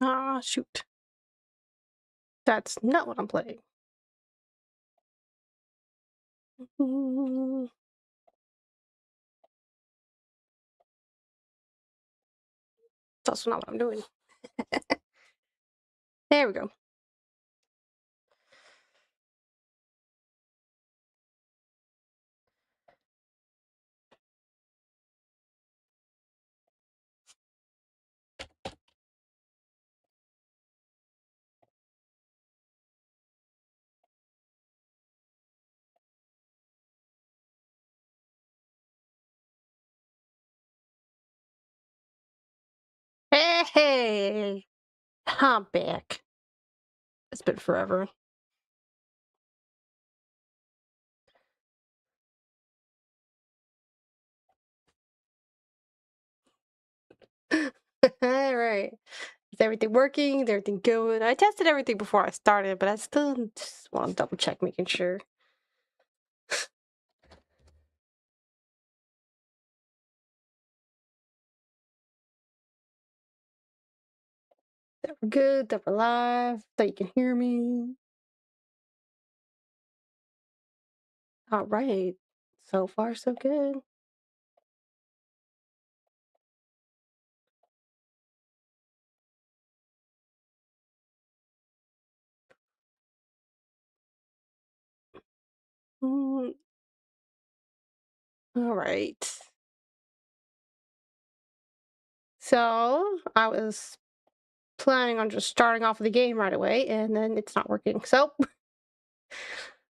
Ah, shoot. That's not what I'm playing. That's also not what I'm doing. There we go. Hey! I'm back. It's been forever. Alright. Is everything working? Is everything going? I tested everything before I started, but I still just want to double check making sure. That we're good, that we're live, that you can hear me. Alright. So far, so good. Alright. So, I was planning on just starting off the game right away, and then it's not working. So,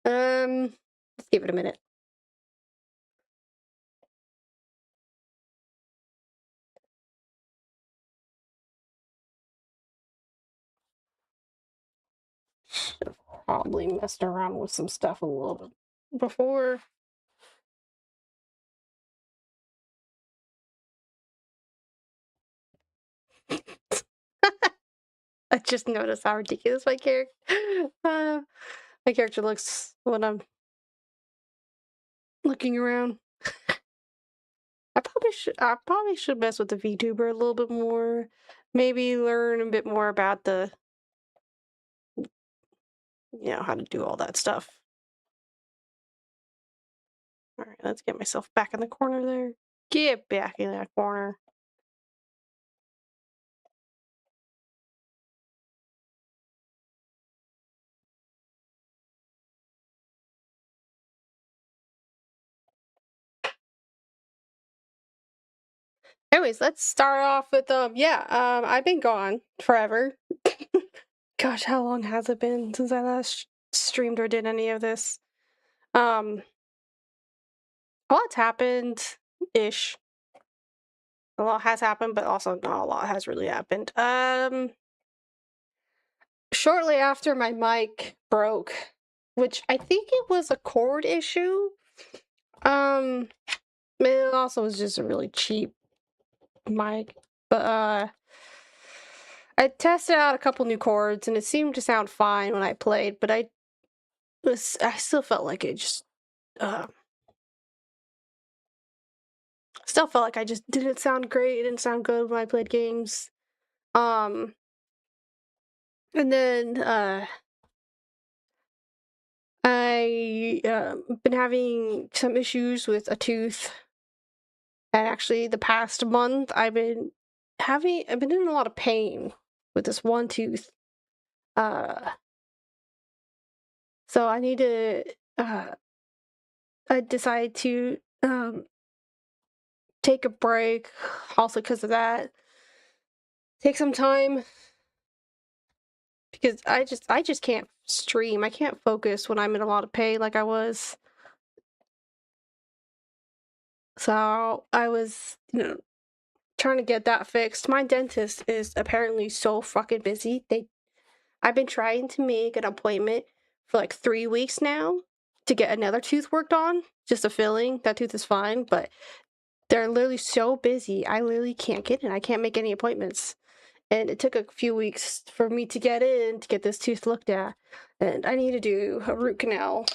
let's give it a minute. Should've probably messed around with some stuff a little bit before. I just noticed how ridiculous my character my character looks when I'm looking around. I probably should mess with the VTuber a little bit more. Maybe learn a bit more about the how to do all that stuff. Alright, let's get myself back in the corner there. Get back in that corner. Anyways, let's start off with I've been gone forever. Gosh, how long has it been since I last streamed or did any of this? A lot's happened ish. A lot has happened, but also not a lot has really happened. Shortly after my mic broke, which I think it was a cord issue. It also was just a really cheap mic, but I tested out a couple new chords and it seemed to sound fine when I played, but I still felt like it just still felt like I just didn't sound great. It didn't sound good when I played games. And then I been having some issues with a tooth, and actually the past month I've been in a lot of pain with this one tooth. So I need to I decided to take a break, also because of that. Take some time because I just can't stream. I can't focus when I'm in a lot of pain like I was. So I was, trying to get that fixed. My dentist is apparently so fucking busy. I've been trying to make an appointment for like 3 weeks now to get another tooth worked on, just a filling. That tooth is fine, but they're literally so busy. I literally can't get in. I can't make any appointments. And it took a few weeks for me to get in to get this tooth looked at. And I need to do a root canal.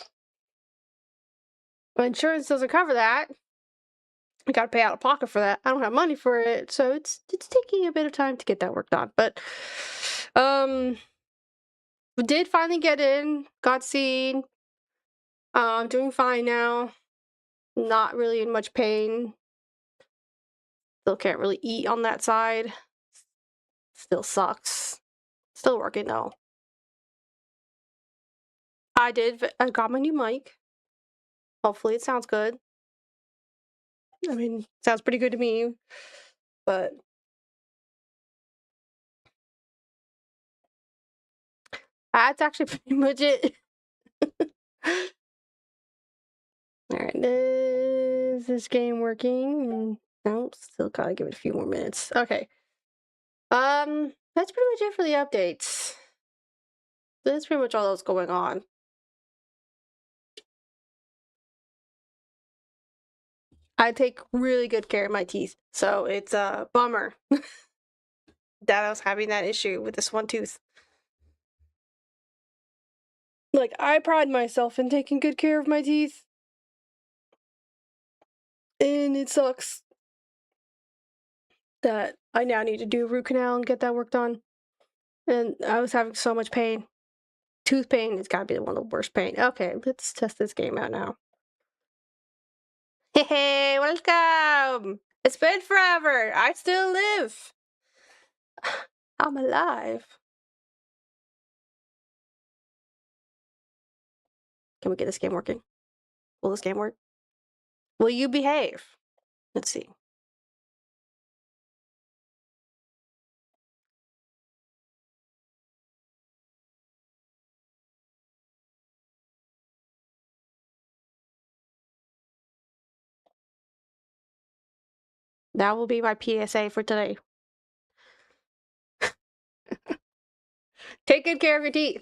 My insurance doesn't cover that. I gotta pay out of pocket for that. I don't have money for it, so it's taking a bit of time to get that work done. But we did finally get in, got seen. Doing fine now. Not really in much pain. Still can't really eat on that side. Still sucks. Still working though. I got my new mic. Hopefully it sounds good. I mean, sounds pretty good to me. But that's actually pretty much it. Alright, is this game working? Nope, still gotta give it a few more minutes. Okay. That's pretty much it for the updates. That's pretty much all that's going on. I take really good care of my teeth, so it's a bummer that I was having that issue with this one tooth. Like, I pride myself in taking good care of my teeth, and it sucks that I now need to do a root canal and get that work done. And I was having so much pain. Tooth pain has got to be one of the worst pain. Okay, let's test this game out now. Hey, welcome! It's been forever! I still live! I'm alive. Can we get this game working? Will this game work? Will you behave? Let's see. That will be my PSA for today. Take good care of your teeth.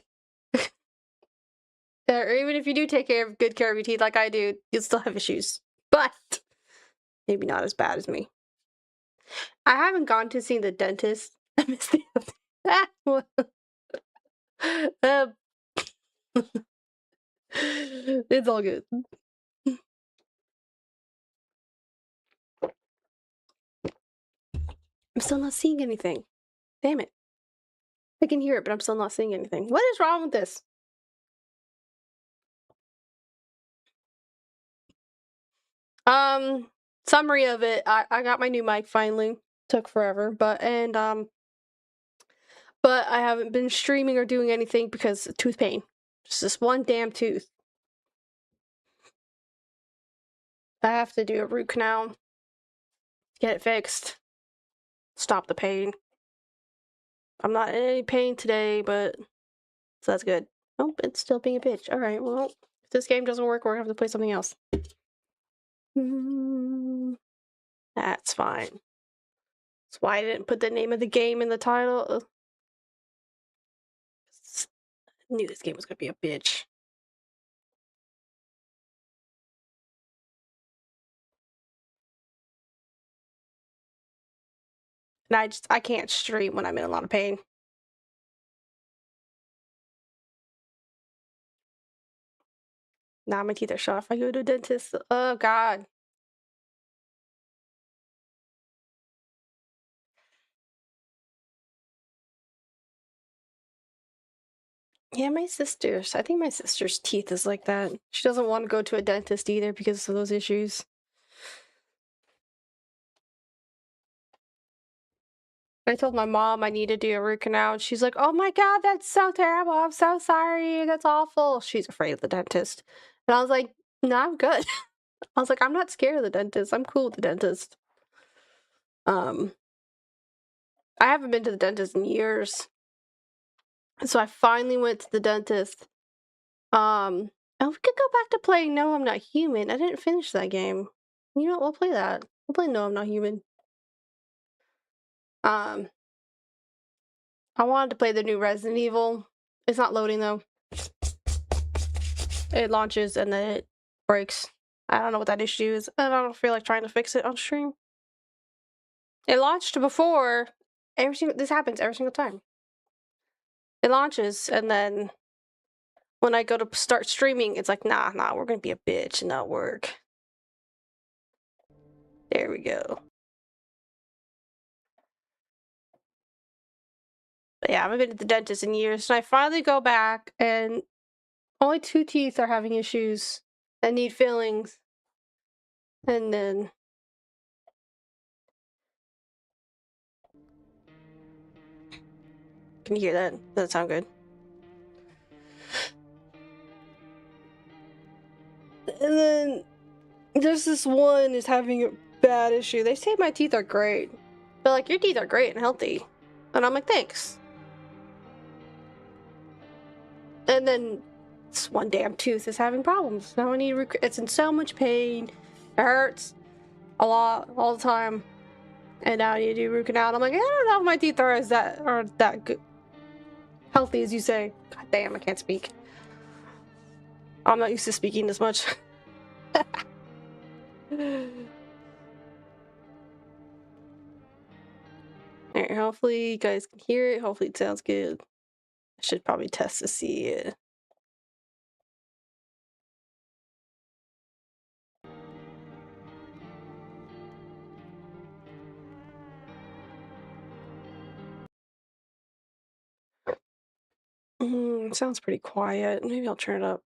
Or even if you do take good care of your teeth like I do, you'll still have issues. But maybe not as bad as me. I haven't gone to see the dentist. I missed the it's all good. I'm still not seeing anything. Damn it. I can hear it, but I'm still not seeing anything. What is wrong with this? Summary of it. I got my new mic finally. Took forever, but I haven't been streaming or doing anything because of tooth pain. Just this one damn tooth. I have to do a root canal. Get it fixed. Stop the pain. I'm not in any pain today, but so that's good. Oh, it's still being a bitch. Alright, well, if this game doesn't work, we're gonna have to play something else. That's fine. That's why I didn't put the name of the game in the title. I knew this game was gonna be a bitch. And I can't stream when I'm in a lot of pain. Now my teeth are shut if I go to a dentist. Oh god. Yeah, I think my sister's teeth is like that. She doesn't want to go to a dentist either because of those issues. I told my mom I need to do a root canal, and she's like, "Oh my god, that's so terrible! I'm so sorry. That's awful." She's afraid of the dentist, and I was like, "No, I'm good." I was like, "I'm not scared of the dentist. I'm cool with the dentist." I haven't been to the dentist in years, so I finally went to the dentist. And we could go back to playing No, I'm Not Human. I didn't finish that game. You know what? We'll play that. We'll play No, I'm Not Human. I wanted to play the new Resident Evil. It's not loading though. It launches and then it breaks. I don't know what that issue is. I don't feel like trying to fix it on stream. It launched before. This happens every single time. It launches and then when I go to start streaming, it's like, nah, we're gonna be a bitch and not work. There we go. But yeah, I haven't been to the dentist in years, and I finally go back, and only 2 teeth are having issues and need fillings. And then can you hear that? Does that sound good? And then there's this one is having a bad issue. They say my teeth are great. They're like, your teeth are great and healthy. And I'm like, thanks. And then this one damn tooth is having problems. Now I need it's in so much pain. It hurts a lot all the time. And now I need to do root canal. I'm like, I don't know if my teeth are that good, healthy as you say. God damn, I can't speak. I'm not used to speaking this much. Alright, hopefully you guys can hear it. Hopefully it sounds good. I should probably test to see it. Sounds pretty quiet. Maybe I'll turn it up.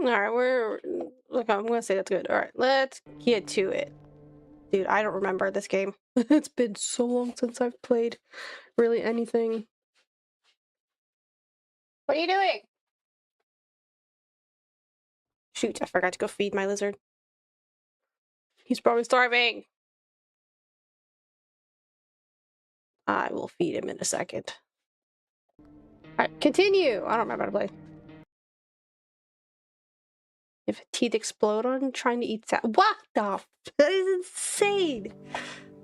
Alright, look, I'm gonna say that's good. Alright, let's get to it. Dude, I don't remember this game. It's been so long since I've played really anything. What are you doing? Shoot, I forgot to go feed my lizard. He's probably starving. I will feed him in a second. Alright, continue! I don't remember how to play. If teeth explode on trying to eat what the that is insane!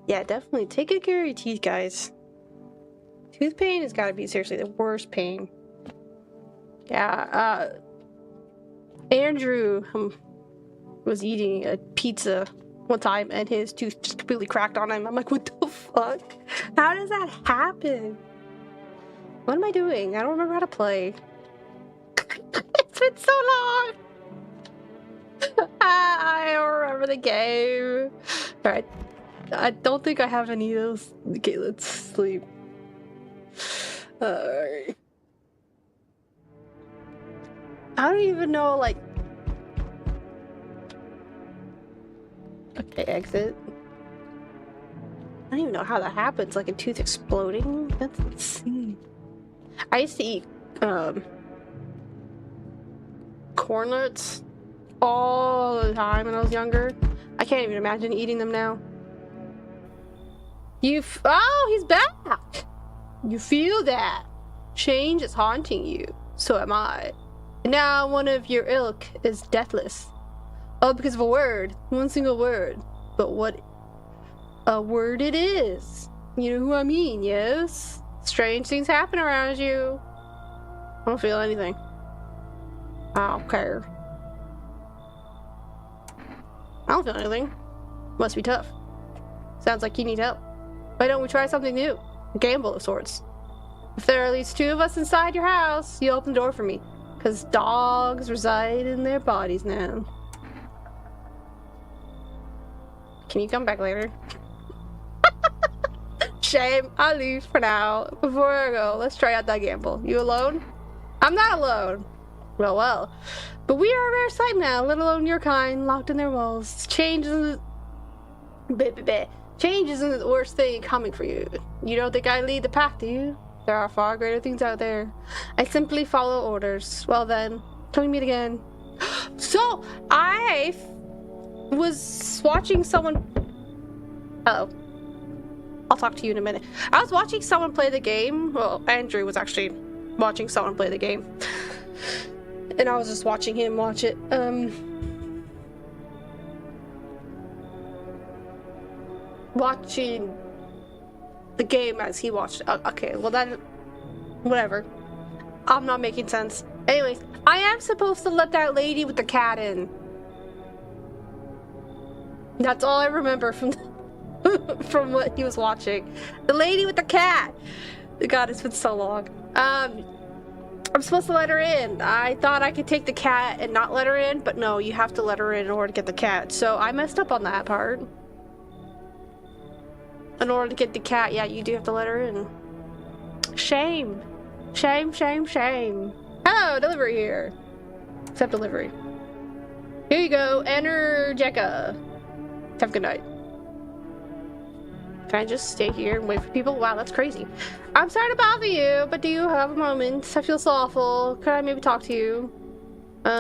Yeah, definitely take good care of your teeth, guys. Tooth pain has got to be seriously the worst pain. Yeah, Andrew was eating a pizza one time and his tooth just completely cracked on him. I'm like, what the fuck? How does that happen? What am I doing? I don't remember how to play. It's been so long! I don't remember the game. Alright. I don't think I have any of those. Okay, let's sleep. Alright. I don't even know, like... Okay, exit. I don't even know how that happens, like a tooth exploding? That's insane. I used to eat, corn nuts all the time when I was younger. I can't even imagine eating them now. Oh, he's back! You feel that? Change is haunting you. So am I. And now one of your ilk is deathless. All because of a word. One single word. But what a word it is. You know who I mean, yes? Strange things happen around you. I don't feel anything. I don't care. I don't feel anything. Must be tough. Sounds like you need help. Why don't we try something new? A gamble of sorts. If there are at least 2 of us inside your house, you open the door for me. Because dogs reside in their bodies now. Can you come back later? Shame. I'll leave for now. Before I go, let's try out that gamble. You alone? I'm not alone. Well. But we are a rare sight now, let alone your kind, locked in their walls. Change isn't the worst thing coming for you. You don't think I lead the pack, do you? There are far greater things out there. I simply follow orders. Well then, till we meet again. So, I was watching someone... Uh-oh. I'll talk to you in a minute. I was watching someone play the game. Well, Andrew was actually watching someone play the game. And I was just watching him watch it. Watching the game as he watched. Okay, well that... Whatever. I'm not making sense. Anyways, I am supposed to let that lady with the cat in. That's all I remember from from what he was watching. The lady with the cat. God, it's been so long. I'm supposed to let her in. I thought I could take the cat and not let her in, but no, you have to let her in order to get the cat. So I messed up on that part. In order to get the cat, yeah, you do have to let her in. Shame. Shame, shame, shame. Hello, delivery here. Accept delivery. Here you go. Enter Jekka. Have a good night. Can I just stay here and wait for people? Wow, that's crazy. I'm sorry to bother you, but do you have a moment? I feel so awful. Could I maybe talk to you?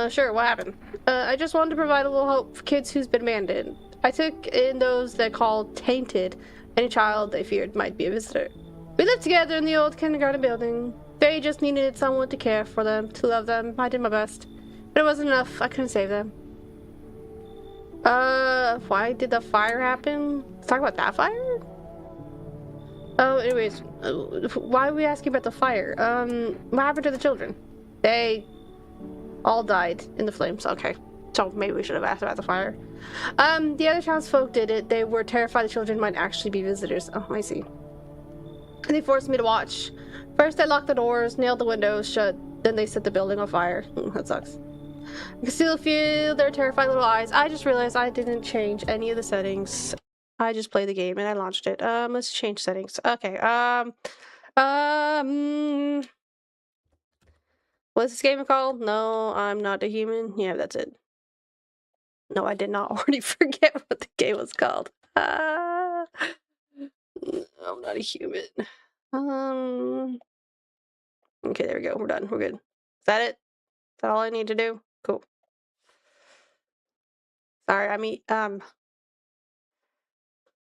Sure, what happened? I just wanted to provide a little hope for kids who's been abandoned. I took in those they called tainted. Any child they feared might be a visitor. We lived together in the old kindergarten building. They just needed someone to care for them, to love them. I did my best. But it wasn't enough. I couldn't save them. Why did the fire happen? Let's talk about that fire? Oh, anyways, why are we asking about the fire? What happened to the children? They all died in the flames. Okay, so maybe we should have asked about the fire. The other townsfolk did it. They were terrified the children might actually be visitors. Oh, I see. And they forced me to watch. First, they locked the doors, nailed the windows shut, then they set the building on fire. That sucks. I can still feel their terrified little eyes. I just realized I didn't change any of the settings. I just played the game and I launched it. Let's change settings. Okay, what's this game called? No, I'm not a human. Yeah, that's it. No, I did not already forget what the game was called. I'm not a human. Okay, there we go. We're done. We're good. Is that it? Is that all I need to do? Cool. Sorry, I'm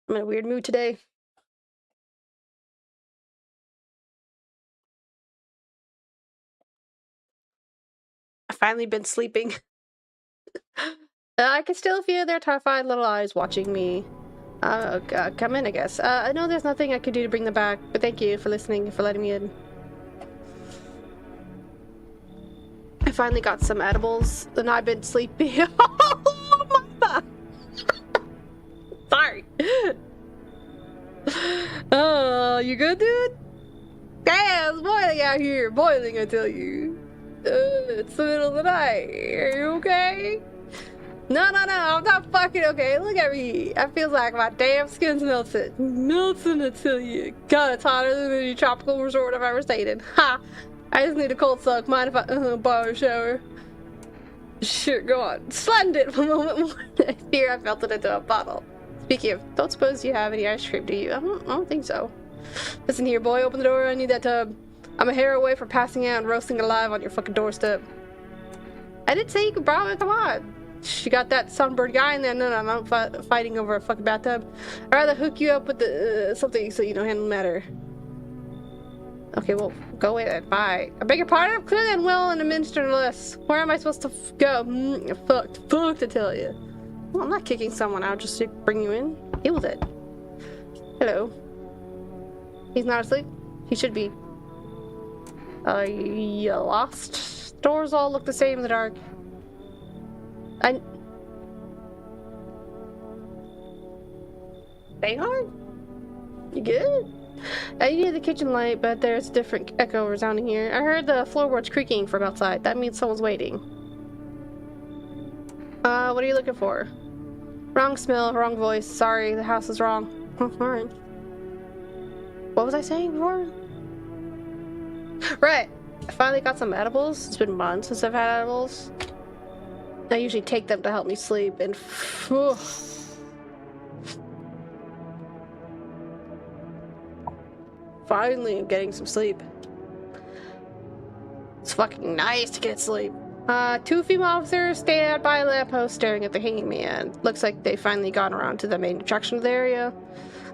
in a weird mood today. I've finally been sleeping. I can still feel their terrified little eyes watching me. Come in, I guess. I know there's nothing I could do to bring them back, but thank you for listening and for letting me in. I finally got some edibles, and I've been sleeping. Oh my god! Sorry. Oh, you good, dude? Damn, it's boiling out here. Boiling, I tell you. It's the middle of the night. Are you okay? No, I'm not fucking okay. Look at me. I feel like my damn skin's melting. Melting, I tell you. God, it's hotter than any tropical resort I've ever stayed in. Ha! I just need a cold suck. Mind if I borrow a shower? Sure, go on. Slend it for a moment more. I fear I melted into a bottle. Speaking of, don't suppose you have any ice cream, do you? I don't think so. Listen here, boy. Open the door. I need that tub. I'm a hair away from passing out and roasting alive on your fucking doorstep. I didn't say you could borrow it. Come on. She got that sunburned guy in there. No, I'm not fighting over a fucking bathtub. I'd rather hook you up with the something so you don't handle the matter. Okay, well, go away then. Bye. I beg your pardon? I'm clearly unwell and administered less. Where am I supposed to go? Fucked to tell you. Well, I'm not kicking someone out just to bring you in. Deal with it. Hello. He's not asleep? He should be. You lost? Doors all look the same in the dark. Hang on. You good? I near the kitchen light, but there's a different echo resounding here. I heard the floorboards creaking from outside. That means someone's waiting. What are you looking for? Wrong smell, wrong voice. Sorry, the house is wrong. Alright. What was I saying before? Right. I finally got some edibles. It's been months since I've had edibles. I usually take them to help me sleep, and finally I'm getting some sleep. It's fucking nice to get sleep. Two female officers stand by a lamppost staring at the hanging man. Looks like they finally got around to the main attraction of the area.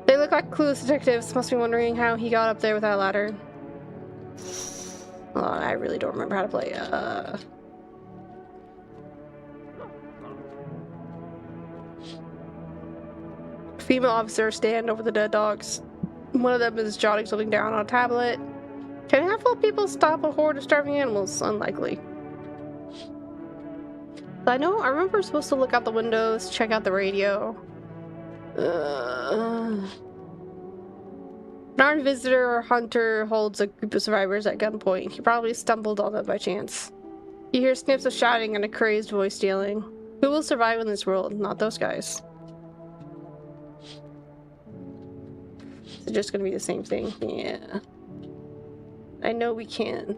They look like clueless detectives, must be wondering how he got up there without a ladder. Oh, I really don't remember how to play. Female officers stand over the dead dogs. One of them is jotting something down on a tablet. Can a handful of people stop a horde of starving animals? Unlikely. I remember we're supposed to look out the windows, check out the radio. An armed visitor or hunter holds a group of survivors at gunpoint. He probably stumbled on them by chance. You hear snips of shouting and a crazed voice yelling. Who will survive in this world? Not those guys. It's just gonna be the same thing. Yeah. I know we can.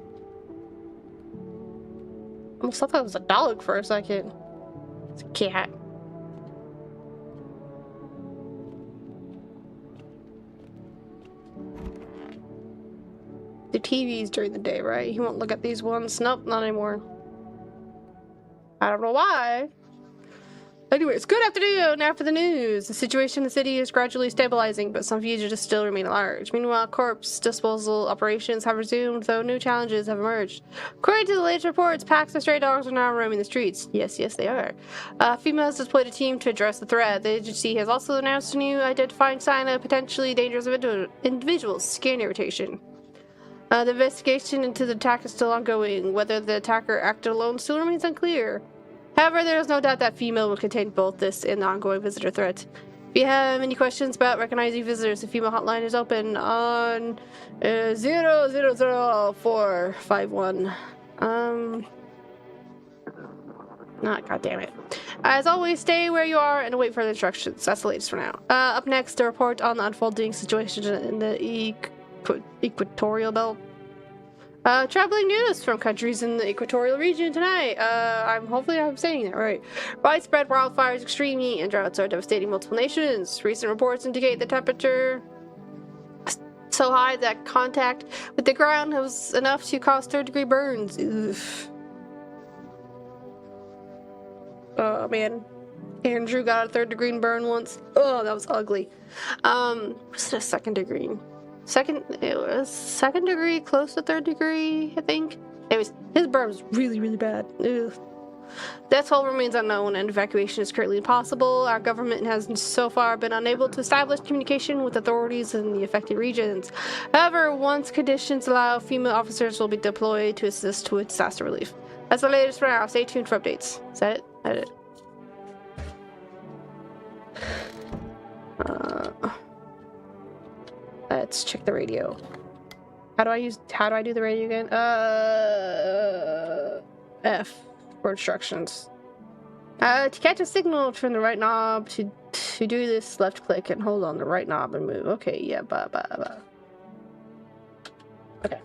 Almost thought that was a dog for a second. It's a cat. The TV's during the day, right? He won't look at these ones. Nope, not anymore. I don't know why. Anyways, good afternoon. Now for the news. The situation in the city is gradually stabilizing, but some fugitives still remain at large. Meanwhile, corpse disposal operations have resumed, though new challenges have emerged. According to the latest reports, packs of stray dogs are now roaming the streets. Yes, they are. Females deployed a team to address the threat. The agency has also announced a new identifying sign of potentially dangerous individuals, skin irritation. The investigation into the attack is still ongoing. Whether the attacker acted alone still remains unclear. However, there is no doubt that female will contain both this and the ongoing visitor threat. If you have any questions about recognizing visitors, the female hotline is open on 000451. God damn it. As always, stay where you are and wait for the instructions. That's the latest for now. Up next, a report on the unfolding situation in the equatorial belt. Traveling news from countries in the equatorial region tonight. Hopefully I'm saying that right. Widespread wildfires, extreme heat, and droughts are devastating multiple nations. Recent reports indicate the temperature so high that contact with the ground was enough to cause third-degree burns. Oof. Oh man, Andrew got a third-degree burn once. Oh, that was ugly. Was it a second degree? It was second degree, close to third degree, I think. Anyways, his burn was really, really bad. Ugh. Death toll remains unknown and evacuation is currently impossible. Our government has so far been unable to establish communication with authorities in the affected regions. However, once conditions allow, female officers will be deployed to assist with disaster relief. That's the latest for now. Stay tuned for updates. Is that it? That it. Let's check the radio. How do I do the radio again? F for instructions. To catch a signal, turn the right knob. To do this, left click and hold on the right knob and move. Okay, yeah, Okay.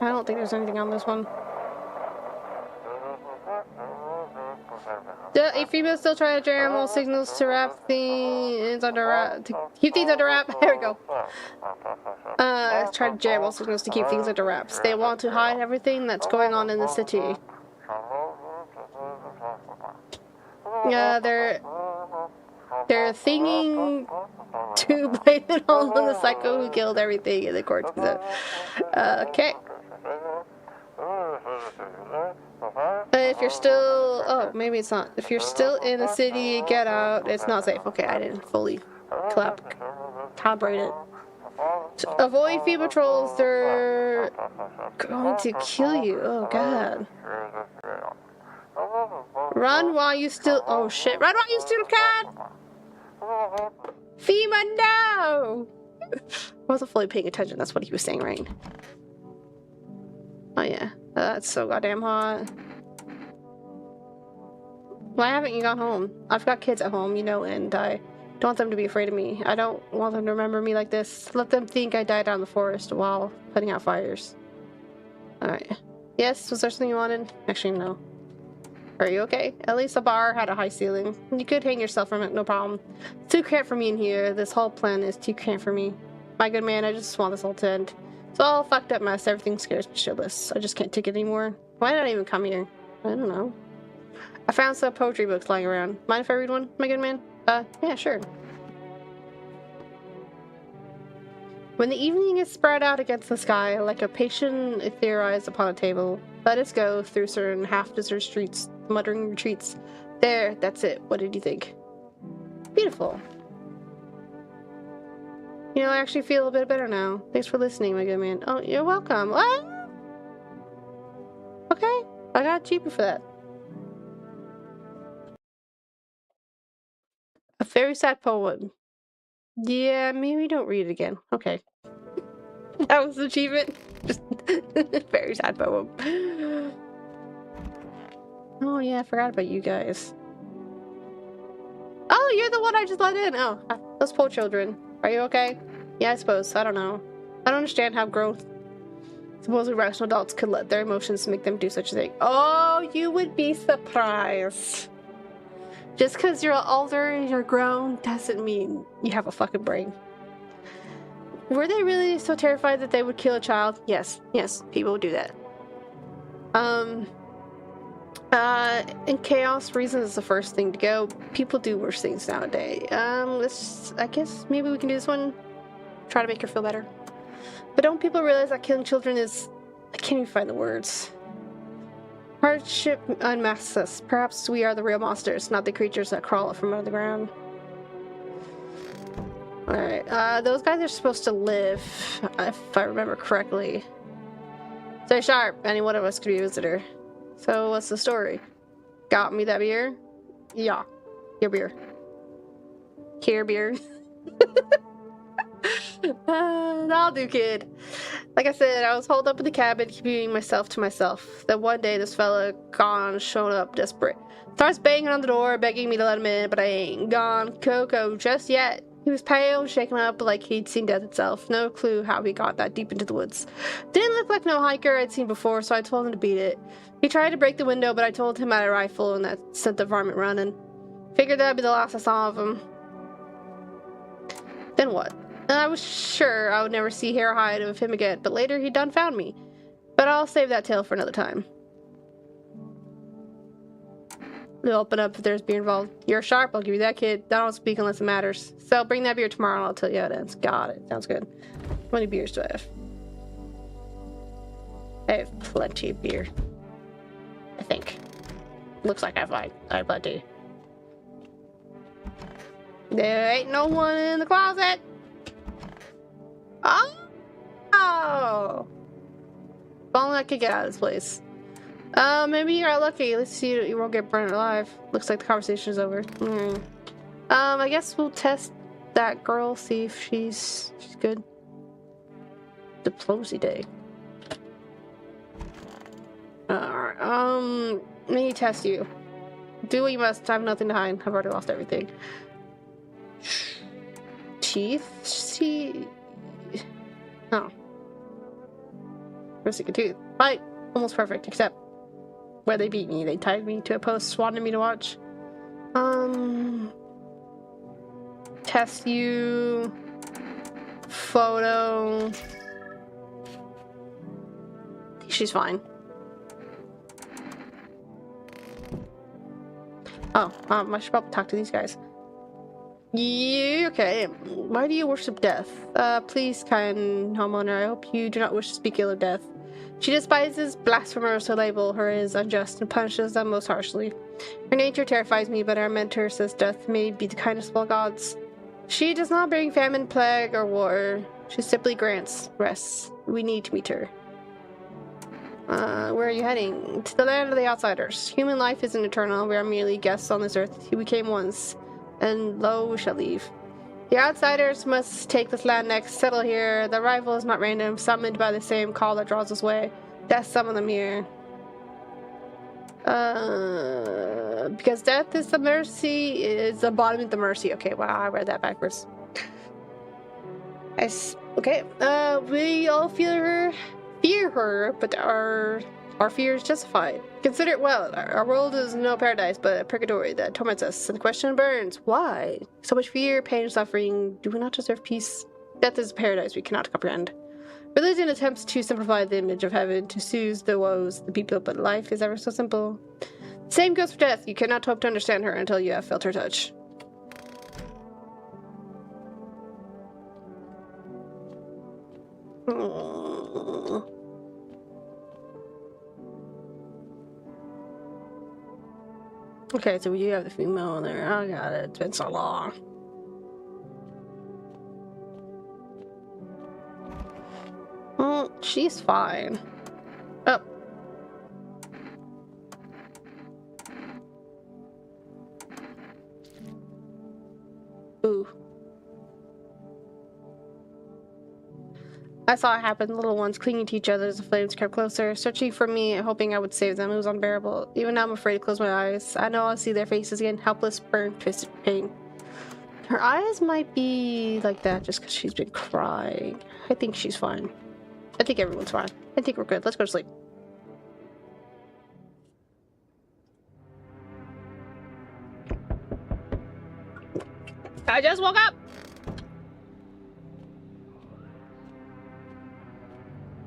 I don't think there's anything on this one. A female still trying to jam all signals to wrap things under wrap. To keep things under wrap. There we go. Try to jam all signals to keep things under wraps. They want to hide everything that's going on in the city. They're thinking to blame it all on the psycho who killed everything in the court. Okay. If you're still... Oh, maybe it's not. If you're still in the city, get out. It's not safe. Okay, I didn't fully calibrate it. To avoid female trolls, they're going to kill you. Oh, God. Run while you still... Oh, shit. Run while you still can! FEMA, no! I wasn't fully paying attention. That's what he was saying, right? Oh, yeah. That's so goddamn hot. Why haven't you gone home? I've got kids at home, you know, and I don't want them to be afraid of me. I don't want them to remember me like this. Let them think I died out in the forest while putting out fires. Alright. Yes, was there something you wanted? Actually, no. Are you okay? At least the bar had a high ceiling. You could hang yourself from it, no problem. It's too cramped for me in here. This whole plan is too cramped for me. My good man, I just want this all to end. It's all fucked up mess. Everything scares me shitless. I just can't take it anymore. Why did I even come here? I don't know. I found some poetry books lying around. Mind if I read one, my good man? Yeah, sure. When the evening is spread out against the sky, like a patient etherized upon a table, let us go through certain half-desert streets, muttering retreats. There, that's it. What did you think? Beautiful. You know, I actually feel a bit better now. Thanks for listening, my good man. Oh, you're welcome. What? Okay, I got cheaper for that. A very sad poem. Yeah, maybe don't read it again. Okay. That was the achievement. Just very sad poem. Oh yeah, I forgot about you guys. Oh, you're the one I just let in. Oh, those poor children. Are you okay? Yeah, I suppose. I don't know. I don't understand how growth. Supposedly rational adults could let their emotions make them do such a thing. Oh, you would be surprised. Just because you're older and you're grown doesn't mean you have a fucking brain. Were they really so terrified that they would kill a child? Yes, people would do that. In chaos, reason is the first thing to go. People do worse things nowadays. I guess maybe we can do this one. Try to make her feel better. But don't people realize that killing children is... I can't even find the words. Hardship unmasks us. Perhaps we are the real monsters, not the creatures that crawl up from under the ground. Alright, those guys are supposed to live, if I remember correctly. Stay sharp, any one of us could be a visitor. So, what's the story? Got me that beer? Yeah. Your beer. Here, beer. That'll do, kid. Like I said, I was holed up in the cabin, keeping myself to myself. Then one day, this fella gone showed up desperate. Starts banging on the door, begging me to let him in, but I ain't gone Coco just yet. He was pale, shaken up like he'd seen death itself. No clue how he got that deep into the woods. Didn't look like no hiker I'd seen before, so I told him to beat it. He tried to break the window, but I told him I had a rifle, and that sent the varmint running. Figured that'd be the last I saw of him. Then what? And I was sure I would never see hair or hide of him again, but later he done found me. But I'll save that tale for another time. We'll open up if there's beer involved. You're sharp, I'll give you that, kid. I don't speak unless it matters. So bring that beer tomorrow and I'll tell you how it ends. Got it. Sounds good. How many beers do I have? I have plenty of beer. I think. Looks like I have plenty. There ain't no one in the closet. Oh! If only I could get out of this place. Maybe you got lucky. Let's see you won't get burned alive. Looks like the conversation is over. I guess we'll test that girl, see if she's good. Diplomacy day. Alright, let me test you. Do what you must. I have nothing to hide. I've already lost everything. Teeth? See... Oh. Missing a tooth. Right. Almost perfect, except where they beat me. They tied me to a post, wanted me to watch. Test you. Photo. I think she's fine. Oh, I should probably talk to these guys. Yeah, okay. Why do you worship death? Please, kind homeowner, I hope you do not wish to speak ill of death. She despises blasphemers who label her as unjust and punishes them most harshly. Her nature terrifies me, but our mentor says death may be the kindest of all gods. She does not bring famine, plague, or war. She simply grants rest. We need to meet her. Where are you heading? To the land of the outsiders. Human life isn't eternal. We are merely guests on this earth. We came once, and lo, we shall leave. The outsiders must take this land next, settle here. The arrival is not random, summoned by the same call that draws us away. Death summoned them here. Because death is the mercy, is the bottom of the mercy. Okay, wow, I read that backwards. Okay, we all fear her, but our fear is justified. Consider it well. Our world is no paradise, but a purgatory that torments us. And the question burns: why? So much fear, pain, and suffering. Do we not deserve peace? Death is a paradise we cannot comprehend. Religion attempts to simplify the image of heaven, to soothe the woes of the people, but life is ever so simple. Same goes for death. You cannot hope to understand her until you have felt her touch. Okay, so we do have the female in there. Oh god, it's been so long. She's fine. Oh. Ooh. I saw it happen, the little ones clinging to each other as the flames crept closer, searching for me, hoping I would save them. It was unbearable. Even now I'm afraid to close my eyes. I know I'll see their faces again, helpless, burned, twisted pain. Her eyes might be like that just because she's been crying. I think she's fine. I think everyone's fine. I think we're good. Let's go to sleep. I just woke up!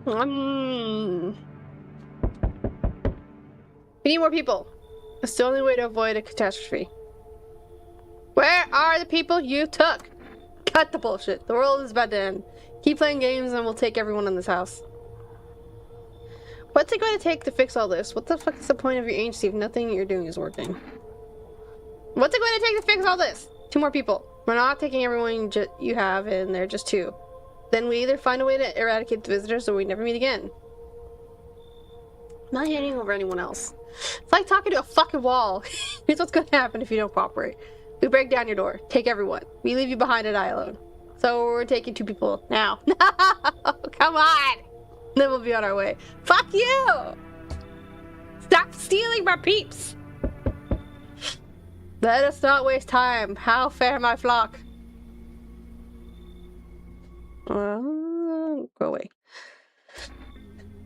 We need more people. It's the only way to avoid a catastrophe. Where are the people you took? Cut the bullshit. The world is about to end. Keep playing games and we'll take everyone in this house. What's it going to take to fix all this? What the fuck is the point of your agency if nothing you're doing is working? What's it going to take to fix all this? 2 more people. We're not taking everyone you have and they're just 2. Then we either find a way to eradicate the visitors or we never meet again. I'm not handing over anyone else. It's like talking to a fucking wall. Here's what's gonna happen if you don't cooperate. We break down your door. Take everyone. We leave you behind and die alone. So we're taking 2 people now. No! Come on! Then we'll be on our way. Fuck you! Stop stealing my peeps! Let us not waste time. How fare my flock? Go away.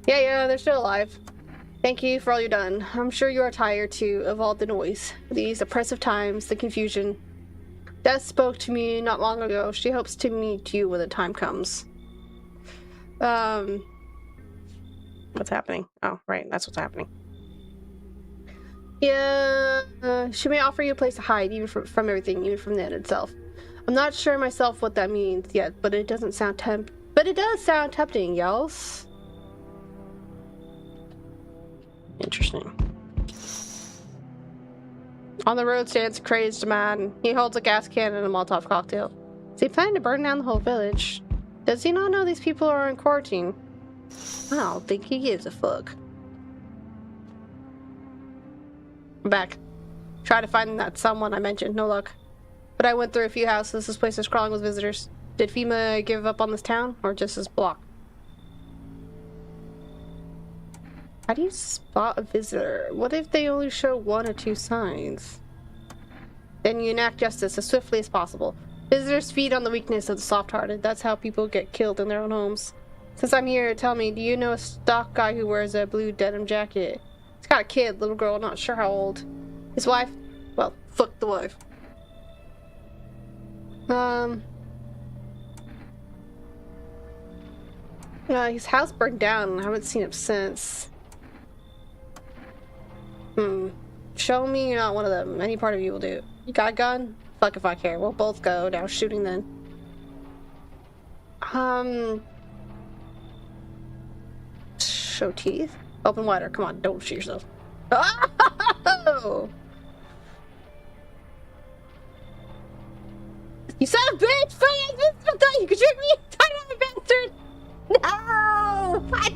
Yeah, they're still alive. Thank you for all you've done. I'm sure you are tired too of all the noise, these oppressive times, the confusion. Death spoke to me not long ago. She hopes to meet you when the time comes. What's happening? Oh, right, that's what's happening. Yeah, she may offer you a place to hide, even from everything, even from the end itself. I'm not sure myself what that means yet, but it doesn't sound But it does sound tempting, yes? Interesting. On the road stands a crazed man. He holds a gas can and a Molotov cocktail. Is he planning to burn down the whole village? Does he not know these people are in quarantine? I don't think he gives a fuck. I'm back. Try to find that someone I mentioned. No luck. But I went through a few houses. This place is crawling with visitors. Did FEMA give up on this town? Or just this block? How do you spot a visitor? What if they only show 1 or 2 signs? Then you enact justice as swiftly as possible. Visitors feed on the weakness of the soft-hearted. That's how people get killed in their own homes. Since I'm here, tell me, do you know a stock guy who wears a blue denim jacket? He's got a kid, little girl, not sure how old. His wife? Well, fuck the wife. His house burned down. I haven't seen him since. Show me you're not one of them. Any part of you will do. You got a gun? Fuck if I care. We'll both go down shooting then. Show teeth? Open wider. Come on, don't shoot yourself. Oh! You son of a bitch! I thought you could trick me! Tiny bastard! No! What?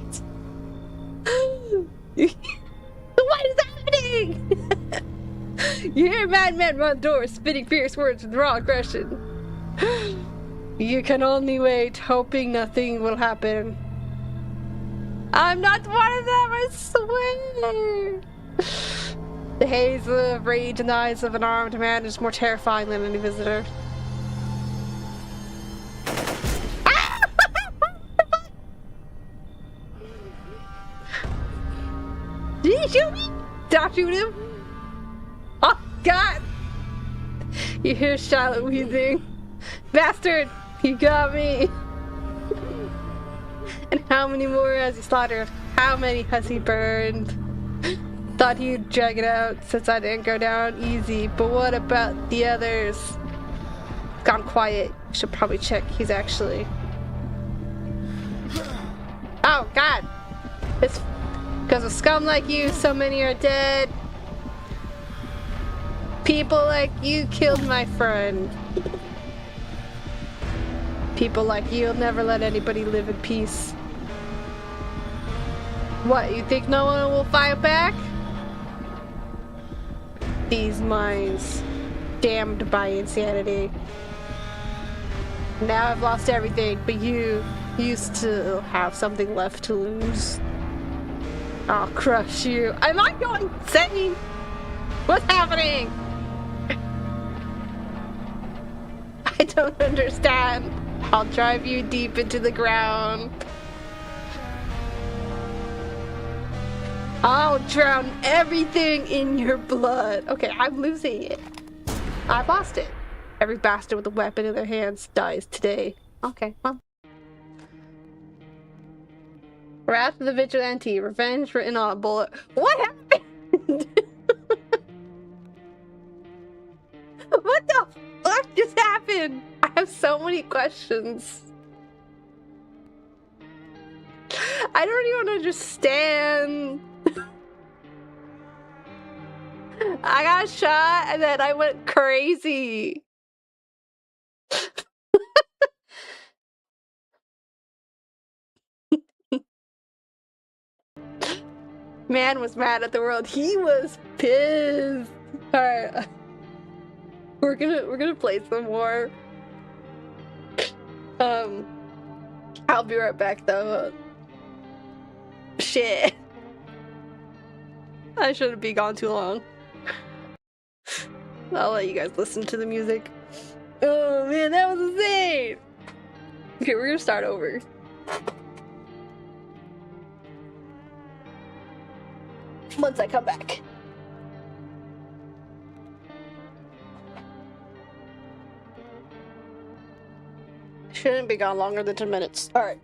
What is happening? You hear a madman run doors, spitting fierce words with raw aggression. You can only wait, hoping nothing will happen. I'm not one of them, I swear! The haze of rage in the eyes of an armed man is more terrifying than any visitor. Did he shoot me? Did I shoot him? Oh, God! You hear Charlotte wheezing. Bastard! You got me! And how many more has he slaughtered? How many has he burned? Thought he'd drag it out since I didn't go down easy, but what about the others? Gone quiet. Should probably check he's actually... Oh, God! It's because of scum like you, so many are dead. People like you killed my friend. People like you'll never let anybody live in peace. What, you think no one will fight back? These minds, damned by insanity. Now I've lost everything, but you still have something left to lose. I'll crush you. Am I going insane? What's happening? I don't understand. I'll drive you deep into the ground. I'll drown everything in your blood. Okay, I'm losing it. I've lost it. Every bastard with a weapon in their hands dies today. Okay, well. Wrath of the Vigilante. Revenge written on a bullet. What happened? What the fuck just happened? I have so many questions. I don't even understand. I got shot and then I went crazy. Man was mad at the world. He was pissed. Alright. We're gonna play some more. I'll be right back though. Shit. I shouldn't be gone too long. I'll let you guys listen to the music. Oh man, that was insane! Okay, we're gonna start over. Once I come back. Shouldn't be gone longer than 10 minutes. Alright.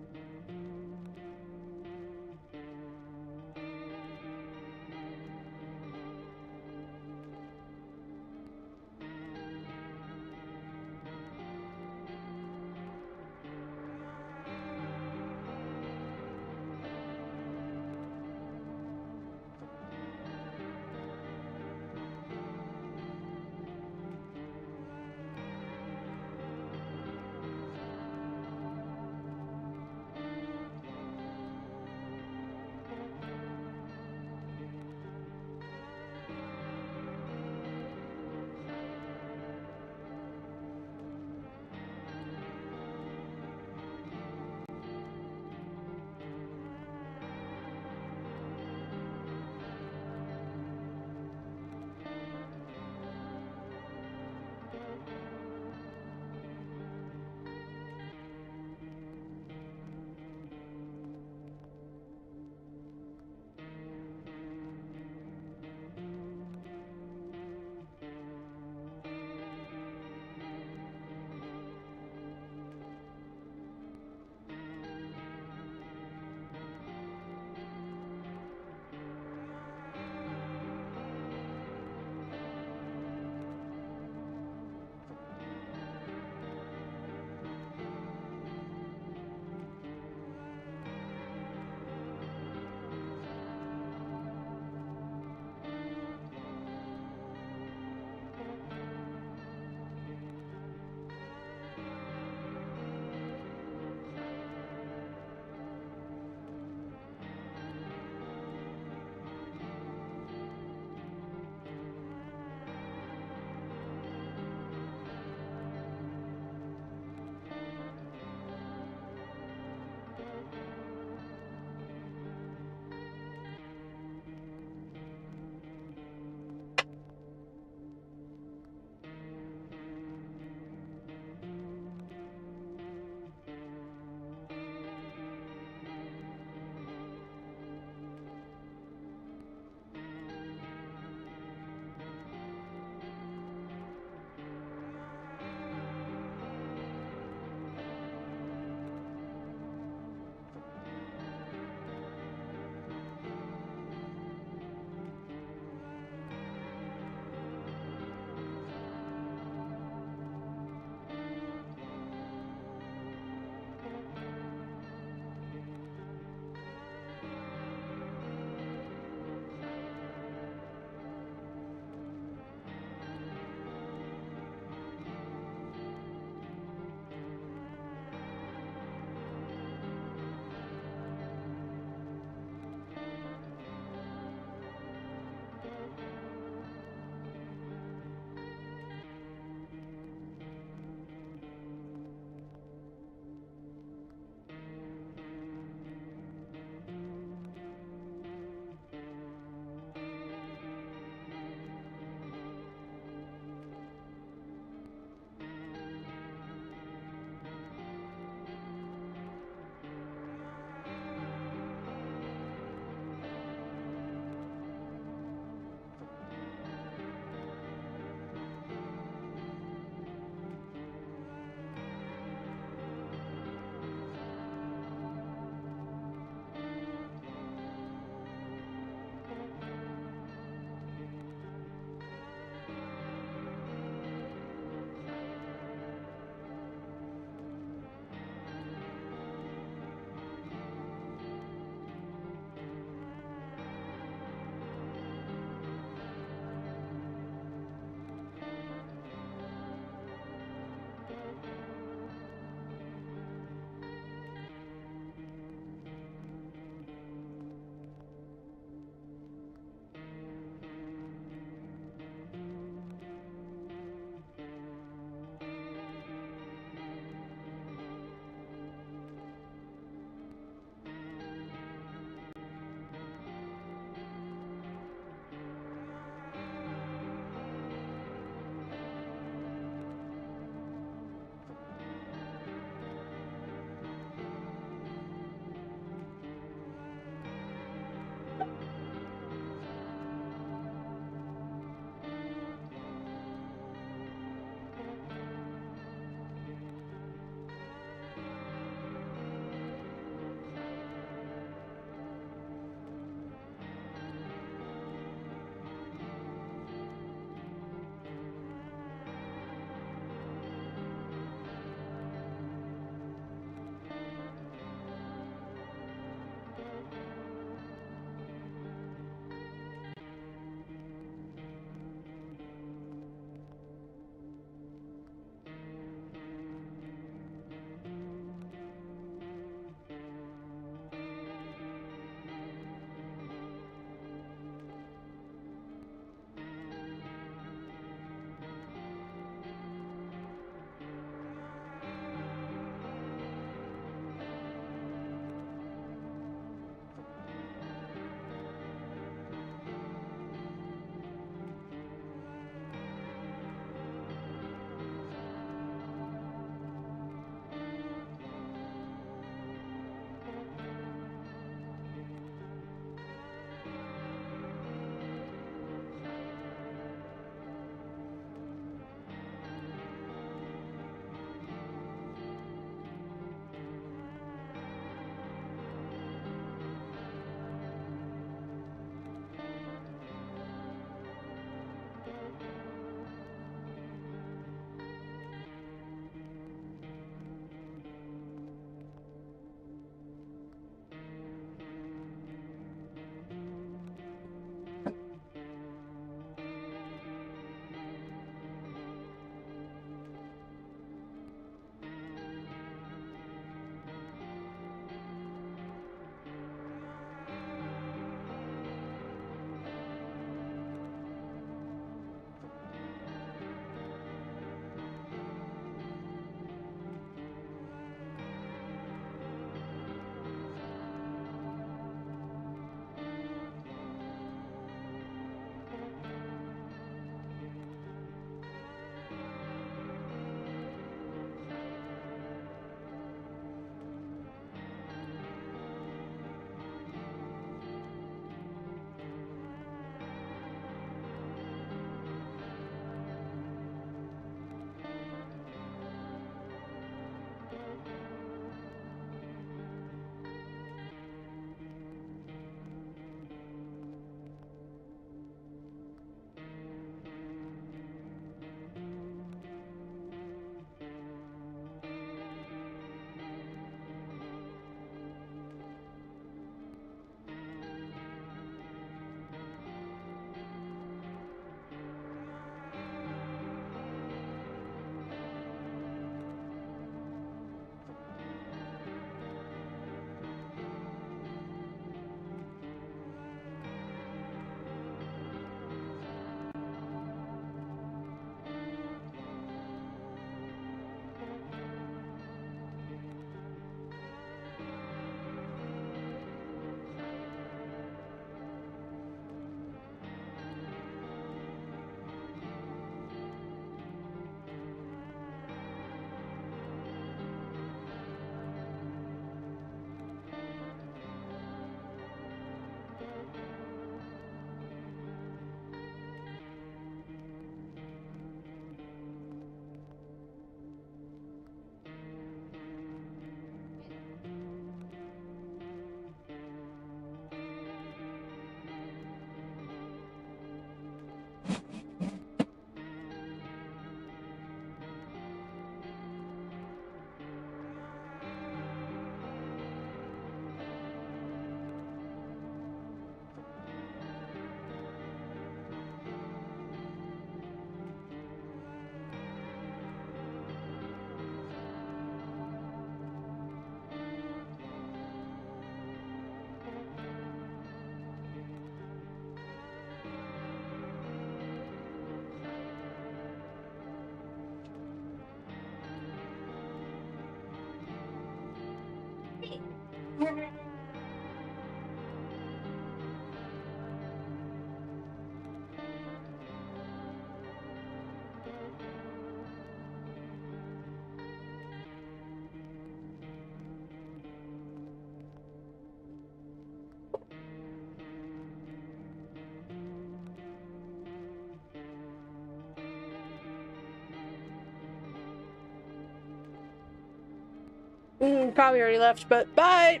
Probably already left, but bye!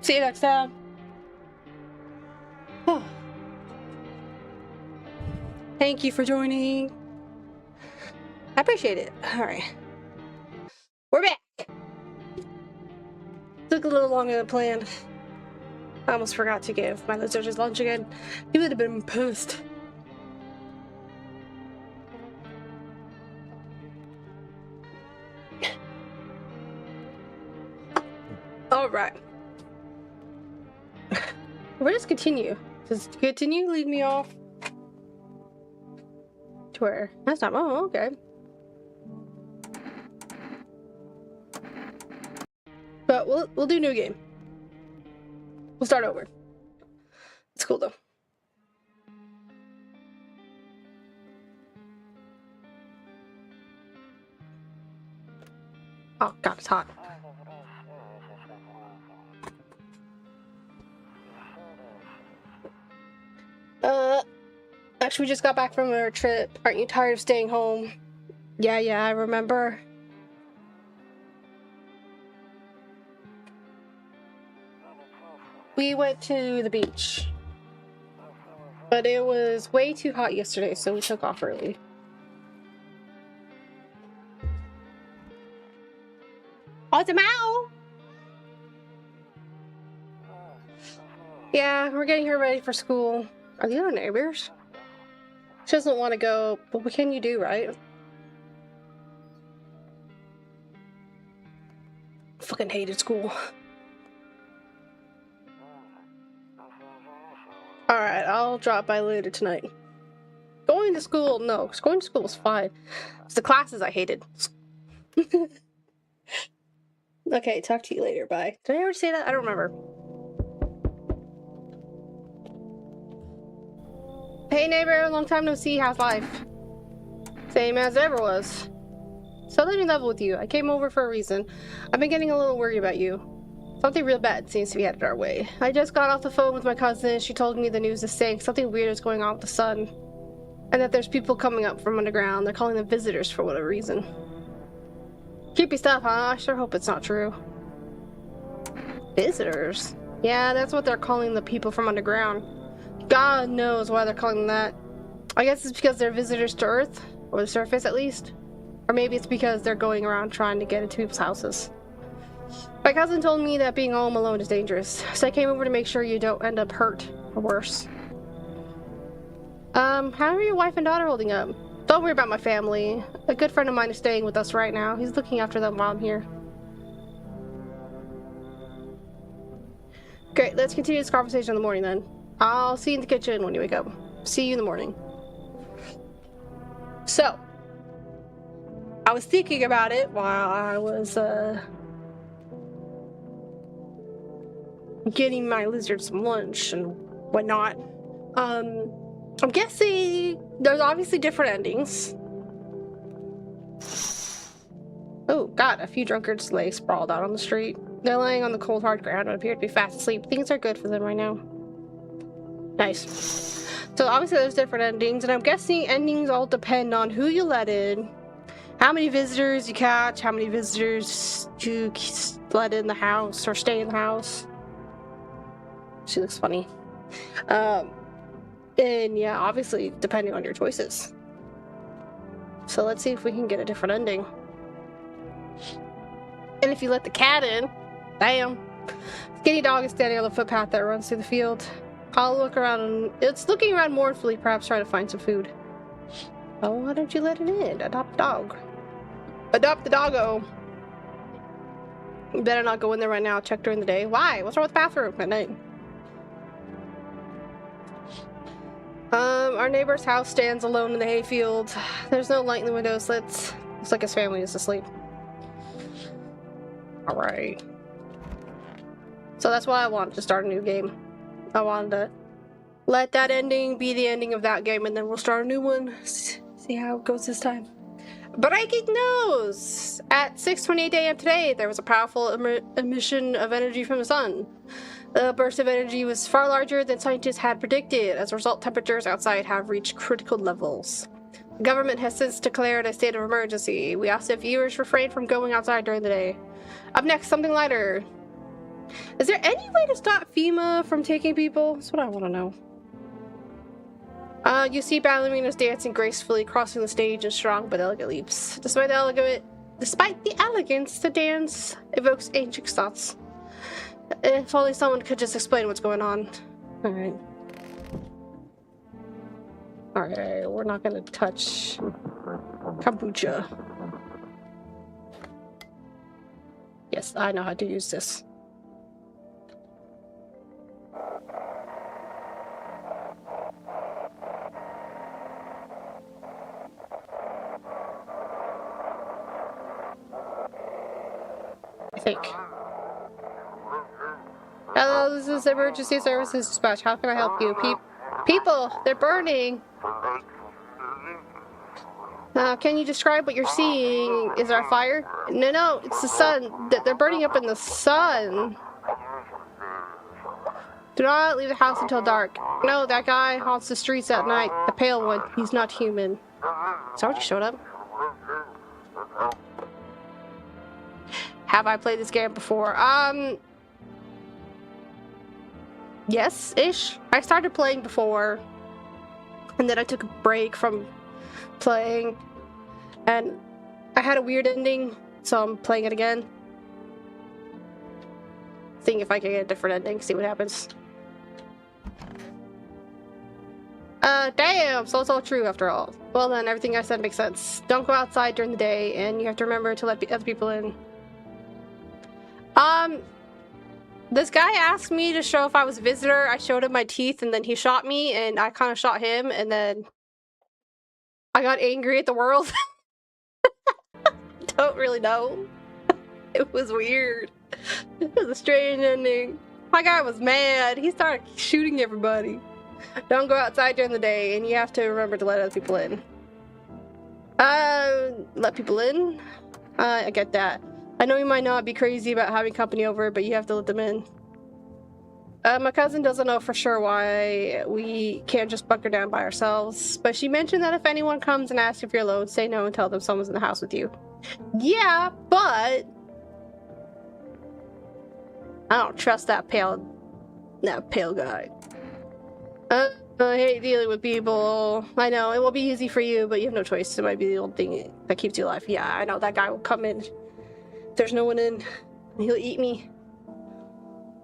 See you next time. Thank you for joining. I appreciate it. Alright. We're back! Took a little longer than planned. I almost forgot to give my lizards his lunch again. He would have been pissed. Alright. We'll just continue. Just continue, lead me off. To where? That's not. Oh, okay. But we'll do new game. We'll start over. It's cool though. Oh god, it's hot. Actually, we just got back from our trip. Aren't you tired of staying home? Yeah, I remember. We went to the beach. But it was way too hot yesterday, so we took off early. Oh, it's a Meow! Yeah, we're getting her ready for school. Are these our neighbors? She doesn't want to go, but what can you do, right? Fucking hated school. Alright, I'll drop by later tonight. Going to school, no, because going to school was fine. It's the classes I hated. Okay, talk to you later, bye. Did I ever say that? I don't remember. Hey neighbor, long time no see, how's life? Same as ever was. So let me level with you. I came over for a reason. I've been getting a little worried about you. Something real bad seems to be headed our way. I just got off the phone with my cousin. She told me the news is saying something weird is going on with the sun. And that there's people coming up from underground. They're calling them visitors for whatever reason. Creepy stuff, huh? I sure hope it's not true. Visitors? Yeah, that's what they're calling the people from underground. God knows why they're calling them that. I guess it's because they're visitors to Earth, or the surface at least. Or maybe it's because they're going around trying to get into people's houses. My cousin told me that being home alone is dangerous, so I came over to make sure you don't end up hurt, or worse. How are your wife and daughter holding up? Don't worry about my family. A good friend of mine is staying with us right now. He's looking after them while I'm here. Great, let's continue this conversation in the morning then. I'll see you in the kitchen when you wake up. See you in the morning. So, I was thinking about it while I was, getting my lizard some lunch and whatnot. I'm guessing there's obviously different endings. Oh god, a few drunkards lay sprawled out on the street. They're laying on the cold hard ground and appear to be fast asleep. Things are good for them right now. Nice. So obviously there's different endings, and I'm guessing endings all depend on who you let in, how many visitors you catch, how many visitors you let in the house or stay in the house. She looks funny. And yeah, obviously depending on your choices. So let's see if we can get a different ending. And if you let the cat in, damn. Skinny dog is standing on the footpath that runs through the field. I'll look around and it's looking around mournfully, perhaps trying to find some food. Oh, why don't you let it in? Adopt a dog. Adopt the doggo. You better not go in there right now. Check during the day. Why? What's wrong with the bathroom at night? Our neighbor's house stands alone in the hayfield. There's no light in the window slits. Looks like his family is asleep. Alright. So that's why I wanted to start a new game. I wanted to let that ending be the ending of that game, and then we'll start a new one. See how it goes this time. Breaking news! At 6:28 a.m. today, there was a powerful emission of energy from the sun. The burst of energy was far larger than scientists had predicted. As a result, temperatures outside have reached critical levels. The government has since declared a state of emergency. We ask that viewers refrain from going outside during the day. Up next, something lighter. Is there any way to stop FEMA from taking people? That's what I want to know. You see ballerinas dancing gracefully, crossing the stage in strong but elegant leaps. Despite the elegance, the dance evokes ancient thoughts. If only someone could just explain what's going on. Alright. Alright, we're not gonna touch kombucha. Yes, I know how to use this. I think. Hello, this is Emergency Services Dispatch. How can I help you? People, they're burning. Can you describe what you're seeing? Is there a fire? No, it's the sun. They're burning up in the sun. Do not leave the house until dark. No, that guy haunts the streets at night. The pale one. He's not human. Somebody showed up. Have I played this game before? Yes-ish. I started playing before, and then I took a break from playing, and I had a weird ending, so I'm playing it again. Seeing if I can get a different ending, see what happens. Damn, so it's all true after all. Well then, everything I said makes sense. Don't go outside during the day, and you have to remember to let other people in. This guy asked me to show if I was a visitor. I showed him my teeth, and then he shot me, and I kind of shot him, and then I got angry at the world. Don't really know. It was weird. It was a strange ending. My guy was mad. He started shooting everybody. Don't go outside during the day, and you have to remember to let other people in. Let people in? I get that. I know you might not be crazy about having company over, but you have to let them in. My cousin doesn't know for sure why we can't just bunker down by ourselves, but she mentioned that if anyone comes and asks if you're alone, say no and tell them someone's in the house with you. Yeah, but I don't trust that pale guy. I hate dealing with people. I know, it will be easy for you, but you have no choice. It might be the old thing that keeps you alive. Yeah, I know, that guy will come in. There's no one in, he'll eat me.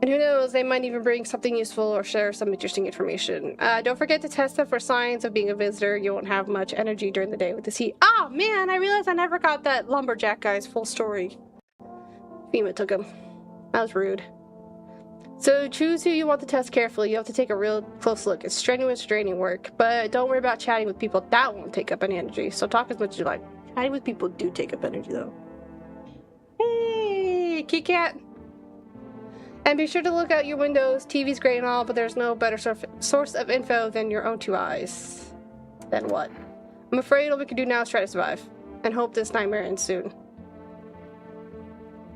And who knows, they might even bring something useful or share some interesting information. Don't forget to test them for signs of being a visitor. You won't have much energy during the day with this heat. Oh man, I realized I never got that lumberjack guy's full story. FEMA took him. That was rude. So choose who you want to test carefully. You have to take a real close look. It's strenuous, draining work, but don't worry about chatting with people. That won't take up any energy, so talk as much as you like. Chatting with people do take up energy though. Hey, Kit Kat. And be sure to look out your windows. TV's great and all, but there's no better source of info than your own two eyes. Then what? I'm afraid all we can do now is try to survive. And hope this nightmare ends soon.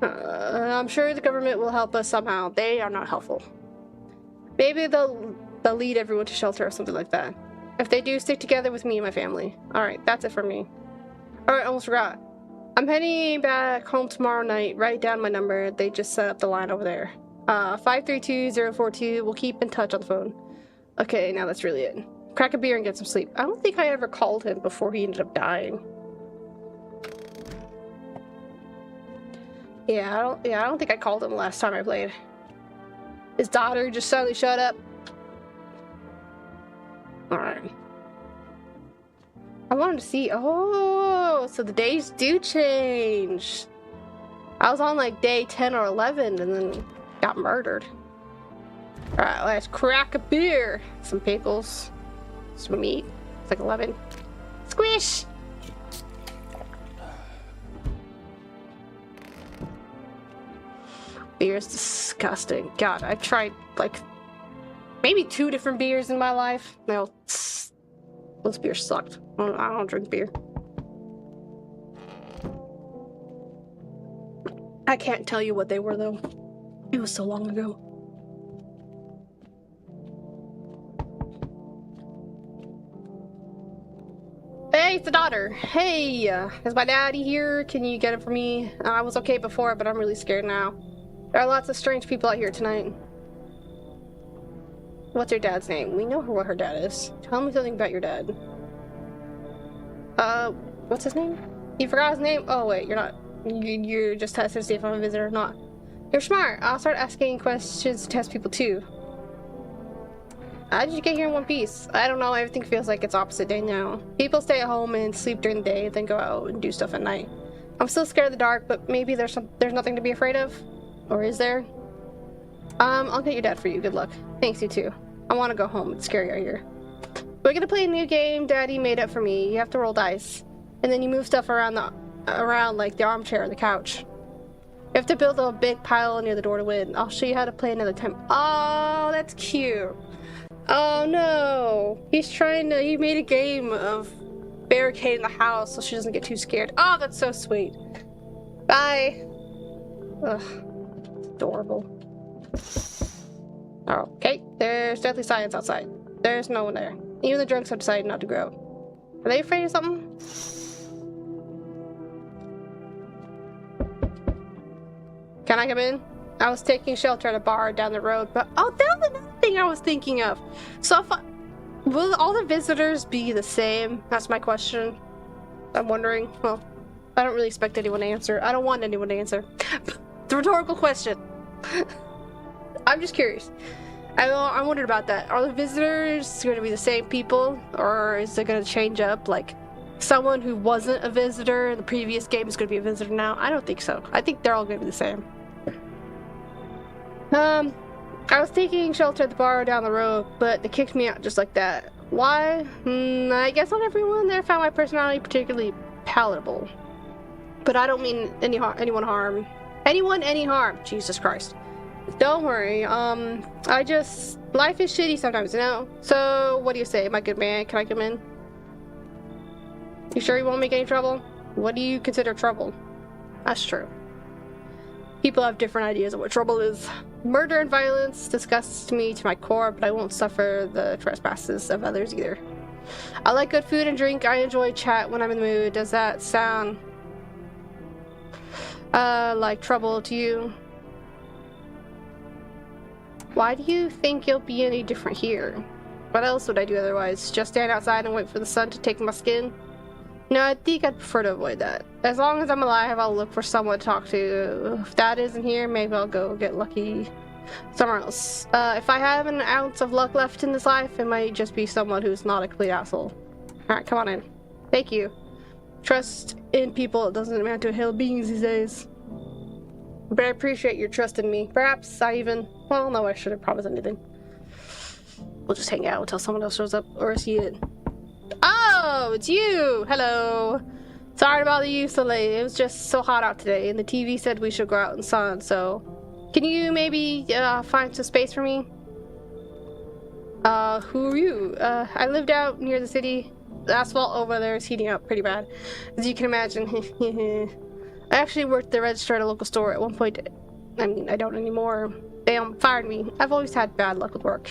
I'm sure the government will help us somehow. They are not helpful. Maybe they'll lead everyone to shelter or something like that. If they do, stick together with me and my family. Alright, that's it for me. Alright, almost forgot. I'm heading back home tomorrow night. Write down my number. They just set up the line over there. 532042. We'll keep in touch on the phone. Okay, now that's really it. Crack a beer and get some sleep. I don't think I ever called him before he ended up dying. Yeah, I don't think I called him last time I played. His daughter just suddenly shut up. Alright. I wanted to see. Oh, so the days do change. I was on like day 10 or 11 and then got murdered. Alright, let's crack a beer. Some pickles. Some meat. It's like 11. Squish! Beer is disgusting. God, I've tried like maybe 2 different beers in my life. No, those beers sucked. I don't drink beer. I can't tell you what they were though. It was so long ago. Hey, it's the daughter. Hey, is my daddy here? Can you get it for me? I was okay before, but I'm really scared now. There are lots of strange people out here tonight. What's your dad's name? We know what her dad is. Tell me something about your dad. What's his name? You forgot his name? Oh wait, you're not. You're just testing to see if I'm a visitor or not. You're smart. I'll start asking questions to test people too. How did you get here in one piece? I don't know. Everything feels like it's opposite day now. People stay at home and sleep during the day, then go out and do stuff at night. I'm still scared of the dark, but maybe there's nothing to be afraid of. Or is there? I'll get your dad for you. Good luck. Thanks, you too. I want to go home. It's scary out here. We're gonna play a new game Daddy made up for me. You have to roll dice, and then you move stuff around like the armchair or the couch. You have to build a big pile near the door to win. I'll show you how to play another time. Oh, that's cute. Oh no, he made a game of barricading the house so she doesn't get too scared. Oh, that's so sweet. Bye. Ugh, adorable. Okay, there's deadly science outside. There's no one there. Even the drunks have decided not to go. Are they afraid of something? Can I come in? I was taking shelter at a bar down the road, but oh, that was another thing I was thinking of. So will all the visitors be the same? That's my question. I'm wondering. Well, I don't really expect anyone to answer. I don't want anyone to answer. The rhetorical question. I'm just curious. I wondered about that. Are the visitors going to be the same people, or is it going to change up? Like, someone who wasn't a visitor in the previous game is going to be a visitor now? I don't think so. I think they're all going to be the same. I was taking shelter at the bar down the road, but they kicked me out just like that. Why? I guess not everyone there found my personality particularly palatable. But I don't mean anyone harm. Anyone any harm. Jesus Christ. Don't worry, life is shitty sometimes, you know? So, what do you say, my good man? Can I come in? You sure you won't make any trouble? What do you consider trouble? That's true. People have different ideas of what trouble is. Murder and violence disgusts me to my core, but I won't suffer the trespasses of others either. I like good food and drink. I enjoy chat when I'm in the mood. Does that sound like trouble to you? Why do you think you'll be any different here? What else would I do otherwise? Just stand outside and wait for the sun to take my skin? No, I think I'd prefer to avoid that. As long as I'm alive, I'll look for someone to talk to. If that isn't here, maybe I'll go get lucky somewhere else. If I have an ounce of luck left in this life, it might just be someone who's not a complete asshole. Alright, come on in. Thank you. Trust in people doesn't amount to a hill of beans these days. But I appreciate your trust in me. Perhaps I even... Well, no, I shouldn't promise anything. We'll just hang out until someone else shows up, or see it. Oh, it's you! Hello! Sorry to bother you so late. It was just so hot out today, and the TV said we should go out in the sun, so... Can you maybe find some space for me? Who are you? I lived out near the city. The asphalt over there is heating up pretty bad, as you can imagine. I actually worked the register at a local store at one point. I mean, I don't anymore. They fired me. I've always had bad luck with work.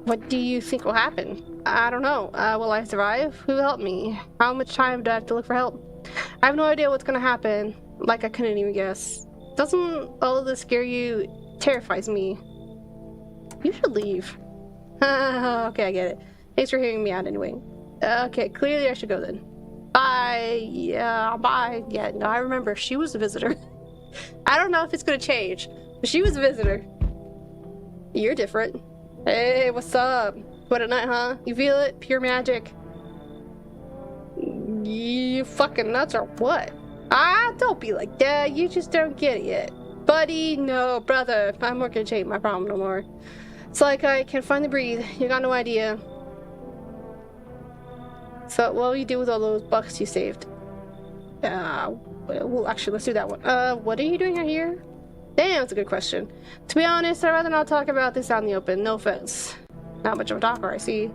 What do you think will happen? I don't know. Will I survive? Who will help me? How much time do I have to look for help? I have no idea what's gonna happen. Like, I couldn't even guess. Doesn't all of this scare you? It terrifies me. You should leave. Okay, I get it. Thanks for hearing me out anyway. Okay, clearly I should go then. Bye. Yeah, bye. Yeah, no, I remember. She was a visitor. I don't know if it's gonna change, but she was a visitor. You're different. Hey, what's up? What a night, huh? You feel it? Pure magic. You fucking nuts or what? Ah, don't be like that. You just don't get it yet. Buddy, no, brother. I'm not gonna change my problem no more. It's like I can finally breathe. You got no idea. So, what will you do with all those bucks you saved? Well, actually, let's do that one. What are you doing out here? Damn, that's a good question. To be honest, I'd rather not talk about this out in the open. No offense. Not much of a talker, I see.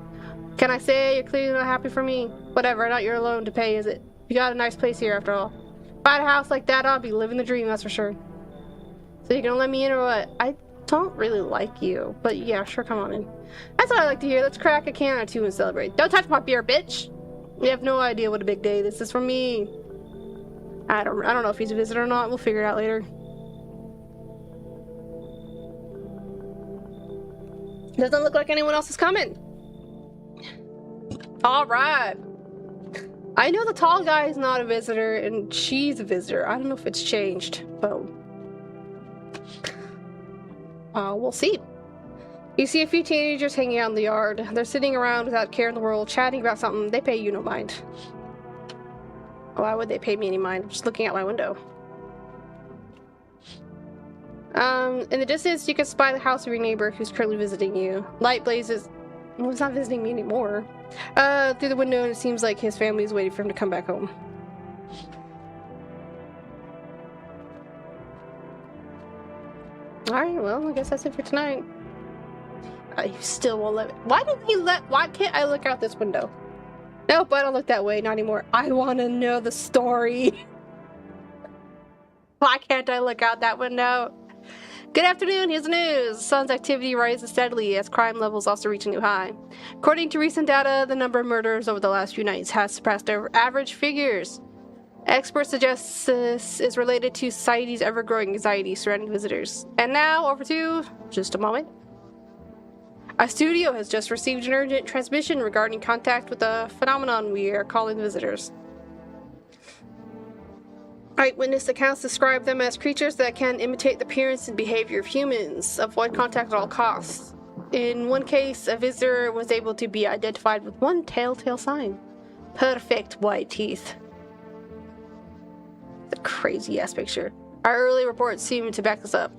Can I say you're clearly not happy for me? Whatever, not your alone to pay, is it? You got a nice place here, after all. If I had a house like that, I'd be living the dream, that's for sure. So you gonna let me in or what? I don't really like you, but yeah, sure, come on in. That's what I like to hear. Let's crack a can or two and celebrate. Don't touch my beer, bitch! You have no idea what a big day this is for me. I don't know if he's a visitor or not. We'll figure it out later. Doesn't look like anyone else is coming. Alright. I know the tall guy is not a visitor, and she's a visitor. I don't know if it's changed, but... we'll see. You see a few teenagers hanging out in the yard. They're sitting around without care in the world, chatting about something. They pay you no mind. Why would they pay me any mind? I'm just looking out my window. In the distance, you can spy the house of your neighbor who's currently visiting you. Light blazes. Well, he's not visiting me anymore. Through the window, and it seems like his family is waiting for him to come back home. Alright, well, I guess that's it for tonight. I still won't let me. Why can't I look out this window? Nope, I don't look that way, not anymore. I want to know the story. Why can't I look out that window? Good afternoon, here's the news. The sun's activity rises steadily as crime levels also reach a new high. According to recent data, the number of murders over the last few nights has surpassed our average figures. Experts suggest this is related to society's ever-growing anxiety surrounding visitors. And now, over to... just a moment. Our studio has just received an urgent transmission regarding contact with a phenomenon we are calling visitors. Eyewitness accounts describe them as creatures that can imitate the appearance and behavior of humans. Avoid contact at all costs. In one case, a visitor was able to be identified with one telltale sign. Perfect white teeth. The crazy-ass picture. Our early reports seem to back this up.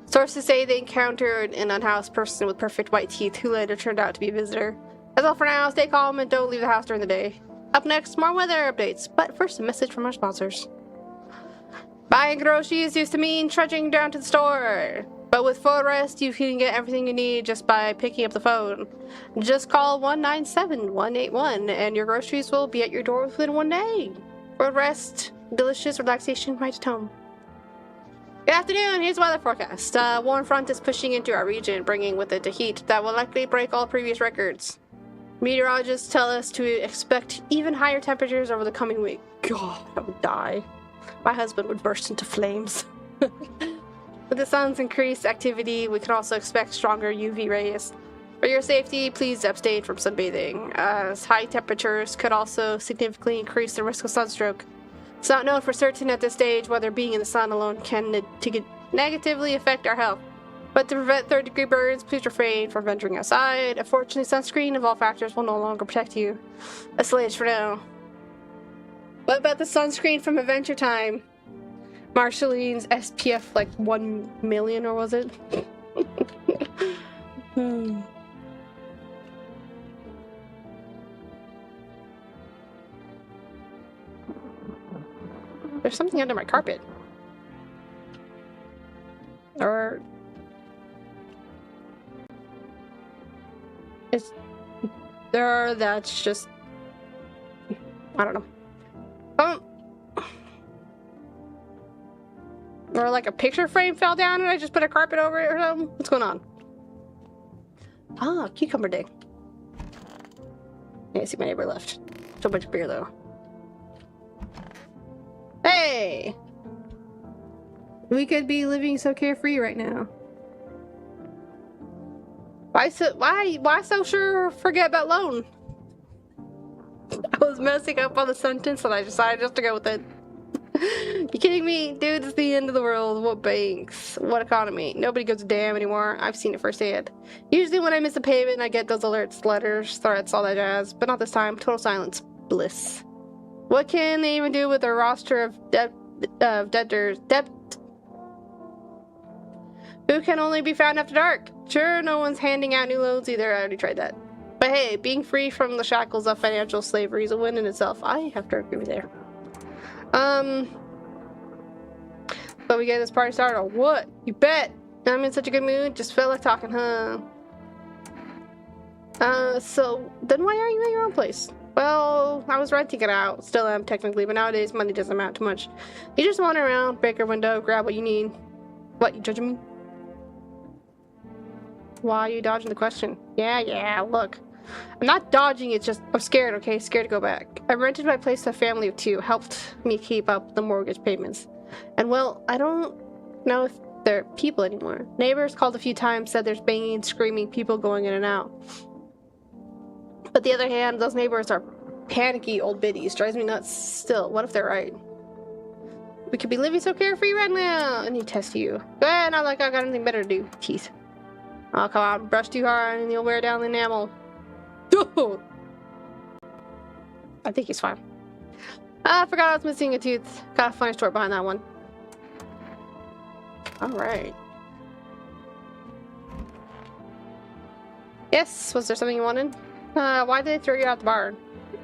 Sources say they encountered an unhoused person with perfect white teeth who later turned out to be a visitor. That's all for now. Stay calm and don't leave the house during the day. Up next, more weather updates. But first, a message from our sponsors. Buying groceries used to mean trudging down to the store. But with Phone Rest, you can get everything you need just by picking up the phone. Just call 197-181 and your groceries will be at your door within one day. Phone Rest, delicious relaxation right at home. Good afternoon, here's the weather forecast. Warm front is pushing into our region, bringing with it a heat that will likely break all previous records. Meteorologists tell us to expect even higher temperatures over the coming week. God, I would die. My husband would burst into flames. With the sun's increased activity, we can also expect stronger UV rays. For your safety, please abstain from sunbathing, as high temperatures could also significantly increase the risk of sunstroke. It's not known for certain at this stage whether being in the sun alone can negatively affect our health. But to prevent third-degree burns, please refrain from venturing outside. Unfortunately, sunscreen of all factors will no longer protect you. That's the latest for now. What about the sunscreen from Adventure Time? Marshaline's SPF like 1 million, or was it? There's something under my carpet. Or... is there... that's just... I don't know. Or like a picture frame fell down and I just put a carpet over it or something? What's going on? Ah, cucumber day. Yeah, I see my neighbor left. So much beer though. Hey! We could be living so carefree right now. Why so sure forget about loan? I was messing up on the sentence and I decided just to go with it. You kidding me? Dude, it's the end of the world. What banks? What economy? Nobody gives a damn anymore. I've seen it firsthand. Usually when I miss a payment, I get those alerts, letters, threats, all that jazz. But not this time. Total silence. Bliss. What can they even do with a roster of debtors? Who can only be found after dark? Sure, no one's handing out new loans either. I already tried that. But hey, being free from the shackles of financial slavery is a win in itself. I have to agree with there. So we get this party started or what? You bet! I'm in such a good mood, just felt like talking, huh? So then why are you at your own place? Well, I was renting it out. Still am, technically, but nowadays money doesn't amount to much. You just wander around, break your window, grab what you need. What, you judging me? Why are you dodging the question? Yeah, look. I'm not dodging, it's just I'm scared, okay? Scared to go back. I rented my place to a family of 2, helped me keep up the mortgage payments. And well, I don't know if they're people anymore. Neighbors called a few times, said there's banging, screaming, people going in and out. But the other hand, those neighbors are panicky old biddies. Drives me nuts still. What if they're right? We could be living so carefree right now. I need to test you. Go ahead, not like I got anything better to do. Teeth. Oh, come on. Brush too hard and you'll wear down the enamel. I think he's fine. I forgot I was missing a tooth. Got a funny story behind that one. Alright. Yes, was there something you wanted? Why did they throw you out the bar?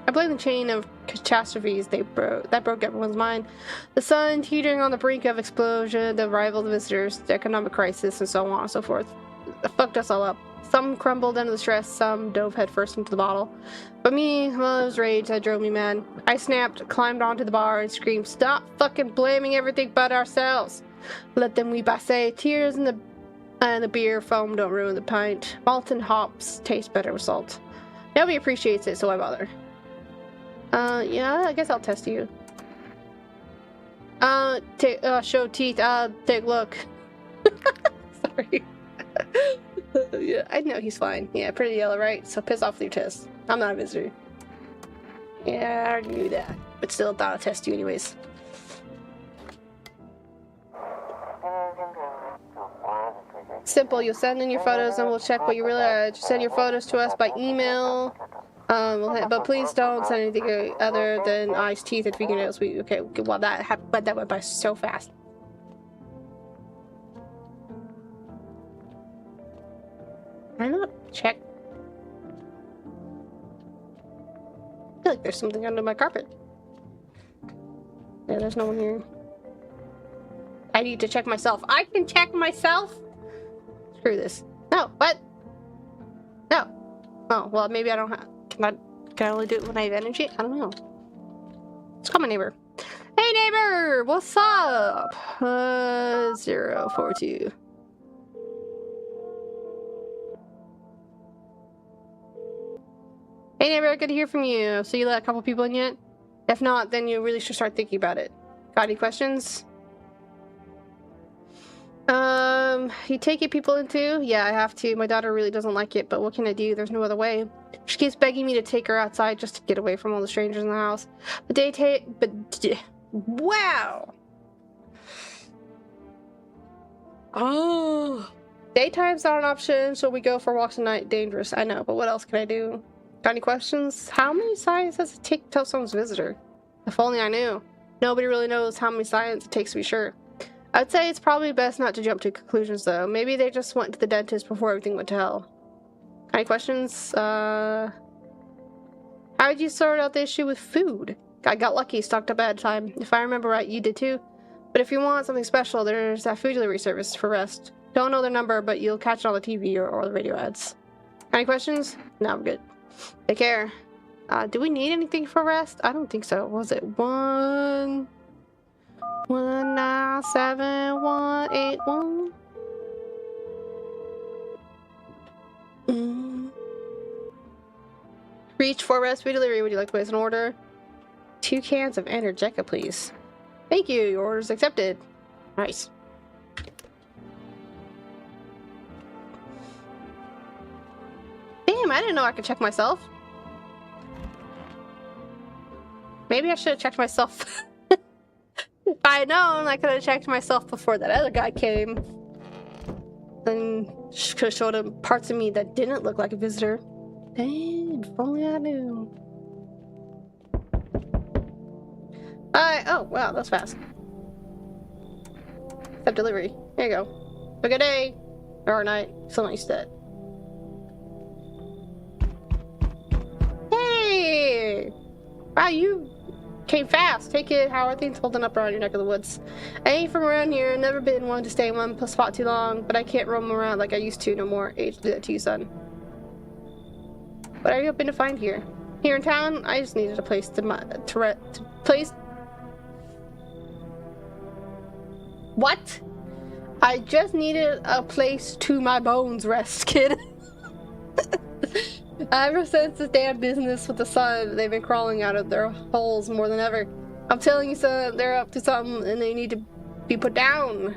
I blame the chain of catastrophes that broke everyone's mind. The sun teetering on the brink of explosion, the arrival of the visitors, the economic crisis, and so on and so forth. It fucked us all up. Some crumbled under the stress, some dove headfirst into the bottle. But me, well, it was rage that drove me mad. I snapped, climbed onto the bar, and screamed, "Stop fucking blaming everything but ourselves! Let them weep, I say. Tears in the beer foam don't ruin the pint. Malt and hops taste better with salt. Nobody appreciates it, so why bother?" Yeah, I guess I'll test you. Show teeth, take a look. Sorry. Yeah, I know he's fine. Yeah, pretty yellow, right? So piss off with your test. I'm not a visitor. Yeah, I already knew that. But still thought I'd test you anyways. Simple, you'll send in your photos and we'll check what you really are. Just send your photos to us by email. But please don't send anything other than eyes, teeth, and fingernails. Okay, well that went by so fast. Why not check? I feel like there's something under my carpet. Yeah, there's no one here. I need to check myself. I can check myself? Screw this. No, what? No. Oh, well, maybe I don't have... Can I only do it when I have energy? I don't know. Let's call my neighbor. Hey, neighbor! What's up? 042. Hey, neighbor, good to hear from you. So you let a couple people in yet? If not, then you really should start thinking about it. Got any questions? You taking people in too? Yeah, I have to. My daughter really doesn't like it, but what can I do? There's no other way. She keeps begging me to take her outside just to get away from all the strangers in the house. Wow! Oh! Daytime's not an option, so we go for walks at night. Dangerous, I know, but what else can I do? Got any questions? How many signs does it take to tell someone's visitor? If only I knew. Nobody really knows how many signs it takes to be sure. I'd say it's probably best not to jump to conclusions, though. Maybe they just went to the dentist before everything went to hell. Any questions? How did you sort out the issue with food? I got lucky, stocked up ahead of time. If I remember right, you did too. But if you want something special, there's that food delivery service for rest. Don't know their number, but you'll catch it on the TV or the radio ads. Any questions? No, I'm good. Take care. Do we need anything for rest? I don't think so. What was it 197-181? Reach for rest food delivery. Would you like to place an order? 2 cans of Energeca, please. Thank you. Your order's accepted. Nice. Damn, I didn't know I could check myself. Maybe I should have checked myself. If I had known, I could have checked myself before that other guy came. And could have showed him parts of me that didn't look like a visitor. Dang, if only I knew. Oh, wow, that's fast. Accept delivery. There you go. Have a good day. Or night. Still not used to it. Hey! Wow, you came fast. Take it. How are things holding up around your neck of the woods? I ain't from around here. Never been one to stay in one spot too long, but I can't roam around like I used to no more. Age to do that to you, son. What are you hoping to find here? Here in town, I just needed a place to place. What? I just needed a place to my bones rest, kid. Ever since this damn business with the sun, they've been crawling out of their holes more than ever. I'm telling you, son, they're up to something and they need to be put down.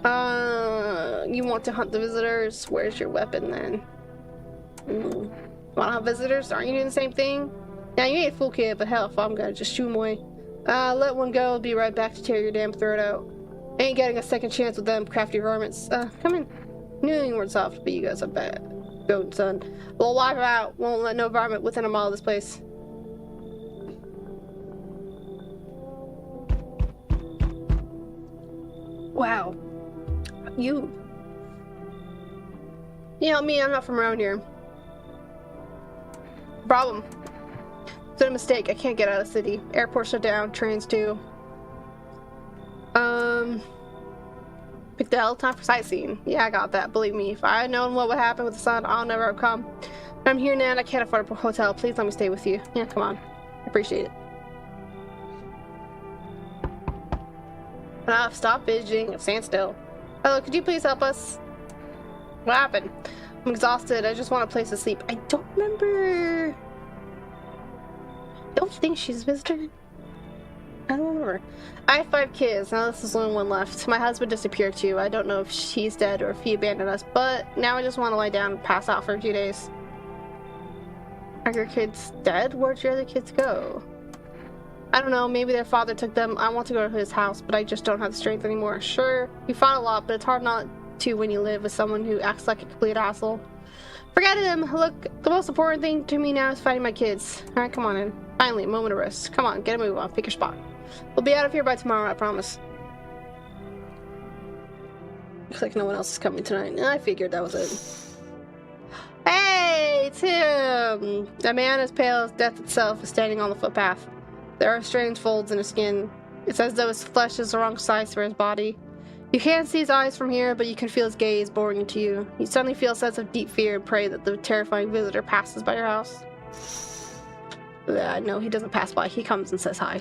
You want to hunt the visitors? Where's your weapon then? Want to hunt visitors? Aren't you doing the same thing? Now, you ain't a fool, kid, but hell, if I'm gonna just shoot 'em away. Let one go, I'll be right back to tear your damn throat out. Ain't getting a second chance with them crafty varmints. Come in. Knew you weren't soft, but you guys are bad. Go, son. We'll wipe 'em out. Won't let no varmint within a mile of this place. Wow. You know me, I'm not from around here. Problem. It's a mistake. I can't get out of the city. Airports shut down. Trains too. Pick the hell time for sightseeing. Yeah, I got that. Believe me, if I had known what would happen with the sun, I'll never have come. But I'm here now and I can't afford a hotel. Please let me stay with you. Yeah, come on. I appreciate it. Enough. Stop fidgeting and stand still. Hello, could you please help us? What happened? I'm exhausted. I just want a place to sleep. I don't remember. I don't think she's a visitor. I don't remember. I have 5 kids. Now this is the only one left. My husband disappeared too. I don't know if she's dead or if he abandoned us, but now I just want to lie down and pass out for a few days. Are your kids dead? Where'd your other kids go? I don't know. Maybe their father took them. I want to go to his house, but I just don't have the strength anymore. Sure, we fought a lot, but it's hard not to when you live with someone who acts like a complete asshole. Forget him. Look, the most important thing to me now is finding my kids. Alright, come on in. Finally, a moment of rest. Come on, get a move on. Pick your spot. We'll be out of here by tomorrow, I promise. Looks like no one else is coming tonight. I figured that was it. Hey, it's him! A man as pale as death itself is standing on the footpath. There are strange folds in his skin. It's as though his flesh is the wrong size for his body. You can't see his eyes from here, but you can feel his gaze boring into you. You suddenly feel a sense of deep fear and pray that the terrifying visitor passes by your house. No, he doesn't pass by. He comes and says hi.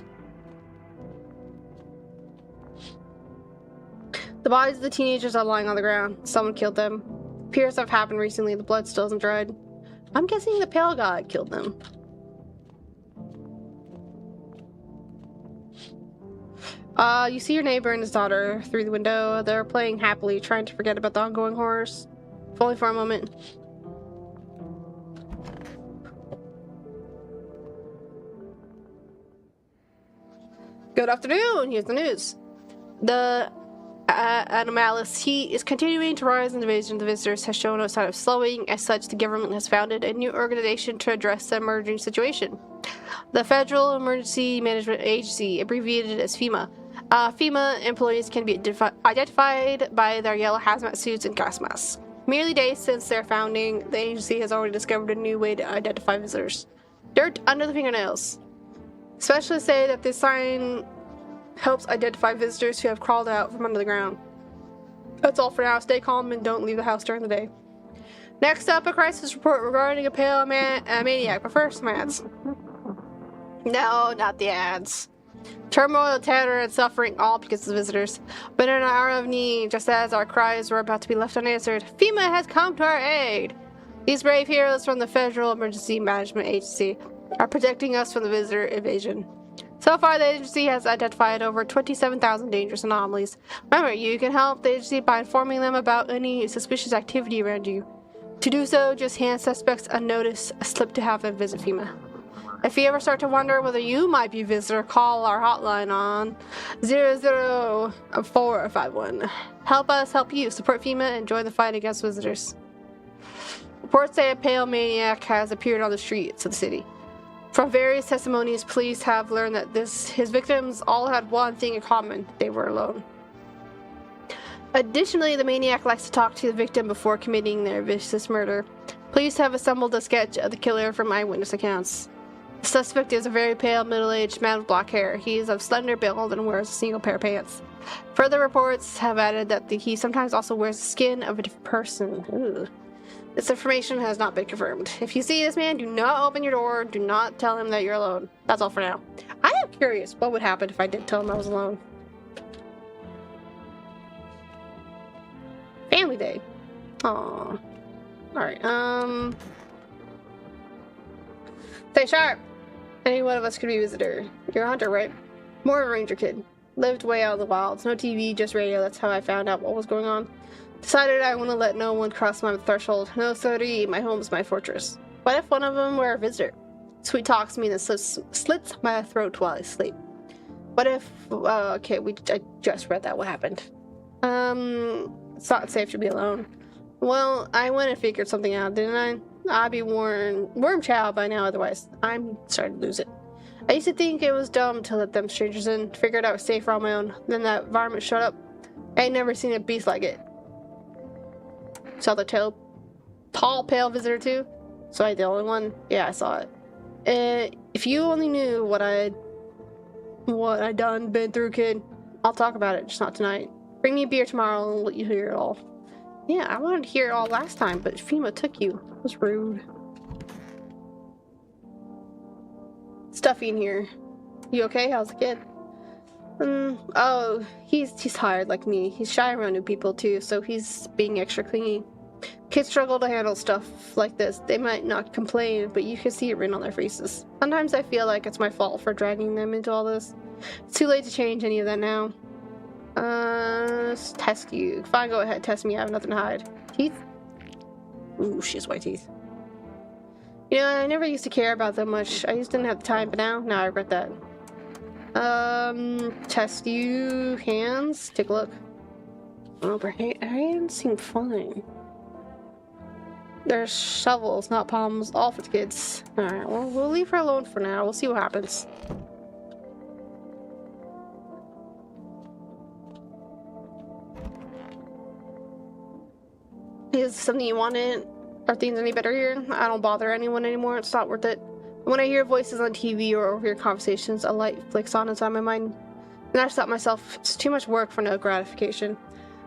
The bodies of the teenagers are lying on the ground. Someone killed them. Appears to have happened recently. The blood still isn't dried. I'm guessing the pale guy killed them. You see your neighbor and his daughter through the window. They're playing happily, trying to forget about the ongoing horrors. If only for a moment. Good afternoon! Here's the news. The anomalous heat is continuing to rise, and the invasion of the visitors has shown no sign of slowing. As such, the government has founded a new organization to address the emerging situation. The Federal Emergency Management Agency, abbreviated as FEMA. FEMA employees can be identified by their yellow hazmat suits and gas masks. Merely days since their founding, the agency has already discovered a new way to identify visitors. Dirt under the fingernails. Specialists say that this sign helps identify visitors who have crawled out from under the ground. That's all for now. Stay calm and don't leave the house during the day. Next up, a crisis report regarding a pale maniac. But first, some ads. No, not the ads. Turmoil, terror, and suffering, all because of the visitors. But in an hour of need, just as our cries were about to be left unanswered, FEMA has come to our aid. These brave heroes from the Federal Emergency Management Agency are protecting us from the visitor invasion. So far, the agency has identified over 27,000 dangerous anomalies. Remember, you can help the agency by informing them about any suspicious activity around you. To do so, just hand suspects a notice, a slip to have them visit FEMA. If you ever start to wonder whether you might be a visitor, call our hotline on 00451. Help us help you. Support FEMA and join the fight against visitors. Reports say a pale maniac has appeared on the streets of the city. From various testimonies, police have learned that his victims all had one thing in common: they were alone. Additionally, the maniac likes to talk to the victim before committing their vicious murder. Police have assembled a sketch of the killer from eyewitness accounts. The suspect is a very pale, middle-aged man with black hair. He is of slender build and wears a single pair of pants. Further reports have added that he sometimes also wears the skin of a different person. Ooh. This information has not been confirmed. If you see this man, do not open your door. Do not tell him that you're alone. That's all for now. I am curious what would happen if I did tell him I was alone. Family day. Aww. Alright, Stay sharp! Any one of us could be a visitor. You're a hunter, right? More of a ranger kid. Lived way out in the wilds. No TV, just radio. That's how I found out what was going on. Decided I want to let no one cross my threshold. No sorry, my home's my fortress. What if one of them were a visitor? Sweet talks me and slits my throat while I sleep. What if... okay, I just read that. What happened? It's not safe to be alone. Well, I went and figured something out, didn't I? I'd be worm chow by now, otherwise I'm starting to lose it. I used to think it was dumb to let them strangers in. Figured I was safer on my own. Then that varmint showed up. I ain't never seen a beast like it. Saw the tall, pale visitor too? So I the only one? Yeah, I saw it. If you only knew what I been through, kid. I'll talk about it, just not tonight. Bring me a beer tomorrow and let you hear it all. Yeah, I wanted to hear it all last time, but FEMA took you. That was rude. Stuffy in here. You okay? How's the kid? Oh, he's tired like me. He's shy around new people too, so he's being extra clingy. Kids struggle to handle stuff like this. They might not complain, but you can see it written on their faces. Sometimes I feel like it's my fault for dragging them into all this. It's too late to change any of that now. Let's test you. Fine, go ahead, test me. I have nothing to hide. Teeth? Ooh, she has white teeth. You know, I never used to care about them much. I just didn't have the time, but now I regret that. Test you. Hands? Take a look. Oh, her hands seem fine. There's shovels, not palms. All for the kids. Alright, well, we'll leave her alone for now. We'll see what happens. Is something you wanted? Are things any better here? I don't bother anyone anymore. It's not worth it. When I hear voices on TV or overhear conversations, a light flicks on inside my mind. And I thought myself, it's too much work for no gratification.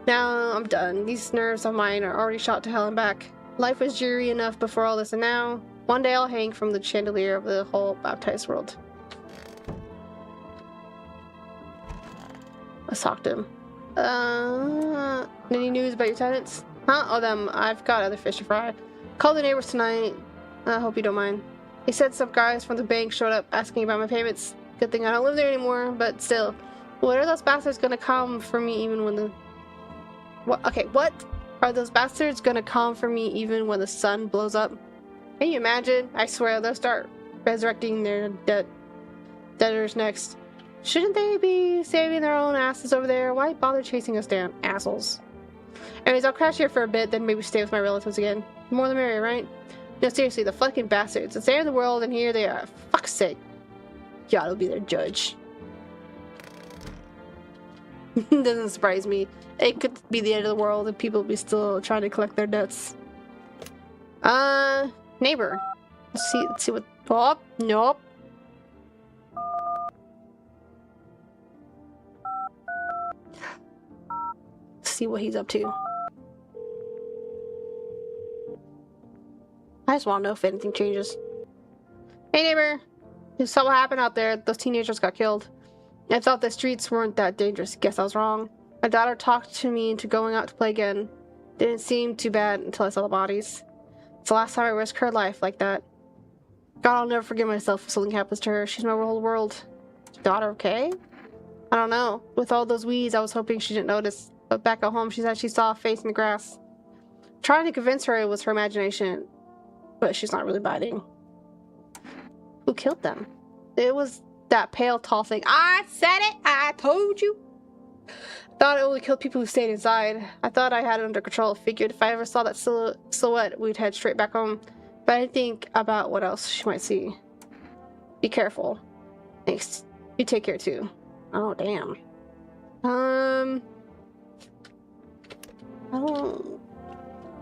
Now I'm done. These nerves of mine are already shot to hell and back. Life was dreary enough before all this, and now, one day I'll hang from the chandelier of the whole baptized world. Let's talk to him. Any news about your tenants? Huh? Oh, them. I've got other fish to fry. Called the neighbors tonight. I hope you don't mind. He said some guys from the bank showed up asking about my payments. Good thing I don't live there anymore, but still. What are those bastards gonna come for me even when the... What? Okay, what? Are those bastards gonna come for me even when the sun blows up? Can you imagine? I swear they'll start resurrecting their debtors next. Shouldn't they be saving their own asses over there? Why bother chasing us down, assholes? Anyways, I'll crash here for a bit, then maybe stay with my relatives again. The more the merrier, right? No, seriously, the fucking bastards. It's there in the world, and here they are. For fuck's sake. God will be their judge. Doesn't surprise me. It could be the end of the world, and people will be still trying to collect their debts. Neighbor. Let's see what... Oh, nope. See what he's up to. I just want to know if anything changes. Hey neighbor! You saw what happened out there. Those teenagers got killed. I thought the streets weren't that dangerous. Guess I was wrong. My daughter talked to me into going out to play again. Didn't seem too bad until I saw the bodies. It's the last time I risked her life like that. God, I'll never forgive myself if something happens to her. She's my whole world. Is your daughter okay? I don't know. With all those weeds, I was hoping she didn't notice. But back at home, she said she saw a face in the grass. Trying to convince her it was her imagination. But she's not really biting. Who killed them? It was that pale, tall thing. I said it! I told you! Thought it only killed people who stayed inside. I thought I had it under control. Figured if I ever saw that silhouette, we'd head straight back home. But I didn't think about what else she might see. Be careful. Thanks. You take care too. Oh, damn.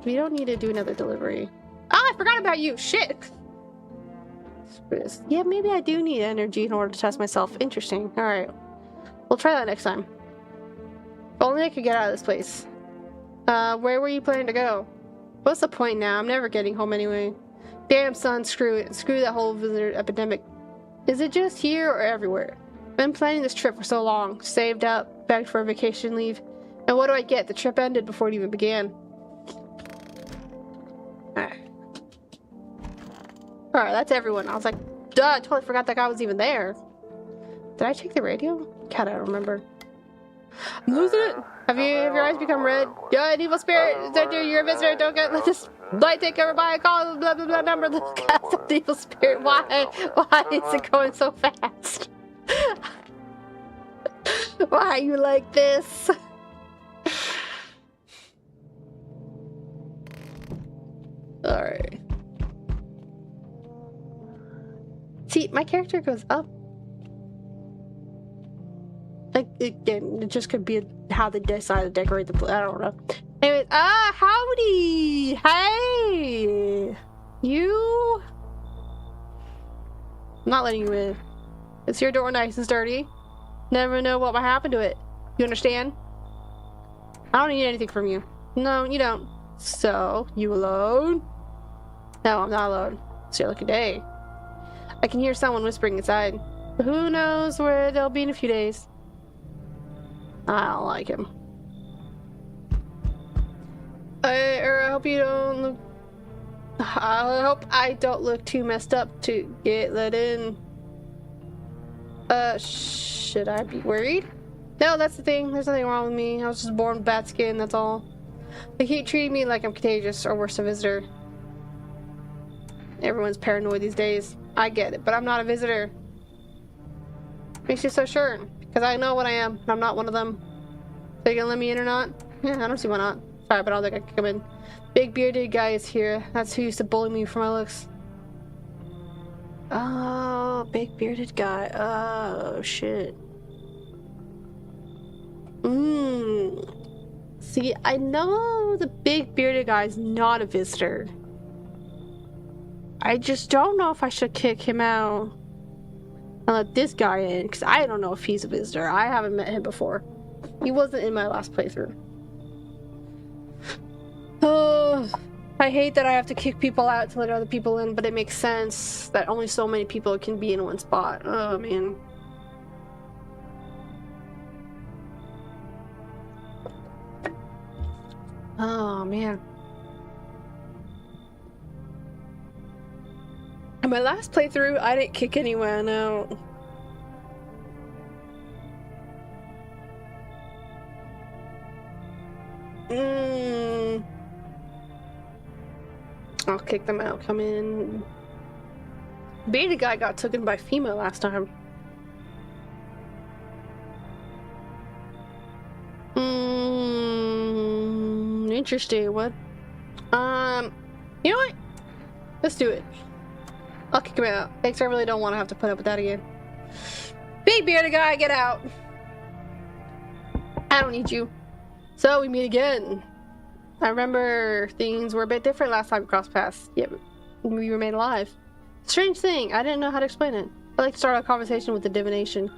We don't need to do another delivery. Oh, I forgot about you! Shit! Yeah, maybe I do need energy in order to test myself. Interesting. Alright. We'll try that next time. If only I could get out of this place. Where were you planning to go? What's the point now? I'm never getting home anyway. Damn, son, screw it. Screw that whole visitor epidemic. Is it just here or everywhere? I've been planning this trip for so long. Saved up, begged for a vacation leave. And what do I get? The trip ended before it even began. Alright, that's everyone. I was like, duh, I totally forgot that guy was even there. Did I check the radio? God, I don't remember. I'm losing it. Have your eyes become red? You're an evil spirit. You're a visitor. Don't let this light take over by a call. Blah, blah, blah, number. The cast of the evil spirit. Why is it going so fast? Why are you like this? Alright. See, my character goes up. Like, again, it just could be how they decide to decorate the place. I don't know. Anyways, howdy! Hey! You? I'm not letting you in. It's your door nice and sturdy. Never know what might happen to it. You understand? I don't need anything from you. No, you don't. So, you alone? No, I'm not alone. It's your lucky day. I can hear someone whispering inside. But who knows where they'll be in a few days. I don't like him. I hope you don't look... I hope I don't look too messed up to get let in. Should I be worried? No, that's the thing. There's nothing wrong with me. I was just born with bad skin, that's all. They keep treating me like I'm contagious or worse, a visitor. Everyone's paranoid these days. I get it, but I'm not a visitor. Makes you so sure. Because I know what I am, and I'm not one of them. So you gonna let me in or not? Yeah, I don't see why not. Sorry, but I don't think I can come in. Big bearded guy is here. That's who used to bully me for my looks. Oh, big bearded guy. Oh, shit. See, I know the big bearded guy's not a visitor. I just don't know if I should kick him out and let this guy in, because I don't know if he's a visitor. I haven't met him before. He wasn't in my last playthrough. Oh, I hate that I have to kick people out to let other people in, but it makes sense that only so many people can be in one spot. Oh, man. Oh, man. In my last playthrough, I didn't kick anyone out. I'll kick them out. Come in. Beta guy got taken by female last time. Interesting. What? You know what? Let's do it. I'll kick him out. Thanks, I really don't want to have to put up with that again. Big bearded guy, get out. I don't need you. So we meet again. I remember things were a bit different last time we crossed paths. Yet we remained alive. Strange thing, I didn't know how to explain it. I'd like to start a conversation with the divination.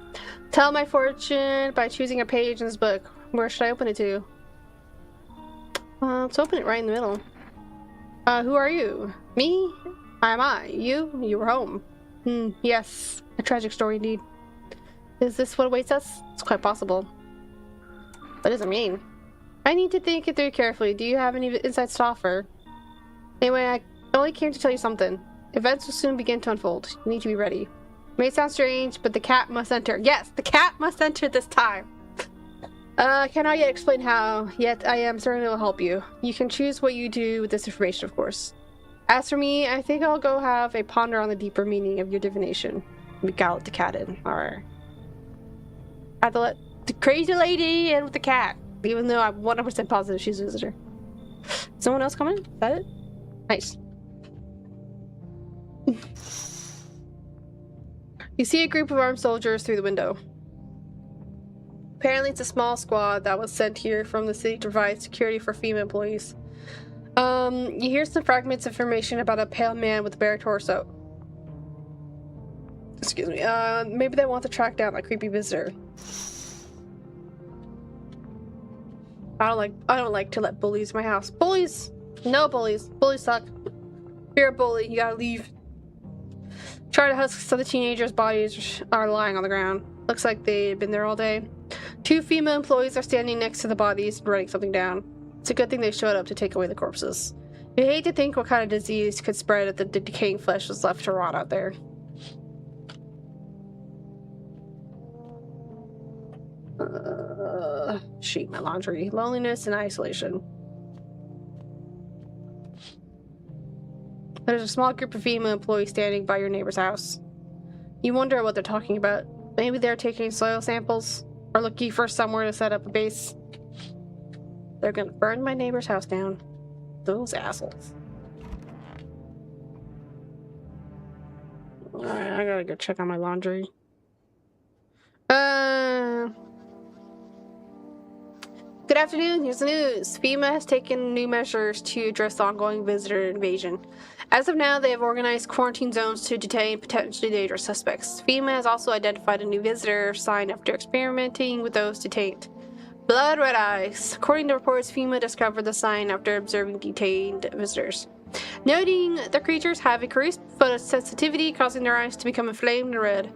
Tell my fortune by choosing a page in this book. Where should I open it to? Let's open it right in the middle. Who are you? Me? Am I? You? You were home. Yes. A tragic story indeed. Is this what awaits us? It's quite possible. What does it mean? I need to think it through carefully. Do you have any insights to offer? Anyway, I only came to tell you something. Events will soon begin to unfold. You need to be ready. It may sound strange, but the cat must enter. Yes, the cat must enter this time. Cannot yet explain how, yet I am certain it will help you. You can choose what you do with this information, of course. As for me, I think I'll go have a ponder on the deeper meaning of your divination. We gotta let the cat in. Alright. I have to let the crazy lady in with the cat. Even though I'm 100% positive she's a visitor. Someone else coming? Is that it? Nice. You see a group of armed soldiers through the window. Apparently it's a small squad that was sent here from the city to provide security for female employees. You hear some fragments of information about a pale man with a bare torso. Excuse me. Maybe they want to track down that creepy visitor. I don't like to let bullies in my house. Bullies! No bullies. Bullies suck. If you're a bully, you gotta leave. Charred husks of the teenagers' bodies are lying on the ground. Looks like they've been there all day. 2 female employees are standing next to the bodies, writing something down. It's a good thing they showed up to take away the corpses. You hate to think what kind of disease could spread if the decaying flesh was left to rot out there. Sheet my laundry. Loneliness and isolation. There's a small group of female employees standing by your neighbor's house. You wonder what they're talking about. Maybe they're taking soil samples or looking for somewhere to set up a base. They're gonna burn my neighbor's house down. Those assholes. Alright, I gotta go check on my laundry. Good afternoon, here's the news. FEMA has taken new measures to address the ongoing visitor invasion. As of now, they have organized quarantine zones to detain potentially dangerous suspects. FEMA has also identified a new visitor sign after experimenting with those detained. Blood red eyes. According to reports, FEMA discovered the sign after observing detained visitors. Noting the creatures have increased photosensitivity, causing their eyes to become inflamed and red.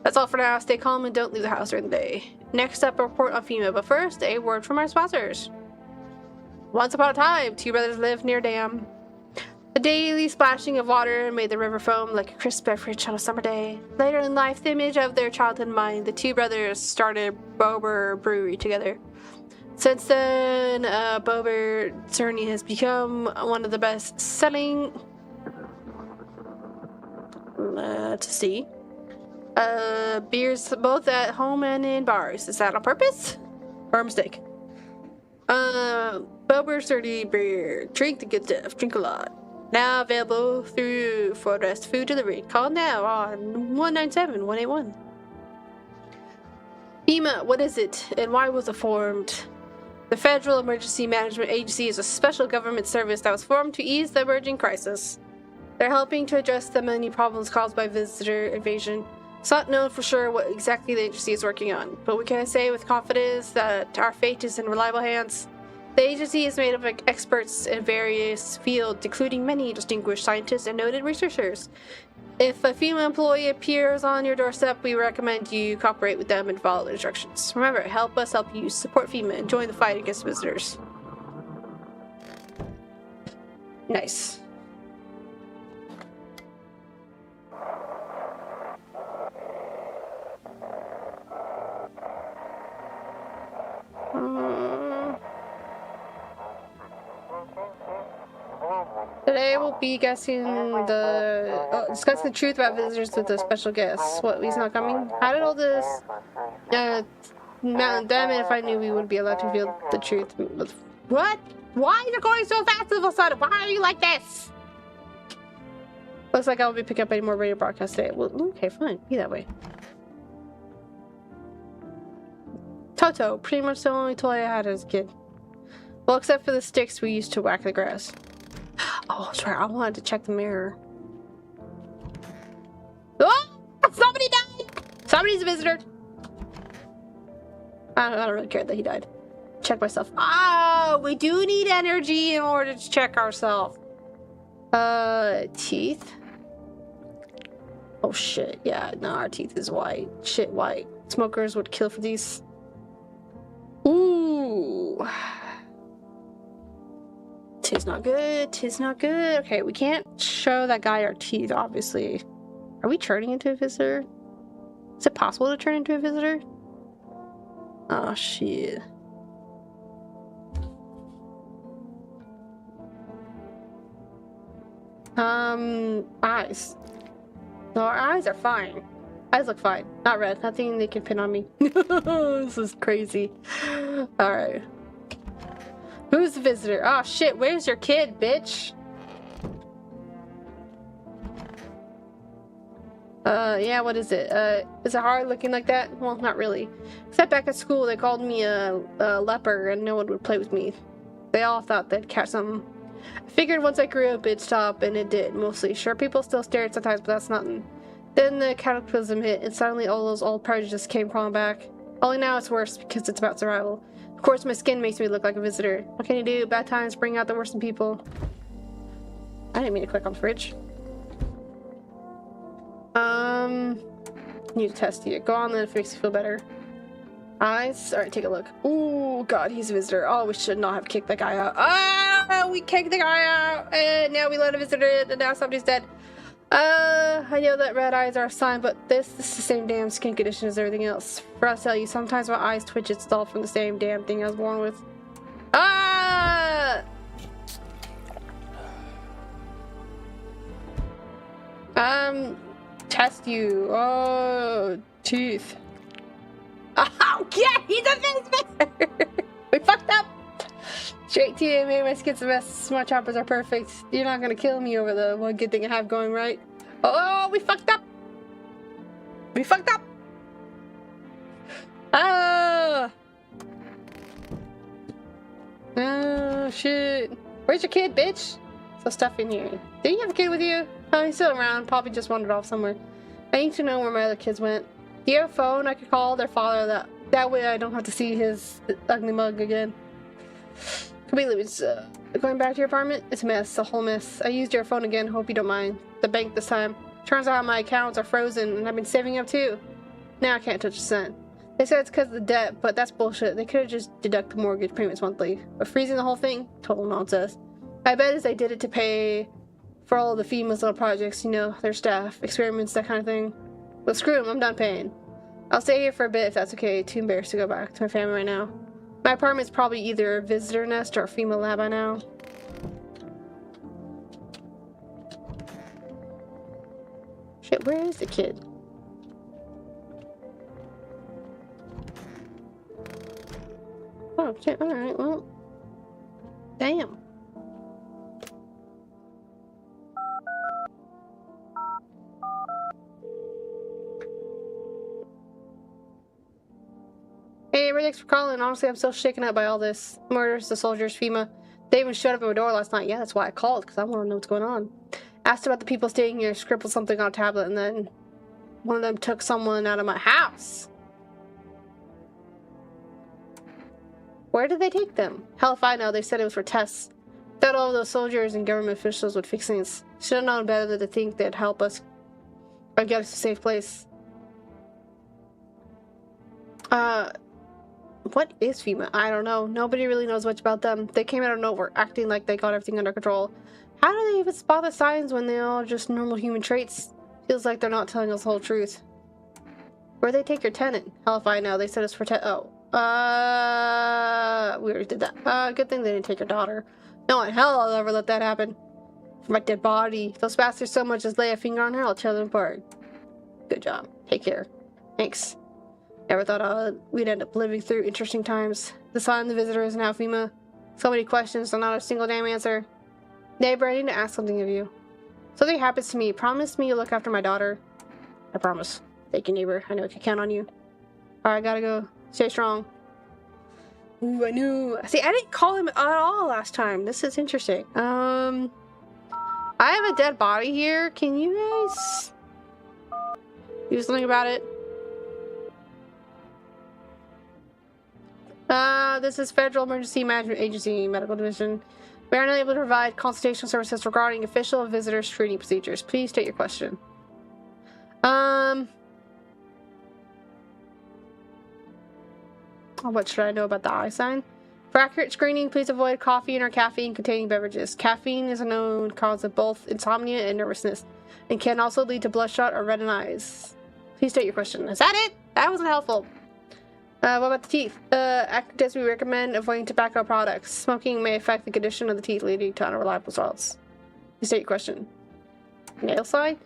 That's all for now. Stay calm and don't leave the house during the day. Next up, a report on FEMA, but first, a word from our sponsors. Once upon a time, 2 brothers lived near a dam. The daily splashing of water made the river foam like a crisp beverage on a summer day. Later in life, the image of their childhood mind, the 2 brothers started Bober Brewery together. Since then, Bober journey has become one of the best-selling beers both at home and in bars. Is that on purpose? Or a mistake? Bober's Dirty Beer. Drink the good stuff. Drink a lot. Now available through Ford Food Delivery. Call now on 197-181. FEMA, what is it and why was it formed? The Federal Emergency Management Agency is a special government service that was formed to ease the emerging crisis. They're helping to address the many problems caused by visitor invasion. It's not known for sure what exactly the agency is working on, but we can say with confidence that our fate is in reliable hands. The agency is made up of experts in various fields, including many distinguished scientists and noted researchers. If a female employee appears on your doorstep, we recommend you cooperate with them and follow the instructions. Remember, help us help you. Support FEMA and join the fight against visitors. Nice. Today we'll be discussing the truth about visitors with a special guest. What, he's not coming? How did all this mountain damn it if I knew we would be allowed to reveal the truth. What? Why are you going so fast all of a sudden? Why are you like this? Looks like I won't be picking up any more radio broadcasts today. Well, okay, fine. Be that way. Toto, pretty much the only toy I had as a kid. Well, except for the sticks we used to whack the grass. Oh, that's right. I wanted to check the mirror. Oh! Somebody died! Somebody's a visitor. I don't really care that he died. Check myself. Oh, we do need energy in order to check ourselves. Teeth? Oh, shit. Yeah, no, our teeth is white. Shit, white. Smokers would kill for these. Ooh. Tis not good. Tis not good. Okay, we can't show that guy our teeth, obviously. Are we turning into a visitor? Is it possible to turn into a visitor? Oh, shit. Eyes. No, our eyes are fine. Eyes look fine. Not red. Nothing they can pin on me. This is crazy. Alright. Who's the visitor? Oh shit, where's your kid, bitch? Yeah, what is it? Is it hard looking like that? Well, not really. Except back at school, they called me a leper and no one would play with me. They all thought they'd catch something. I figured once I grew up it'd stop, and it did, mostly. Sure, people still stared sometimes, but that's nothing. Then the cataclysm hit, and suddenly all those old prejudices came crawling back. Only now it's worse because it's about survival. Of course, my skin makes me look like a visitor. What can you do? Bad times bring out the worst in people. I didn't mean to click on the fridge. Need to test you. Go on then if it makes you feel better. Eyes? Alright, take a look. Ooh, God, he's a visitor. Oh, we should not have kicked that guy out. Ah, we kicked the guy out, and now we let a visitor in, and now somebody's dead. I know that red eyes are a sign, but this is the same damn skin condition as everything else. For us, tell you, sometimes my eyes twitch, it's all from the same damn thing I was born with. Ah! Test you. Oh, teeth. Oh, yeah, he's a visitor! We fucked up! Straight to you, man. My skin's a mess. Smart choppers are perfect. You're not gonna kill me over the one good thing I have going right. Oh, we fucked up! We fucked up! Ah! Oh, shit. Where's your kid, bitch? So stuff in here. Did you have a kid with you? Oh, he's still around. Probably just wandered off somewhere. I need to know where my other kids went. Do you have a phone I could call their father? That way I don't have to see his ugly mug again. Completely. Going back to your apartment? It's a mess. A whole mess. I used your phone again. Hope you don't mind. The bank this time. Turns out my accounts are frozen and I've been saving up too. Now I can't touch a cent. They said it's because of the debt, but that's bullshit. They could have just deducted the mortgage payments monthly. But freezing the whole thing? Total nonsense. I bet as they did it to pay for all of the FEMA's little projects, you know, their staff, experiments, that kind of thing. But screw them, I'm done paying. I'll stay here for a bit if that's okay. Too embarrassed to go back to my family right now. My apartment's probably either a visitor nest or a FEMA lab by now. Shit, where is the kid? Oh, shit, alright, well. Damn. Hey, thanks for calling. Honestly, I'm so shaken up by all this. Murders, the soldiers, FEMA. They even showed up at my door last night. Yeah, that's why I called, because I want to know what's going on. Asked about the people staying here, scribbled something on a tablet, and then one of them took someone out of my house. Where did they take them? Hell if I know. They said it was for tests. Thought all of those soldiers and government officials would fix things. Should have known better than to think they'd help us or get us to a safe place. What is FEMA? I don't know. Nobody really knows much about them. They came out of nowhere, acting like they got everything under control. How do they even spot the signs when they're all just normal human traits? Feels like they're not telling us the whole truth. Where'd they take your tenant? Hell if I know. They said it's for we already did that. Good thing they didn't take your daughter. No in hell I'll ever let that happen. For my dead body. If those bastards so much as lay a finger on her, I'll tear them apart. Good job. Take care. Thanks. Never thought we'd end up living through interesting times. The sign the visitor is now FEMA. So many questions, and not a single damn answer. Neighbor, I need to ask something of you. Something happens to me. Promise me you'll look after my daughter. I promise. Thank you, neighbor. I know I can count on you. Alright, gotta go. Stay strong. Ooh, I knew. See, I didn't call him at all last time. This is interesting. I have a dead body here. Can you guys do something about it? This is Federal Emergency Management Agency Medical Division. We are unable to provide consultation services regarding official visitor screening procedures. Please state your question. What should I know about the eye sign? For accurate screening, please avoid coffee or caffeine-containing beverages. Caffeine is a known cause of both insomnia and nervousness, and can also lead to bloodshot or reddened eyes. Please state your question. Is that it? That wasn't helpful. What about the teeth? As we recommend avoiding tobacco products. Smoking may affect the condition of the teeth, leading to unreliable results. Please state your question. Nail sign?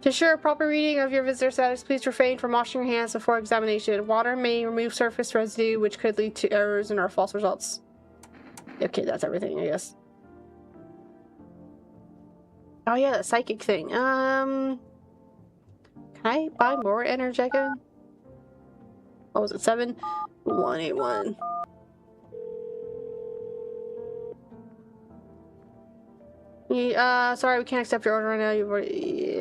To ensure a proper reading of your visitor status, please refrain from washing your hands before examination. Water may remove surface residue, which could lead to errors and or false results. Okay, that's everything, I guess. Oh yeah, that psychic thing. Can I buy more Energetica? What was it, 7? 181. Sorry, we can't accept your order right now. You've already,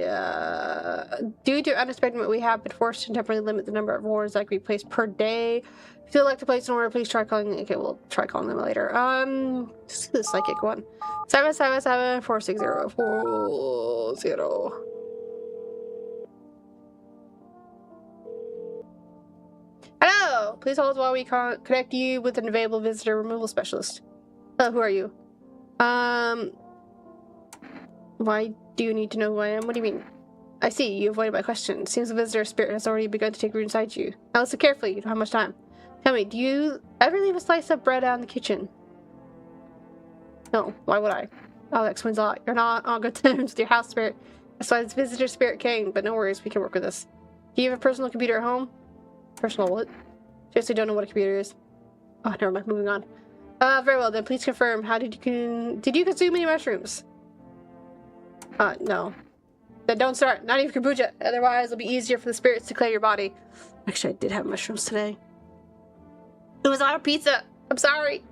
due to unexpected, we have been forced to temporarily limit the number of orders that can be placed per day. If you'd like to place an order, please try calling. Okay, we'll try calling them later. This is the psychic one. 777-460-40. Hello! Please hold while we connect you with an available visitor removal specialist. Who are you? Why do you need to know who I am? What do you mean? I see, you avoided my question. Seems the visitor spirit has already begun to take root inside you. Now listen carefully, you don't have much time. Tell me, do you ever leave a slice of bread out in the kitchen? No, why would I? Oh, that explains a lot. You're not on good terms with your house spirit. That's why this visitor spirit came, but no worries, we can work with this. Do you have a personal computer at home? Personal what? Seriously don't know what a computer is. Oh, never mind, moving on. Very well then, please confirm, how did you consume any mushrooms? No. Then don't start, not even kombucha, otherwise it'll be easier for the spirits to clear your body. Actually, I did have mushrooms today. It was on a pizza, I'm sorry.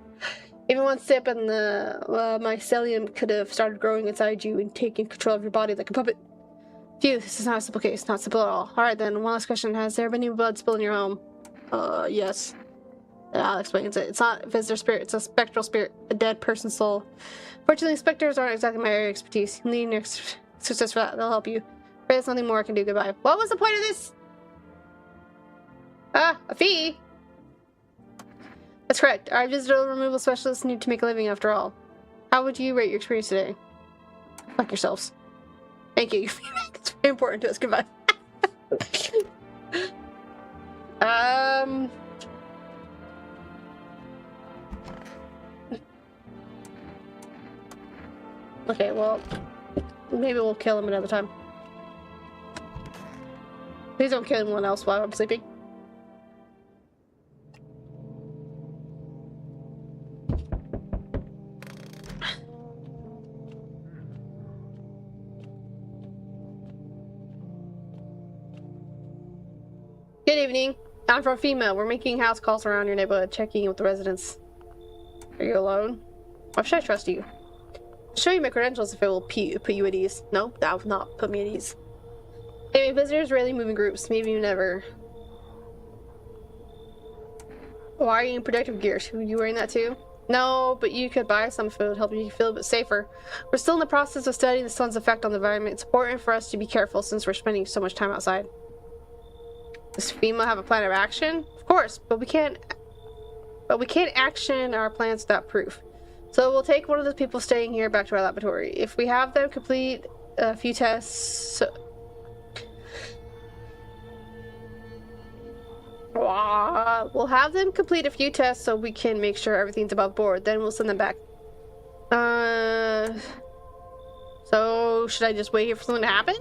Even one sip and the mycelium could have started growing inside you and taking control of your body like a puppet. Phew, this is not a simple case, not simple at all. Alright then, one last question, has there been any blood spill in your home? Yes. That explains it. It's not a visitor spirit, it's a spectral spirit, a dead person's soul. Fortunately, specters aren't exactly my area of expertise. You need an exorcist for that, they'll help you. There's nothing more I can do, goodbye. What was the point of this? A fee? That's correct. Our visitor removal specialists need to make a living after all. How would you rate your experience today? Fuck yourselves. Thank you. Your feedback is very important to us. Goodbye. Okay, well, maybe we'll kill him another time. Please don't kill anyone else while I'm sleeping. Good evening. I'm from FEMA. We're making house calls around your neighborhood, checking in with the residents. Are you alone? Why should I trust you? I'll show you my credentials if it will put you at ease. No, that will not put me at ease. Anyway, visitors rarely move in groups. Maybe you never. Why are you in protective gear? Are you wearing that too? No, but you could buy some food, help you feel a bit safer. We're still in the process of studying the sun's effect on the environment. It's important for us to be careful since we're spending so much time outside. Does FEMA have a plan of action? Of course, but we can't action our plans without proof. So we'll take one of the people staying here back to our laboratory. If we have them complete a few tests, we'll have them complete a few tests so we can make sure everything's above board. Then we'll send them back. So should I just wait here for something to happen?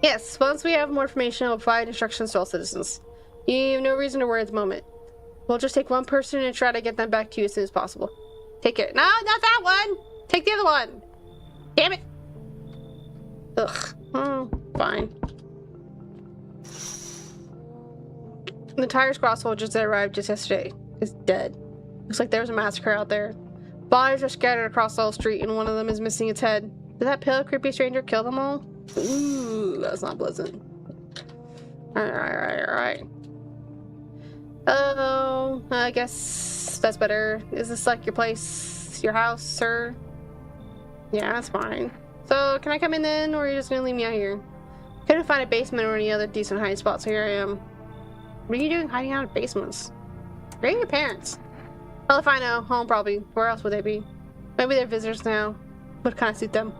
Yes, once we have more information, I'll provide instructions to all citizens. You have no reason to worry at the moment. We'll just take one person and try to get them back to you as soon as possible. Take care. No, not that one! Take the other one! Damn it! Ugh. Oh, fine. The entire squad soldiers that arrived just yesterday is dead. Looks like there was a massacre out there. Bodies are scattered across the whole street and one of them is missing its head. Did that pale, creepy stranger kill them all? Ooh, that's not pleasant. Alright. Oh, I guess that's better. Is this like your place, your house, sir? Yeah, that's fine. So, can I come in then, or are you just gonna leave me out here? Couldn't find a basement or any other decent hiding spot, so here I am. What are you doing hiding out in basements? Where are your parents? Well, if I know, home probably. Where else would they be? Maybe they're visitors now. Would kind of suit them.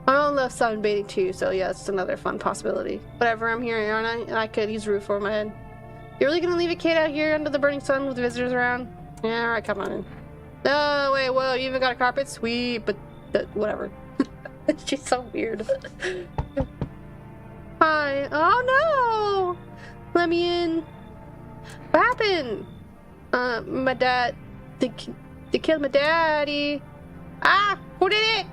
My mom loves sunbathing too, so yeah, it's another fun possibility. Whatever, I'm here, aren't I? And I could use a roof over my head. You're really gonna leave a kid out here under the burning sun with visitors around? Yeah, alright, come on in. No, wait, whoa, you even got a carpet? Sweet, but whatever. She's so weird. Hi. Oh no! Let me in. What happened? My dad. They killed my daddy. Ah! Who did it?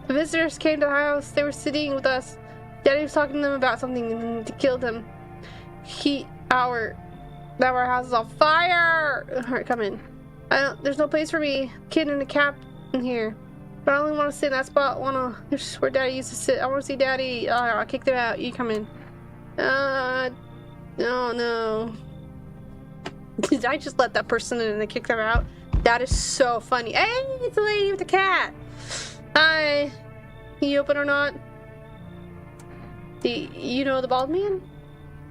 The visitors came to the house. They were sitting with us. Daddy was talking to them about something and they killed him. Now our house is on fire! Alright, come in. There's no place for me. Kid in a cap in here. But I only want to sit in that spot. This is where Daddy used to sit. I want to see Daddy. I kicked him out. You come in. Oh no. Did I just let that person in and they kicked them out? That is so funny. Hey, it's the lady with the cat. Hi. Can you open or not? You know the bald man?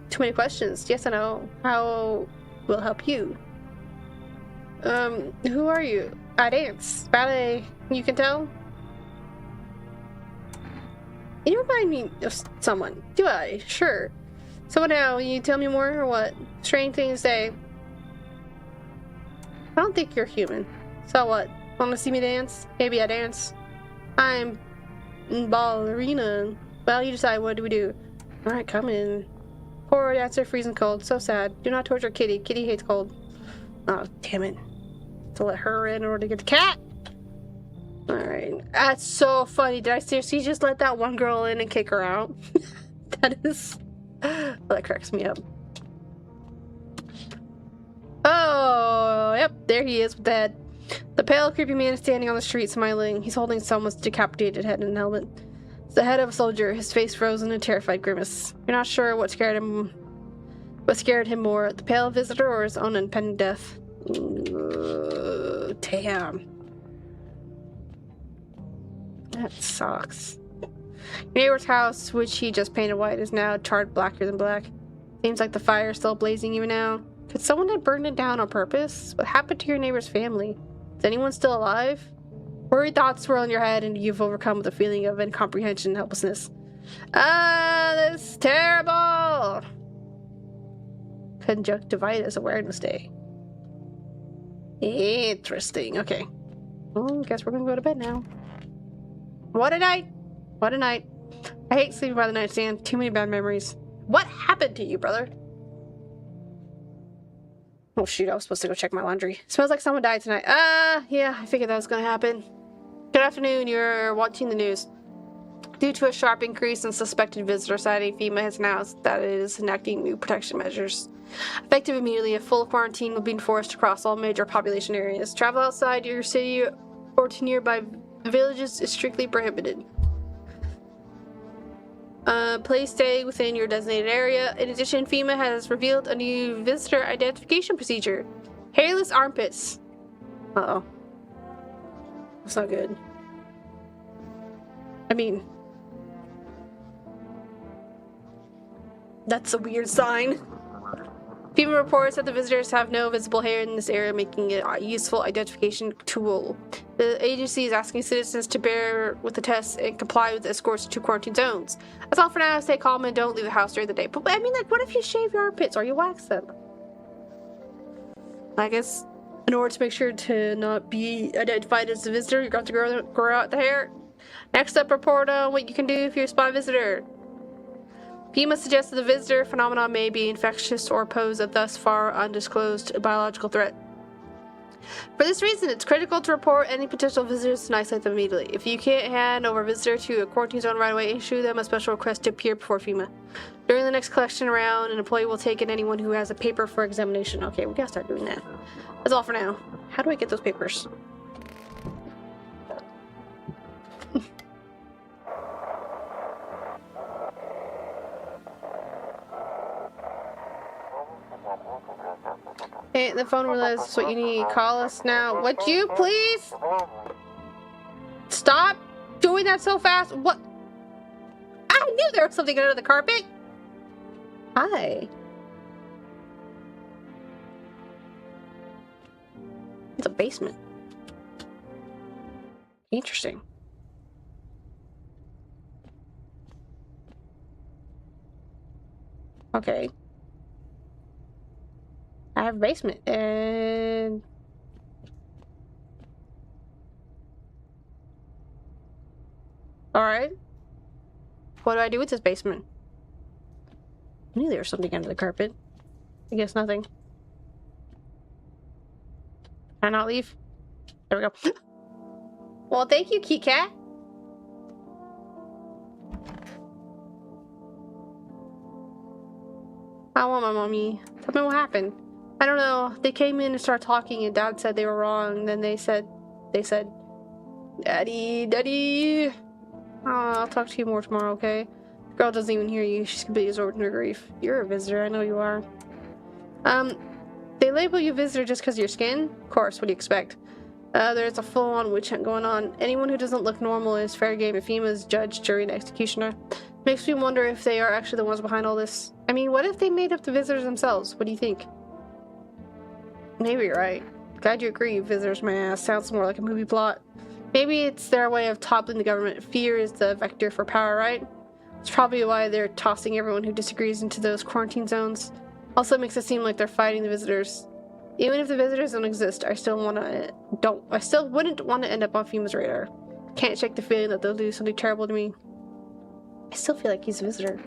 Too many questions. Yes, I know. How will help you? Who are you? I dance. Ballet. You can tell? You remind me of someone. Do I? Sure. So what now? You tell me more or what? Strange thing to say. I don't think you're human. So what? Want to see me dance? Maybe I dance. I'm ballerina. Well, you decide. What do we do? Alright, come in. Poor dancer, freezing cold. So sad. Do not torture Kitty. Kitty hates cold. Oh, damn it. To let her in order to get the cat. Alright. That's so funny. Did I seriously just let that one girl in and kick her out? That is... Well, that cracks me up. Oh, yep, there he is with the head. The pale, creepy man is standing on the street, smiling. He's holding someone's decapitated head in a helmet. It's the head of a soldier, his face frozen in a terrified grimace. You're not sure what scared him more, the pale visitor or his own impending death. Damn. That sucks. Your neighbor's house, which he just painted white, is now charred blacker than black. Seems like the fire is still blazing even now. Could someone have burned it down on purpose? What happened to your neighbor's family? Is anyone still alive? Worried thoughts swirl in your head and you've overcome with a feeling of incomprehension and helplessness. This is terrible! Conjunctivitis Awareness Day. Interesting. Okay. Well, guess we're gonna go to bed now. What a night! What a night. I hate sleeping by the nightstand. Too many bad memories. What happened to you, brother? Oh shoot, I was supposed to go check my laundry. Smells like someone died tonight. Yeah, I figured that was gonna happen. Good afternoon, you're watching the news. Due to a sharp increase in suspected visitor sighting, FEMA has announced that it is enacting new protection measures. Effective immediately, a full quarantine will be enforced across all major population areas. Travel outside your city or to nearby villages is strictly prohibited. Please stay within your designated area. In addition, FEMA has revealed a new visitor identification procedure. Hairless armpits. Uh-oh. That's not good. I mean... That's a weird sign. FEMA reports that the visitors have no visible hair in this area, making it a useful identification tool. The agency is asking citizens to bear with the tests and comply with the escorts to quarantine zones. That's all for now. Stay calm and don't leave the house during the day. But I mean, like, what if you shave your armpits or you wax them? I guess in order to make sure to not be identified as a visitor, you're going to grow out the hair. Next up, report on what you can do if you're a spy visitor. FEMA suggests that the visitor phenomenon may be infectious or pose a thus far undisclosed biological threat. For this reason, it's critical to report any potential visitors and isolate them immediately. If you can't hand over a visitor to a quarantine zone right away, issue them a special request to appear before FEMA. During the next collection round, an employee will take in anyone who has a paper for examination. Okay, we gotta start doing that. That's all for now. How do I get those papers? Hey, the phone realizes this is what you need. Call us now. Would you please stop doing that so fast? What? I knew there was something under the carpet. Hi. It's a basement. Interesting. Okay. I have a basement, and... Alright. What do I do with this basement? I knew there was something under the carpet. I guess nothing. Can I not leave? There we go. Well, thank you, Kit Kat. I want my mommy. Tell me what happened. I don't know. They came in and started talking and Dad said they were wrong. And then they said, Daddy. I'll talk to you more tomorrow, okay? The girl doesn't even hear you. She's completely absorbed in her grief. You're a visitor. I know you are. They label you visitor just because of your skin? Of course, what do you expect? There's a full-on witch hunt going on. Anyone who doesn't look normal is fair game. If FEMA's judge, jury, and executioner. Makes me wonder if they are actually the ones behind all this. I mean, what if they made up the visitors themselves? What do you think? Maybe you're right. Glad you agree, visitors my ass. Sounds more like a movie plot. Maybe it's their way of toppling the government. Fear is the vector for power, right? It's probably why they're tossing everyone who disagrees into those quarantine zones. Also, it makes it seem like they're fighting the visitors. Even if the visitors don't exist, I still wouldn't want to end up on FEMA's radar. Can't shake the feeling that they'll do something terrible to me. I still feel like he's a visitor.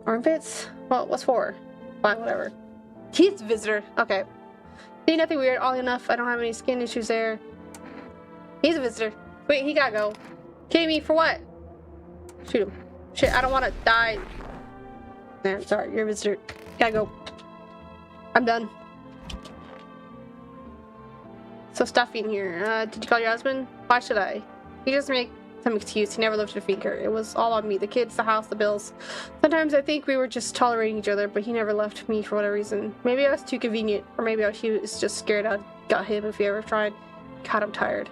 Armpits? Well, what's for? Fine, whatever. He's a visitor. Okay. See, nothing weird. Oddly enough, I don't have any skin issues there. He's a visitor. Wait, he gotta go. Kidding me? For what? Shoot him. Shit, I don't want to die. There, sorry, you're a visitor. Gotta go. I'm done. So stuffy in here. Did you call your husband? Why should I? He just make some excuse. He never lifted a finger. It was all on me. The kids, the house, the bills. Sometimes I think we were just tolerating each other, but he never left me for whatever reason. Maybe I was too convenient, or maybe he was just scared I'd got him if he ever tried. God, I'm tired.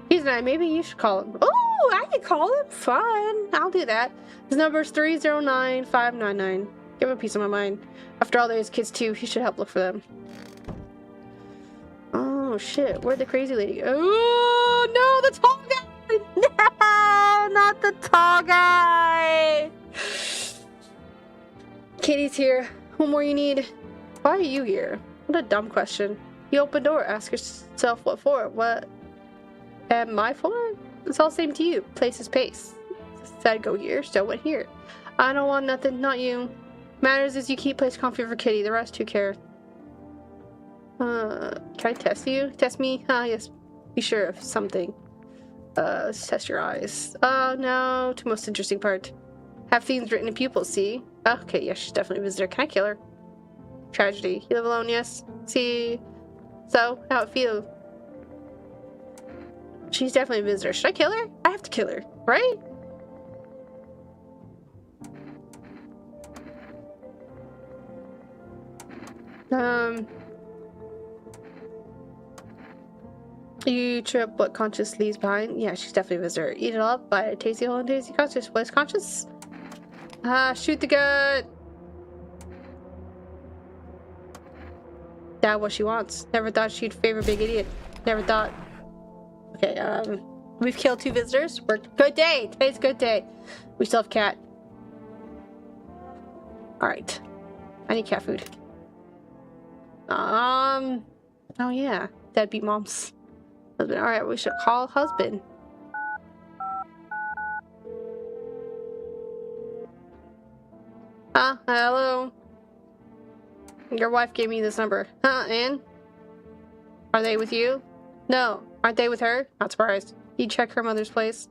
He's not. Maybe you should call him. Oh, I can call him. Fine. I'll do that. His number's 309-599. Give him a piece of my mind. After all, there's kids too. He should help look for them. Oh shit, where'd the crazy lady go? Oh no, the tall guy! No, not the tall guy! Kitty's here. What more you need? Why are you here? What a dumb question. You open door, ask yourself what for. What am I for? It's all the same to you. Place is pace. Said go here, so went here. I don't want nothing, not you. Matters is you keep place comfy for Kitty. The rest who care? Can I test you? Test me? Yes. Be sure of something. Test your eyes. No. To most interesting part. Have themes written in pupils, see? Okay, yeah, she's definitely a visitor. Can I kill her? Tragedy. You live alone, yes? See? So, how it feel? She's definitely a visitor. Should I kill her? I have to kill her, right? You trip what conscious leaves behind? Yeah, she's definitely a visitor. Eat it up by a tasty hole and tasty conscious. What is conscious? Shoot the gut! That what she wants. Never thought she'd favor big idiot. Never thought. Okay, we've killed 2 visitors. Good day! Today's a good day. We still have cat. Alright. I need cat food. Oh yeah. Deadbeat moms. Husband. Alright, we should call husband. Hello. Your wife gave me this number. And? Are they with you? No. Aren't they with her? Not surprised. You check her mother's place.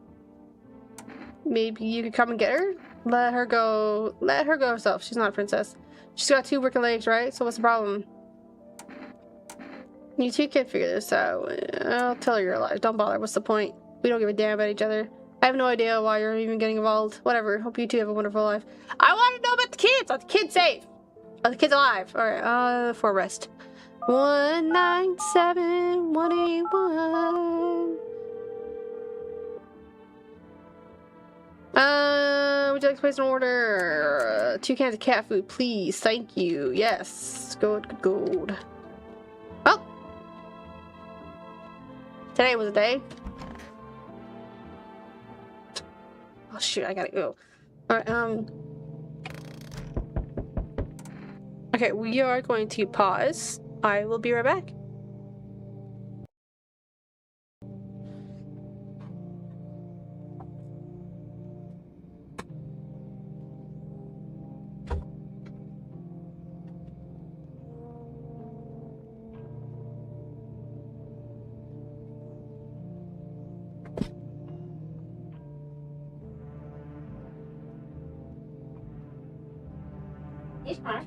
Maybe you could come and get her? Let her go. Let her go herself. She's not a princess. She's got 2 working legs, right? So what's the problem? You two can figure this out. I'll tell her you're alive. Don't bother. What's the point? We don't give a damn about each other. I have no idea why you're even getting involved. Whatever. Hope you two have a wonderful life. I want to know about the kids. Are the kids safe? Are the kids alive? Alright, for rest. 197-181. Would you like to place an order? 2 cans of cat food, please. Thank you. Yes. Good. Oh! Today was a day. Oh shoot, I gotta go. Alright, okay, we are going to pause. I will be right back. It's fine.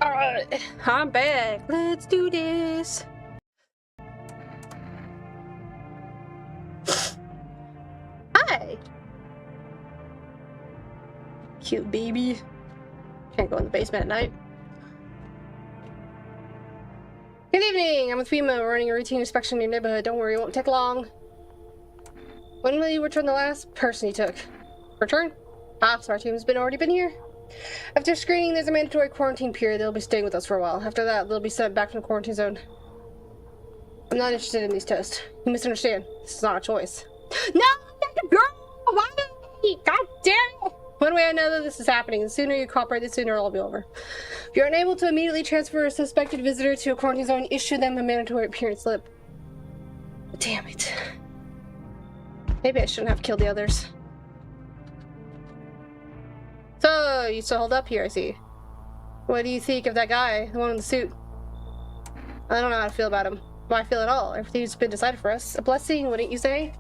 Alright, I'm back. Let's do this. Hi. Cute baby. Can't go in the basement at night. Good evening. I'm with FEMA. We're running a routine inspection in your neighborhood. Don't worry, it won't take long. When will you return the last person you took? Return? Ah, so our team has already been here. After screening, there's a mandatory quarantine period. They'll be staying with us for a while. After that, they'll be sent back to the quarantine zone. I'm not interested in these tests. You misunderstand. This is not a choice. No, Dr. Girl! Why? God damn it! One way or another, this is happening. The sooner you cooperate, the sooner it'll be over. If you're unable to immediately transfer a suspected visitor to a quarantine zone, issue them a mandatory appearance slip. Damn it. Maybe I shouldn't have killed the others. So, you still hold up here, I see. What do you think of that guy, the one in the suit? I don't know how to feel about him. Why feel at all? Everything's been decided for us. A blessing, wouldn't you say?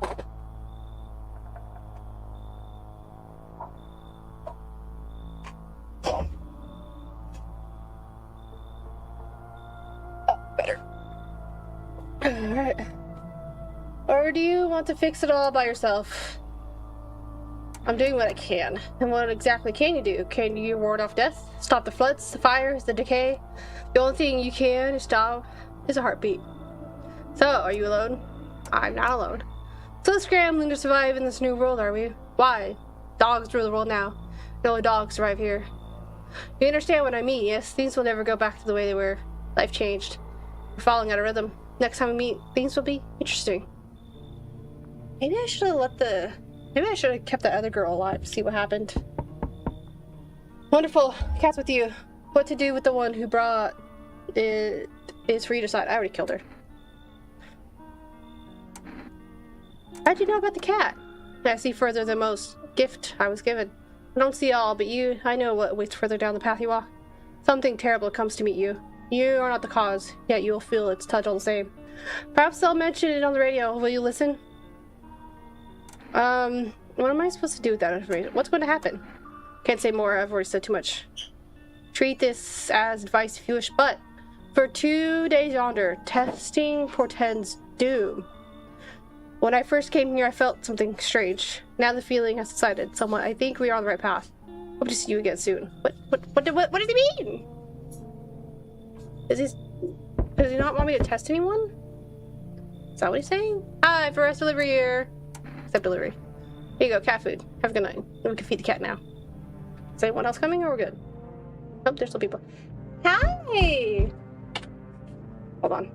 Oh, better. Alright. Or do you want to fix it all by yourself? I'm doing what I can. And what exactly can you do? Can you ward off death? Stop the floods, the fires, the decay? The only thing you can stop is a heartbeat. So, are you alone? I'm not alone. Still scrambling to survive in this new world, are we? Why? Dogs rule the world now. No dogs survive here. You understand what I mean, yes? Things will never go back to the way they were. Life changed. We're falling out of rhythm. Next time we meet, things will be interesting. Maybe I should have kept that other girl alive to see what happened. Wonderful. Cat's with you. What to do with the one who brought it is for you to decide. I already killed her. How'd you know about the cat? I see further than most. Gift I was given. I don't see all, but I know what waits further down the path you walk. Something terrible comes to meet you. You are not the cause, yet you will feel its touch all the same. Perhaps they'll mention it on the radio. Will you listen? What am I supposed to do with that information? What's going to happen? Can't say more, I've already said too much. Treat this as advice if you wish, but for 2 days yonder, testing portends doom. When I first came here, I felt something strange. Now the feeling has subsided somewhat. I think we are on the right path. Hope to see you again soon. What does he mean? Does he not want me to test anyone? Is that what he's saying? Hi, for rest delivery here. Accept delivery. Here you go, cat food. Have a good night. And we can feed the cat now. Is anyone else coming or we're good? Oh, there's still people. Hi! Hold on.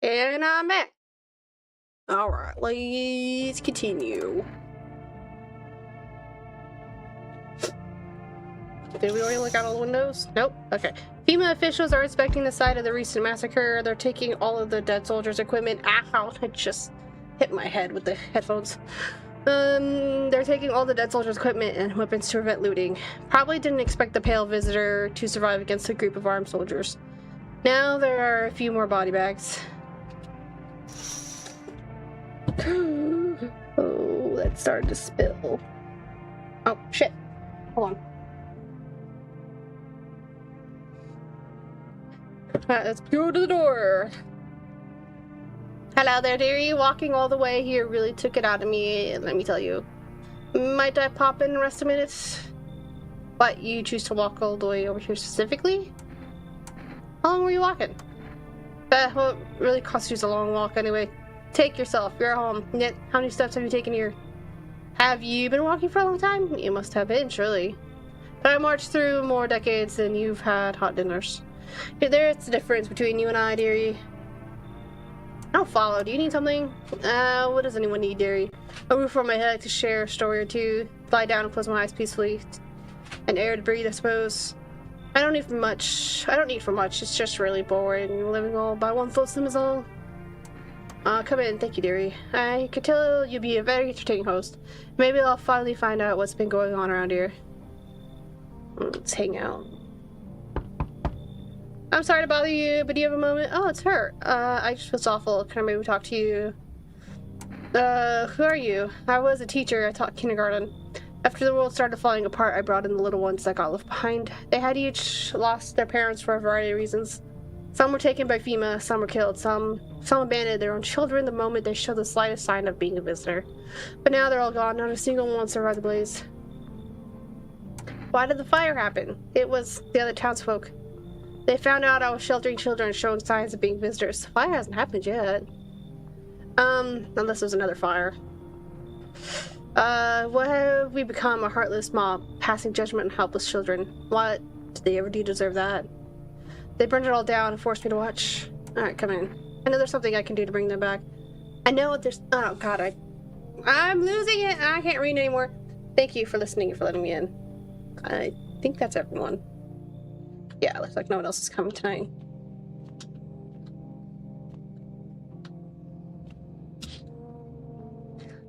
And I'm back. Alright, let's continue. Did we already look out all the windows? Nope. Okay. FEMA officials are inspecting the site of the recent massacre. They're taking all of the dead soldiers' equipment. Ow! I just hit my head with the headphones. They're taking all the dead soldiers' equipment and weapons to prevent looting. Probably didn't expect the pale visitor to survive against a group of armed soldiers. Now there are a few more body bags. Oh, that started to spill. Oh, shit. Hold on. Alright, let's go to the door. Hello there, dearie. Walking all the way here really took it out of me, let me tell you. Might I pop in and rest a minute? What, you choose to walk all the way over here specifically? How long were you walking? Well, it really constitutes a long walk anyway. Take yourself, you're home. Yet, how many steps have you taken here? Have you been walking for a long time? You must have been, surely. But I marched through more decades than you've had hot dinners. There's the difference between you and I, dearie. I don't follow. Do you need something? What does anyone need, dearie? A roof over my head to share a story or two. Lie down and close my eyes peacefully. An air to breathe, I suppose. I don't need for much. It's just really boring. Living all by one system is all. Come in. Thank you, dearie. I could tell you'll be a very entertaining host. Maybe I'll finally find out what's been going on around here. Let's hang out. I'm sorry to bother you, but do you have a moment? Oh, it's her. I just feel awful. Can I maybe talk to you? Who are you? I was a teacher. I taught kindergarten. After the world started falling apart, I brought in the little ones that got left behind. They had each lost their parents for a variety of reasons. Some were taken by FEMA, some were killed, some abandoned their own children the moment they showed the slightest sign of being a visitor. But now they're all gone. Not a single one survived the blaze. Why did the fire happen? It was the other townsfolk. They found out I was sheltering children showing signs of being visitors. The fire hasn't happened yet. Unless there's another fire. What have we become? A heartless mob, passing judgment on helpless children. What? Did they ever do deserve that? They burned it all down and forced me to watch. Alright, come in. I know there's something I can do to bring them back. I know what there's— oh god, I'm losing it! I can't read anymore. Thank you for listening and for letting me in. I think that's everyone. Yeah, looks like no one else is coming tonight.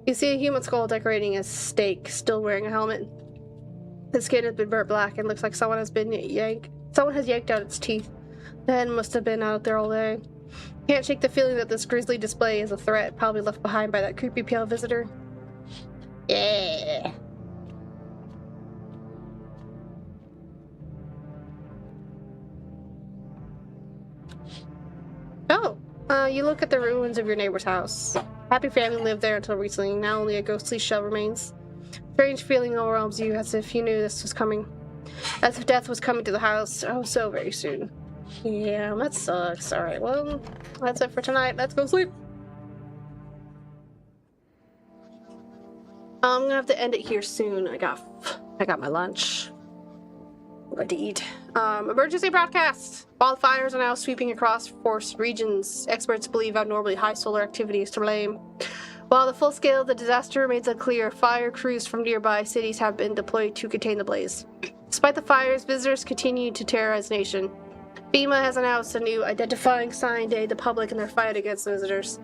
You see a human skull decorating a stake, still wearing a helmet. The skin has been burnt black and looks like someone has yanked out its teeth. The head must have been out there all day. Can't shake the feeling that this grisly display is a threat, probably left behind by that creepy pale visitor. Yeah. Oh, you look at the ruins of your neighbor's house. Happy family lived there until recently. Now only a ghostly shell remains. Strange feeling overwhelms you, as if you knew this was coming. As if death was coming to the house. Oh, so very soon. Yeah, that sucks. Alright, well, that's it for tonight. Let's go sleep. I'm gonna have to end it here soon. I got my lunch. What to eat. Emergency broadcast! Wildfires are now sweeping across forest regions. Experts believe abnormally high solar activity is to blame. While the full scale of the disaster remains unclear, fire crews from nearby cities have been deployed to contain the blaze. Despite the fires, visitors continue to terrorize the nation. FEMA has announced a new identifying sign to aid the public in their fight against visitors.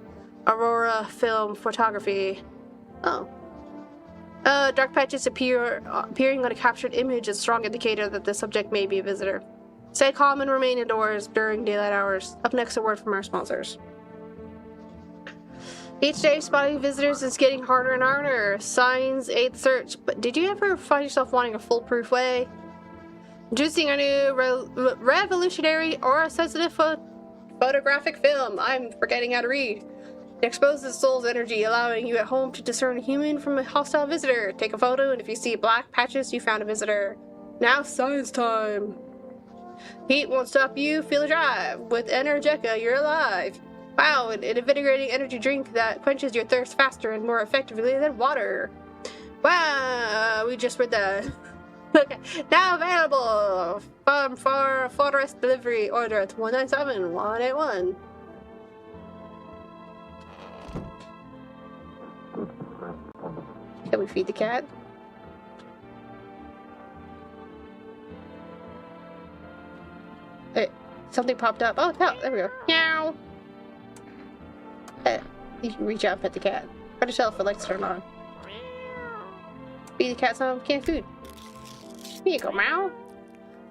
Aurora Film Photography. Oh. Dark patches appearing on a captured image is a strong indicator that the subject may be a visitor. Stay calm and remain indoors during daylight hours. Up next, a word from our sponsors. Each day, spotting visitors is getting harder and harder. Signs aid search. But did you ever find yourself wanting a foolproof way? Introducing our new revolutionary aura-sensitive photographic film. I'm forgetting how to read. It exposes the soul's energy, allowing you at home to discern a human from a hostile visitor. Take a photo, and if you see black patches, you found a visitor. Now science time! Heat won't stop you, feel the drive. With Energeca, you're alive. Wow, an invigorating energy drink that quenches your thirst faster and more effectively than water. Wow, we just read that. Okay, now available for Forest delivery order at 197-181. Can we feed the cat? Hey, something popped up. Oh, no, there we go. Meow! You can reach out and pet the cat. Put a shelf for lights to turn on. Feed the cat some canned food. Here you go, Meow.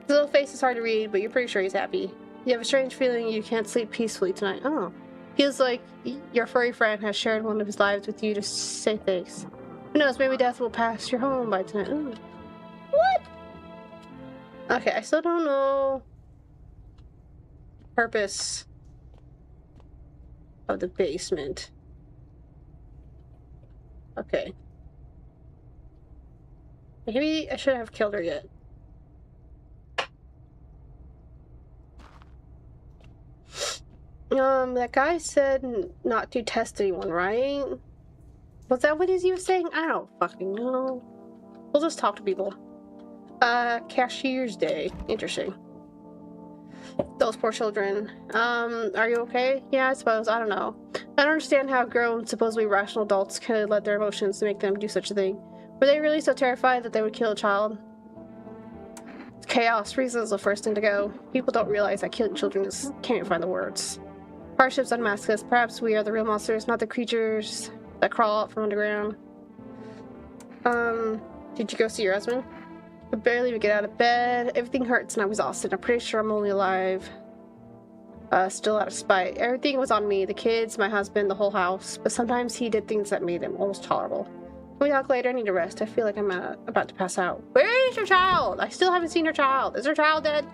His little face is hard to read, but you're pretty sure he's happy. You have a strange feeling you can't sleep peacefully tonight. Oh. Feels like your furry friend has shared one of his lives with you to say thanks. Who knows, maybe death will pass your home by tonight. Ooh. What? Okay, I still don't know purpose of the basement. Okay. Maybe I shouldn't have killed her yet. That guy said not to test anyone, right? Was that what he was saying? I don't fucking know. We'll just talk to people. Cashier's Day. Interesting. Those poor children. Are you okay? Yeah, I suppose. I don't know. I don't understand how grown, supposedly rational adults could let their emotions make them do such a thing. Were they really so terrified that they would kill a child? Chaos. Reason is the first thing to go. People don't realize that killing children is... can't find the words. Hardships unmask us. Perhaps we are the real monsters, not the creatures that crawl out from underground. Did you go see your husband? I barely even get out of bed. Everything hurts and I'm exhausted. I'm pretty sure I'm only alive. Still out of spite. Everything was on me. The kids, my husband, the whole house. But sometimes he did things that made him almost tolerable. Can we talk later? I need to rest. I feel like I'm about to pass out. Where is your child? I still haven't seen her child. Is her child dead?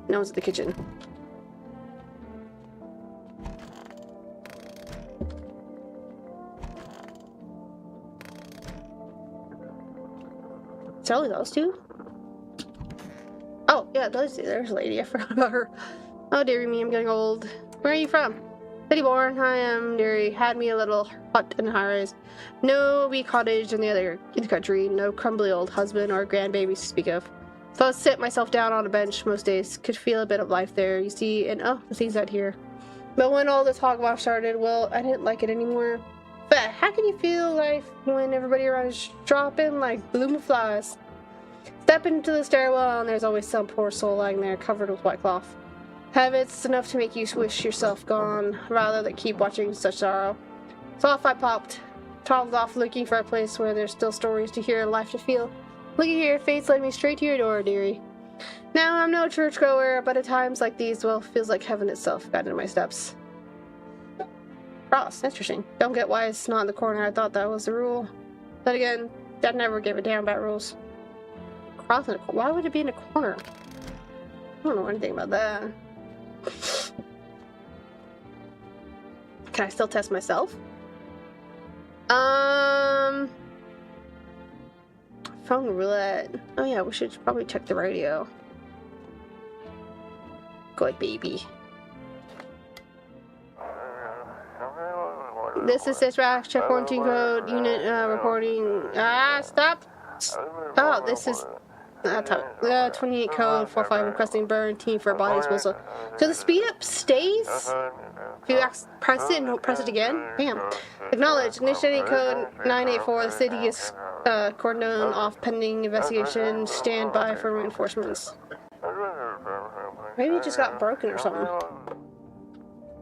No one's at the kitchen. It's only those two? Oh, yeah, there's a lady. I forgot about her. Oh, dearie me, I'm getting old. Where are you from? City born. I am, dearie. Had me a little hut in high-rise. No wee cottage in the country. No crumbly old husband or grandbabies to speak of. So I'd sit myself down on a bench most days. Could feel a bit of life there, you see, and oh, the things out here. But when all this hogwash started, well, I didn't like it anymore. But how can you feel life when everybody around is dropping like bloom flies? Step into the stairwell and there's always some poor soul lying there covered with white cloth. Habits enough to make you wish yourself gone, rather than keep watching such sorrow. So off I popped. Toddled off looking for a place where there's still stories to hear and life to feel. Looky here, fate's led me straight to your door, dearie. Now I'm no churchgoer, but at times like these, well, feels like heaven itself got into my steps. Cross, interesting. Don't get why it's not in the corner. I thought that was the rule. But again, Dad never gave a damn about rules. Cross in a corner. Why would it be in a corner? I don't know anything about that. Can I still test myself? Phone roulette. Oh yeah, we should probably check the radio. Good baby. This is Dispatch, check quarantine code, unit reporting. Stop! Oh, this is 28 code 45 requesting burn team for body disposal. So the speed up stays? If you press it and don't press it again? Bam. Acknowledge. Initiating code 984. The city is cordoned off pending investigation. Stand by for reinforcements. Maybe it just got broken or something. I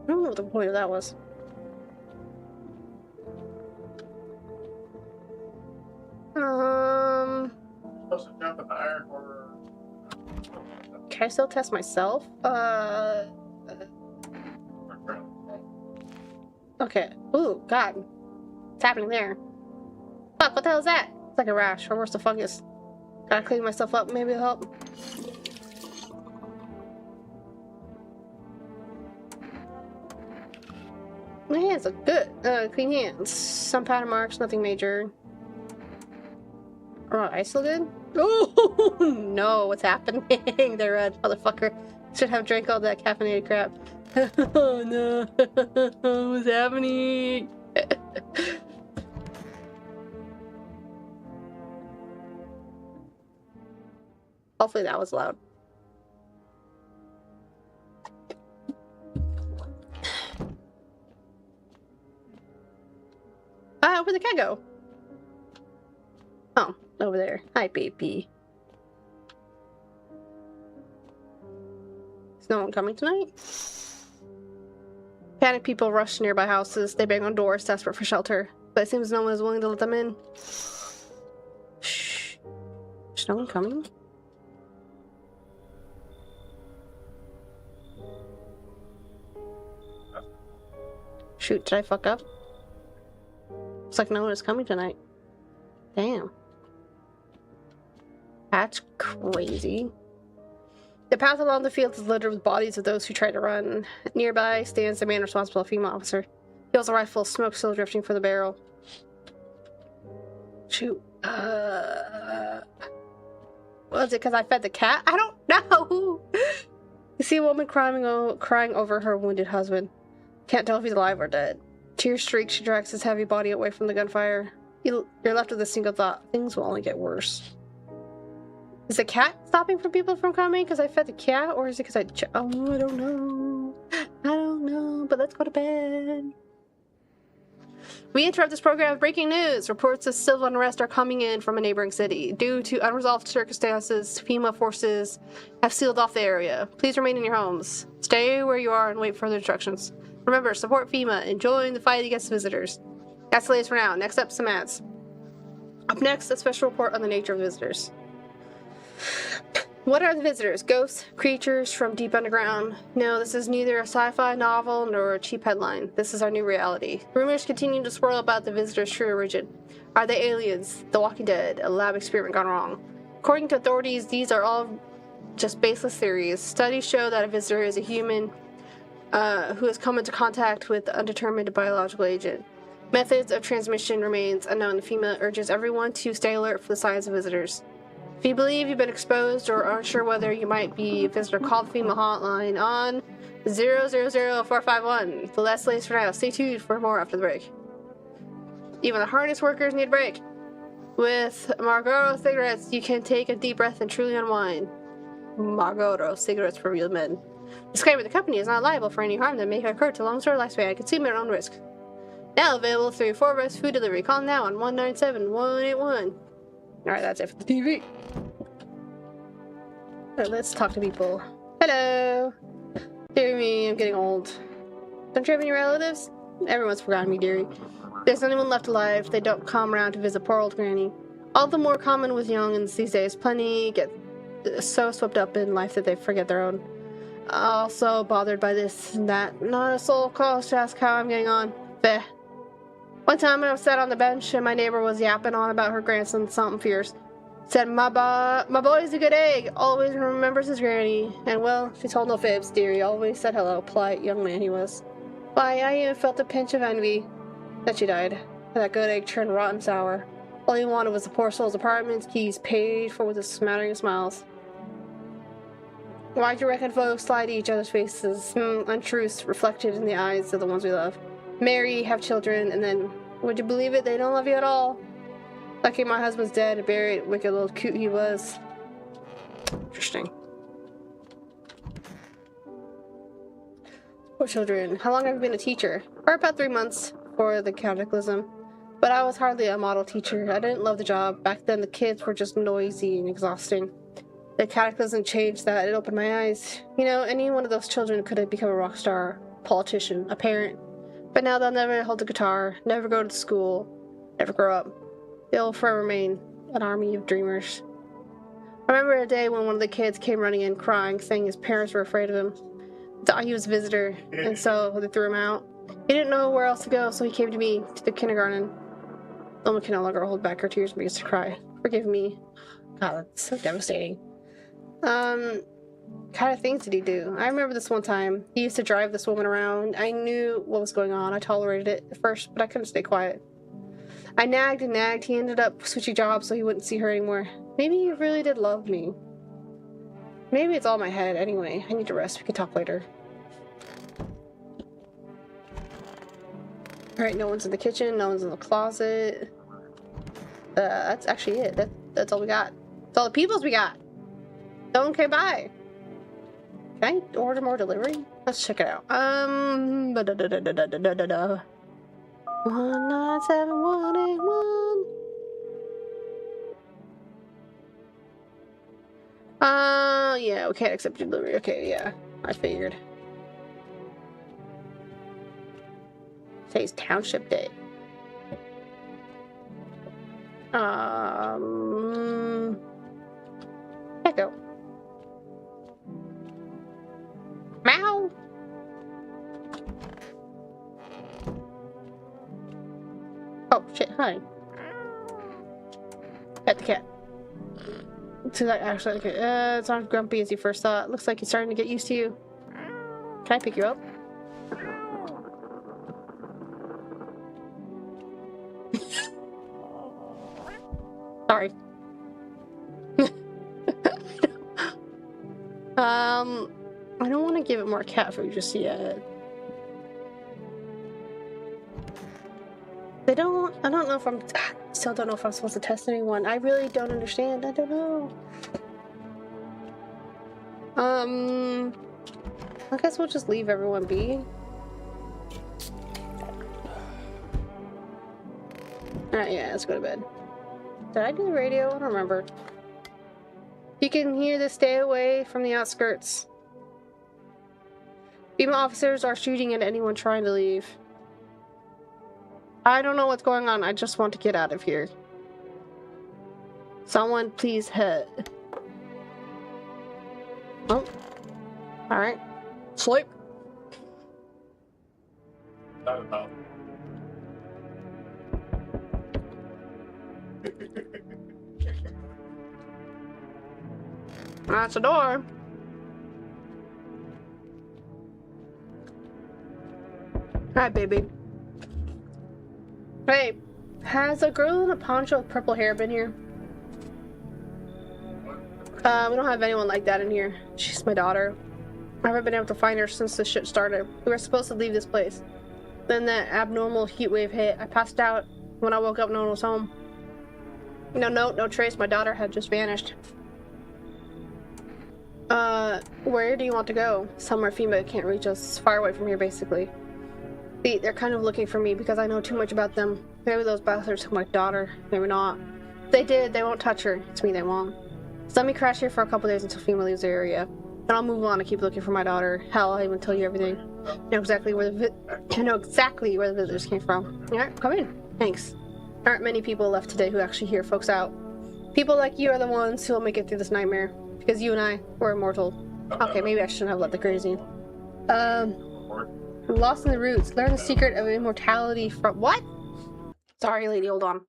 don't know what the point of that was. Can I still test myself? Okay. Ooh, God. What's happening there? Fuck, what the hell is that? It's like a rash, or worse, a fungus. Gotta clean myself up, maybe it'll help. My hands look good. Clean hands. Some powder marks, nothing major. Oh, I still good? Oh no, what's happening? They're red, motherfucker. Should have drank all that caffeinated crap. Oh no, what's happening? Hopefully that was loud. Where'd the cat go? Oh, over there. Hi, baby. Is no one coming tonight? Panicked people rush to nearby houses. They bang on doors, desperate for shelter. But it seems no one is willing to let them in. Shh. Is no one coming? Shoot, did I fuck up? Looks like no one is coming tonight. Damn. That's crazy. The path along the fields is littered with bodies of those who tried to run. Nearby stands the man responsible, a female officer. He holds a rifle, smoke still drifting from the barrel. Shoot. Was it because I fed the cat? I don't know. You see a woman crying over her wounded husband. Can't tell if he's alive or dead. Tears streak, she drags his heavy body away from the gunfire. You're left with a single thought. Things will only get worse. Is the cat stopping from people from coming because I fed the cat? Or is it because I don't know. I don't know, but let's go to bed. We interrupt this program with breaking news. Reports of civil unrest are coming in from a neighboring city. Due to unresolved circumstances, FEMA forces have sealed off the area. Please remain in your homes. Stay where you are and wait for further instructions. Remember, support FEMA and join the fight against visitors. That's the latest for now. Next up, some ads. Up next, a special report on the nature of visitors. What are the visitors? Ghosts? Creatures from deep underground? No, this is neither a sci-fi novel nor a cheap headline. This is our new reality. Rumors continue to swirl about the visitors' true origin. Are they aliens? The Walking Dead? A lab experiment gone wrong? According to authorities, these are all just baseless theories. Studies show that a visitor is a human who has come into contact with the undetermined biological agent. Methods of transmission remains unknown. FEMA urges everyone to stay alert for the signs of visitors. If you believe you've been exposed or aren't sure whether you might be a visitor, call the FEMA hotline on 000-451. The last latest for now. Stay tuned for more after the break. Even the hardest workers need a break. With Marlboro cigarettes, you can take a deep breath and truly unwind. Marlboro cigarettes for real men. Disclaimer: the company is not liable for any harm that may occur to long-term lifespan and consume at your own risk. Now available through 4-Rest Food Delivery. Call now on 197-181. Alright, that's it for the TV. Alright, let's talk to people. Hello! Dear me, I'm getting old. Don't you have any relatives? Everyone's forgotten me, dearie. If there's anyone left alive, they don't come around to visit poor old Granny. All the more common with young'uns these days. Plenty get so swept up in life that they forget their own. Also bothered by this and that. Not a soul calls to ask how I'm getting on. Bleh. One time I was sat on the bench and my neighbor was yapping on about her grandson, something fierce. Said, my boy's a good egg, always remembers his granny. And well, she told no fibs, dearie, always said hello, polite young man he was. Why, I even felt a pinch of envy that she died. And that good egg turned rotten sour. All he wanted was the poor soul's apartment, keys paid for with a smattering of smiles. Why'd you reckon folks lie to each other's faces? Untruths reflected in the eyes of the ones we love. Marry, have children, and then, would you believe it, they don't love you at all. Lucky my husband's dead and buried, wicked little coot he was. Interesting. Poor children. How long have you been a teacher? For about 3 months for the cataclysm. But I was hardly a model teacher. I didn't love the job. Back then the kids were just noisy and exhausting. The cataclysm changed that. It opened my eyes. You know, any one of those children could have become a rock star, politician, a parent. But now they'll never hold a guitar, never go to school, never grow up. They'll forever remain an army of dreamers. I remember a day when one of the kids came running in crying, saying his parents were afraid of him. Thought he was a visitor, and so they threw him out. He didn't know where else to go, so he came to me, to the kindergarten. Loma can no longer hold back her tears and begins to cry. Forgive me. God, that's so devastating. Kind of things did he do? I remember this one time. He used to drive this woman around. I knew what was going on. I tolerated it at first, but I couldn't stay quiet. I nagged and nagged. He ended up switching jobs so he wouldn't see her anymore. Maybe he really did love me. Maybe it's all in my head. Anyway, I need to rest. We can talk later. Alright, no one's in the kitchen. No one's in the closet. That's actually it. That's all we got. That's all the peoples we got. No one came by. Can I order more delivery? Let's check it out. 197-181. Yeah, we can't accept your delivery. Okay, yeah, I figured. Today's Township Day. Echo. Meow. Oh shit! Hi. Pet the cat. So that actually, okay. It's not grumpy as you first thought. Looks like he's starting to get used to you. Can I pick you up? Sorry. I don't want to give it more cat food just yet. I don't know if I'm... Still don't know if I'm supposed to test anyone. I really don't understand. I don't know. I guess we'll just leave everyone be. Alright, yeah, let's go to bed. Did I do the radio? I don't remember. You can hear this, stay away from the outskirts. FEMA officers are shooting at anyone trying to leave. I don't know what's going on. I just want to get out of here. Someone please head. Oh. Alright. Sleep. That's the door. Alright, baby. Hey, has a girl in a poncho with purple hair been here? We don't have anyone like that in here. She's my daughter. I haven't been able to find her since this shit started. We were supposed to leave this place. Then that abnormal heat wave hit. I passed out. When I woke up, no one was home. No note, no trace. My daughter had just vanished. Where do you want to go? Somewhere FEMA can't reach us. Far away from here, basically. They're kind of looking for me because I know too much about them. Maybe those bastards took my daughter. Maybe not. If they did, they won't touch her. It's me they won't. So let me crash here for a couple days until FEMA leaves the area. Then I'll move on and keep looking for my daughter. Hell, I'll even tell you everything. I know exactly where the visitors came from. Alright, come in. Thanks. There aren't many people left today who actually hear folks out. People like you are the ones who will make it through this nightmare. Because you and I, we're immortal. Okay, maybe I shouldn't have let the crazy. Lost in the Roots. Learn the secret of immortality from... What? Sorry, lady, hold on.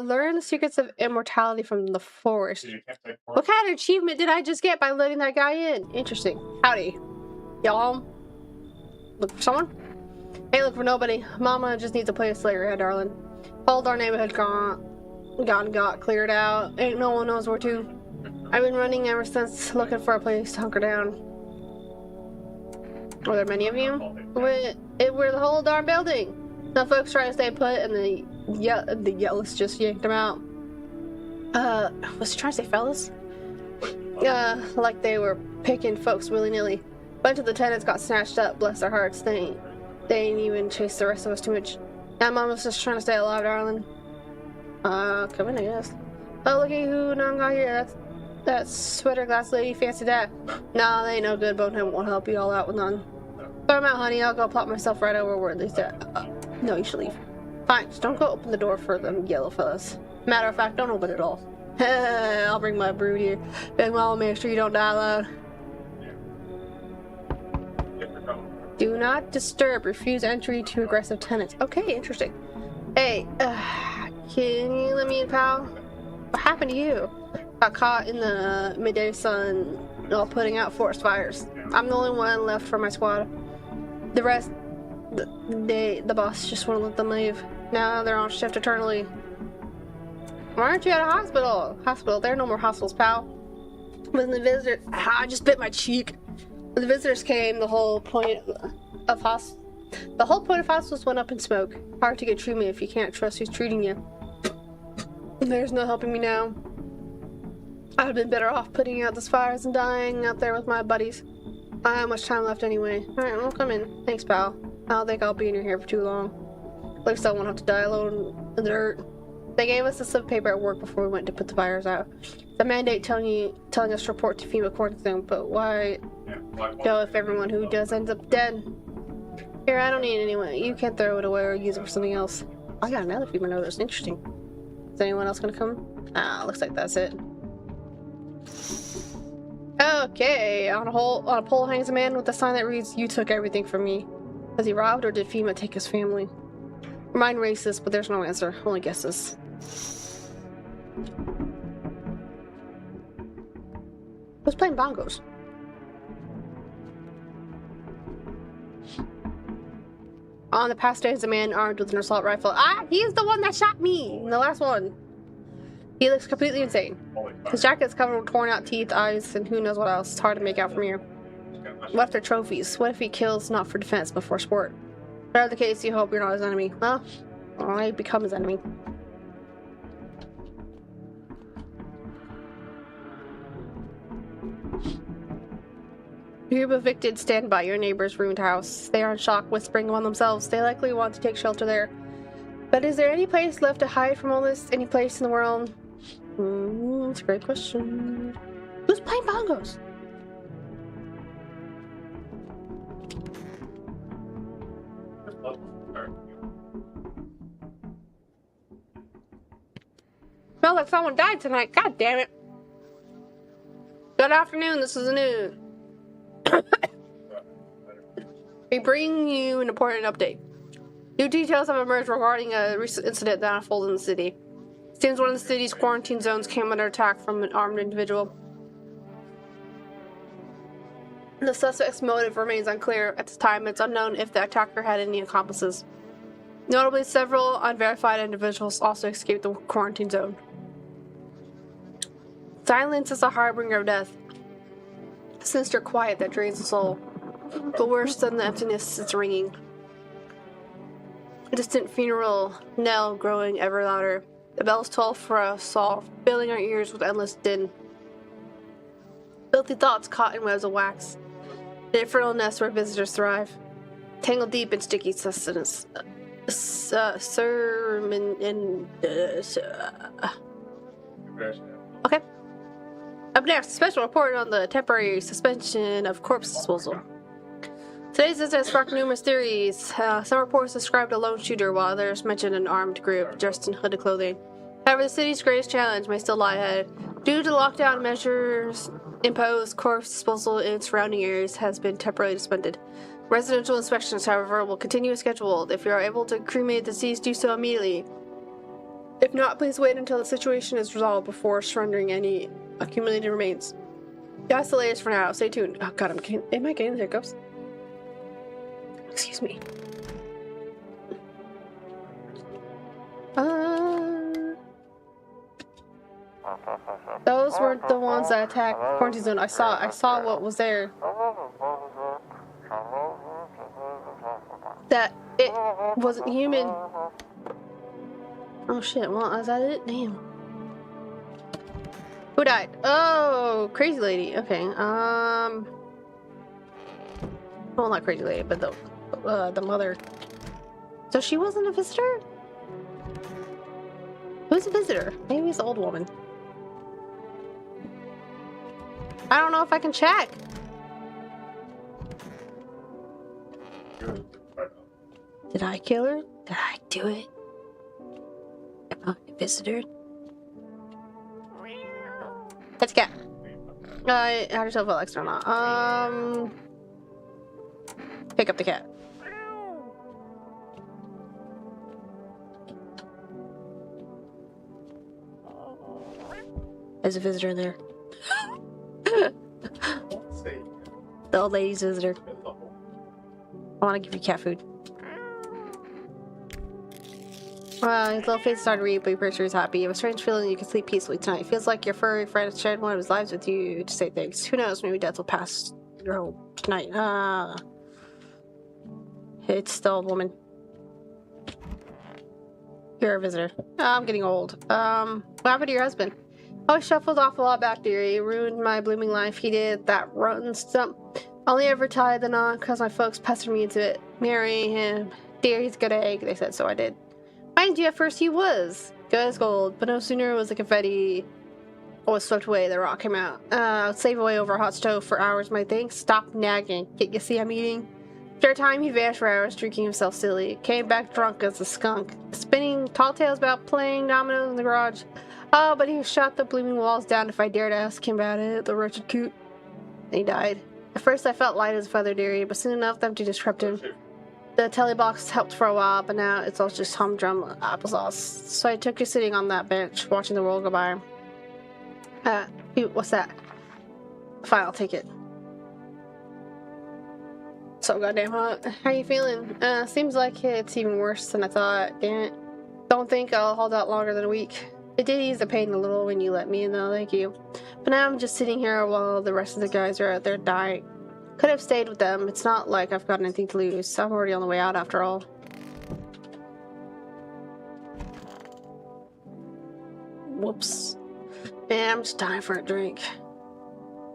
Learn the secrets of immortality from the forest. What kind of achievement did I just get by letting that guy in? Interesting. Howdy. Y'all look for someone? Ain't look for nobody. Mama just needs a place to lay her head, darling. Whole our neighborhood got cleared out. Ain't no one knows where to. I've been running ever since, looking for a place to hunker down. Are there many of you? We're the whole darn building. Some folks trying to stay put, and the yellows just yanked them out. Was he trying to say fellas? Like they were picking folks willy-nilly. Bunch of the tenants got snatched up, bless their hearts. They ain't even chased the rest of us too much. Now Mama's just trying to stay alive, darling. Come in, I guess. Oh, looky who none got here. That sweater glass lady, fancy that. Nah, they ain't no good. Bonehead won't help you all out with none. But I'm out, honey. I'll go plop myself right over where at least no, you should leave. Fine, just don't go open the door for them yellow fellas. Matter of fact, don't open it all. I'll bring my brood here. Big Mama, make sure you don't die alone. Do not disturb. Refuse entry to aggressive tenants. Okay, interesting. Hey, can you let me in, pal? What happened to you? Got caught in the midday sun while putting out forest fires. I'm the only one left for my squad. The rest, the boss just won't let them leave. Now they're on shift eternally. Why aren't you at a hospital? Hospital? There are no more hospitals, pal. When the visitor, I just bit my cheek. When the visitors came, the whole point of hospitals went up in smoke. Hard to get treatment if you can't trust who's treating you. There's no helping me now. I'd have been better off putting out these fires and dying out there with my buddies. I don't have much time left anyway. Alright, well, come in. Thanks, pal. I don't think I'll be in your hair for too long. At least I won't have to die alone in the dirt. They gave us a slip of paper at work before we went to put the fires out. The mandate telling us to report to FEMA quarantine, but why go if everyone who does ends up dead? Here, I don't need it anyway. You can't throw it away or use it for something else. I got another FEMA note that's interesting. Is anyone else gonna come? Ah, looks like that's it. Okay, on a pole hangs a man with a sign that reads, "You took everything from me." Was he robbed or did FEMA take his family? Mine racist, but there's no answer. Only guesses. Who's playing bongos? On the past day is a man armed with an assault rifle. Ah, he's the one that shot me in the last one. He looks completely insane. His jacket's covered with torn out teeth, eyes, and who knows what else. It's hard to make out from here. What if they're trophies? What if he kills not for defense, but for sport? Whatever the case, you hope you're not his enemy. Well, I become his enemy. A group of evicted stand by your neighbor's ruined house. They are in shock, whispering among themselves. They likely want to take shelter there. But is there any place left to hide from all this? Any place in the world? That's a great question. Who's playing bongos? Smells like someone died tonight. God damn it. Good afternoon. This is the news. We bring you an important update. New details have emerged regarding a recent incident that unfolded in the city. It seems one of the city's quarantine zones came under attack from an armed individual. The suspect's motive remains unclear. At this time, it's unknown if the attacker had any accomplices. Notably, several unverified individuals also escaped the quarantine zone. Silence is a harbinger of death. A sinister quiet that drains the soul. But worse than the emptiness, it's ringing. A distant funeral knell growing ever louder. The bells toll for us all, filling our ears with endless din. Filthy thoughts caught in webs of wax. An infernal nest where visitors thrive. Tangled deep in sticky sustenance. Okay. Up next, a special report on the temporary suspension of corpse disposal. Today's incident sparked numerous theories. Some reports described a lone shooter, while others mentioned an armed group dressed in hooded clothing. However, the city's greatest challenge may still lie ahead. Due to lockdown measures imposed, corpse disposal in surrounding areas has been temporarily suspended. Residential inspections, however, will continue as scheduled. If you are able to cremate the deceased, do so immediately. If not, please wait until the situation is resolved before surrendering any accumulated remains. That's the latest for now. Stay tuned. Oh god, am I getting the hiccups? Excuse me. Those weren't the ones that attacked quarantine zone. I saw what was there. That it wasn't human. Oh shit, well, is that it? Damn. Who died? Oh, crazy lady. Okay, well, not crazy lady, but the mother. So she wasn't a visitor? Who's a visitor? Maybe it's the old woman. I don't know if I can check. Did I kill her? Did I do it? Am I a visitor? That's a cat. How do you tell if it likes it or not? Pick up the cat. There's a visitor in there. The old lady's visitor. I want to give you cat food. His little face started to read, but he pretty sure he's happy. You have a strange feeling you can sleep peacefully tonight. It feels like your furry friend has shared one of his lives with you to say thanks. Who knows, maybe death will pass your home tonight. It's the old woman. You're a visitor. I'm getting old. What happened to your husband? Oh, he shuffled off a lot back there. He ruined my blooming life. He did that rotten stump. Only ever tied the knot because my folks pestered me into it. Marry him. Dear, he's a good egg. They said, so I did. Mind you, at first he was. Good as gold, but no sooner was the confetti was swept away, the rock came out. I'd slave away over a hot stove for hours, my thing. Stop nagging. Can't you see I'm eating? After a time, he vanished for hours, drinking himself silly. Came back drunk as a skunk, spinning tall tales about playing dominoes in the garage. Oh, but he shot the blooming walls down if I dared ask him about it, the wretched coot. And he died. At first, I felt light as a feather dairy, but soon enough, the emptiness crept in. The telly box helped for a while, but now it's all just humdrum applesauce. So I took to sitting on that bench, watching the world go by. What's that? Fine, I'll take it. So goddamn hot. How you feeling? Seems like it's even worse than I thought. Damn it. Don't think I'll hold out longer than a week. It did ease the pain a little when you let me in, though. Thank you. But now I'm just sitting here while the rest of the guys are out there dying. Could have stayed with them. It's not like I've got anything to lose. I'm already on the way out after all. Whoops. Man, I'm just dying for a drink.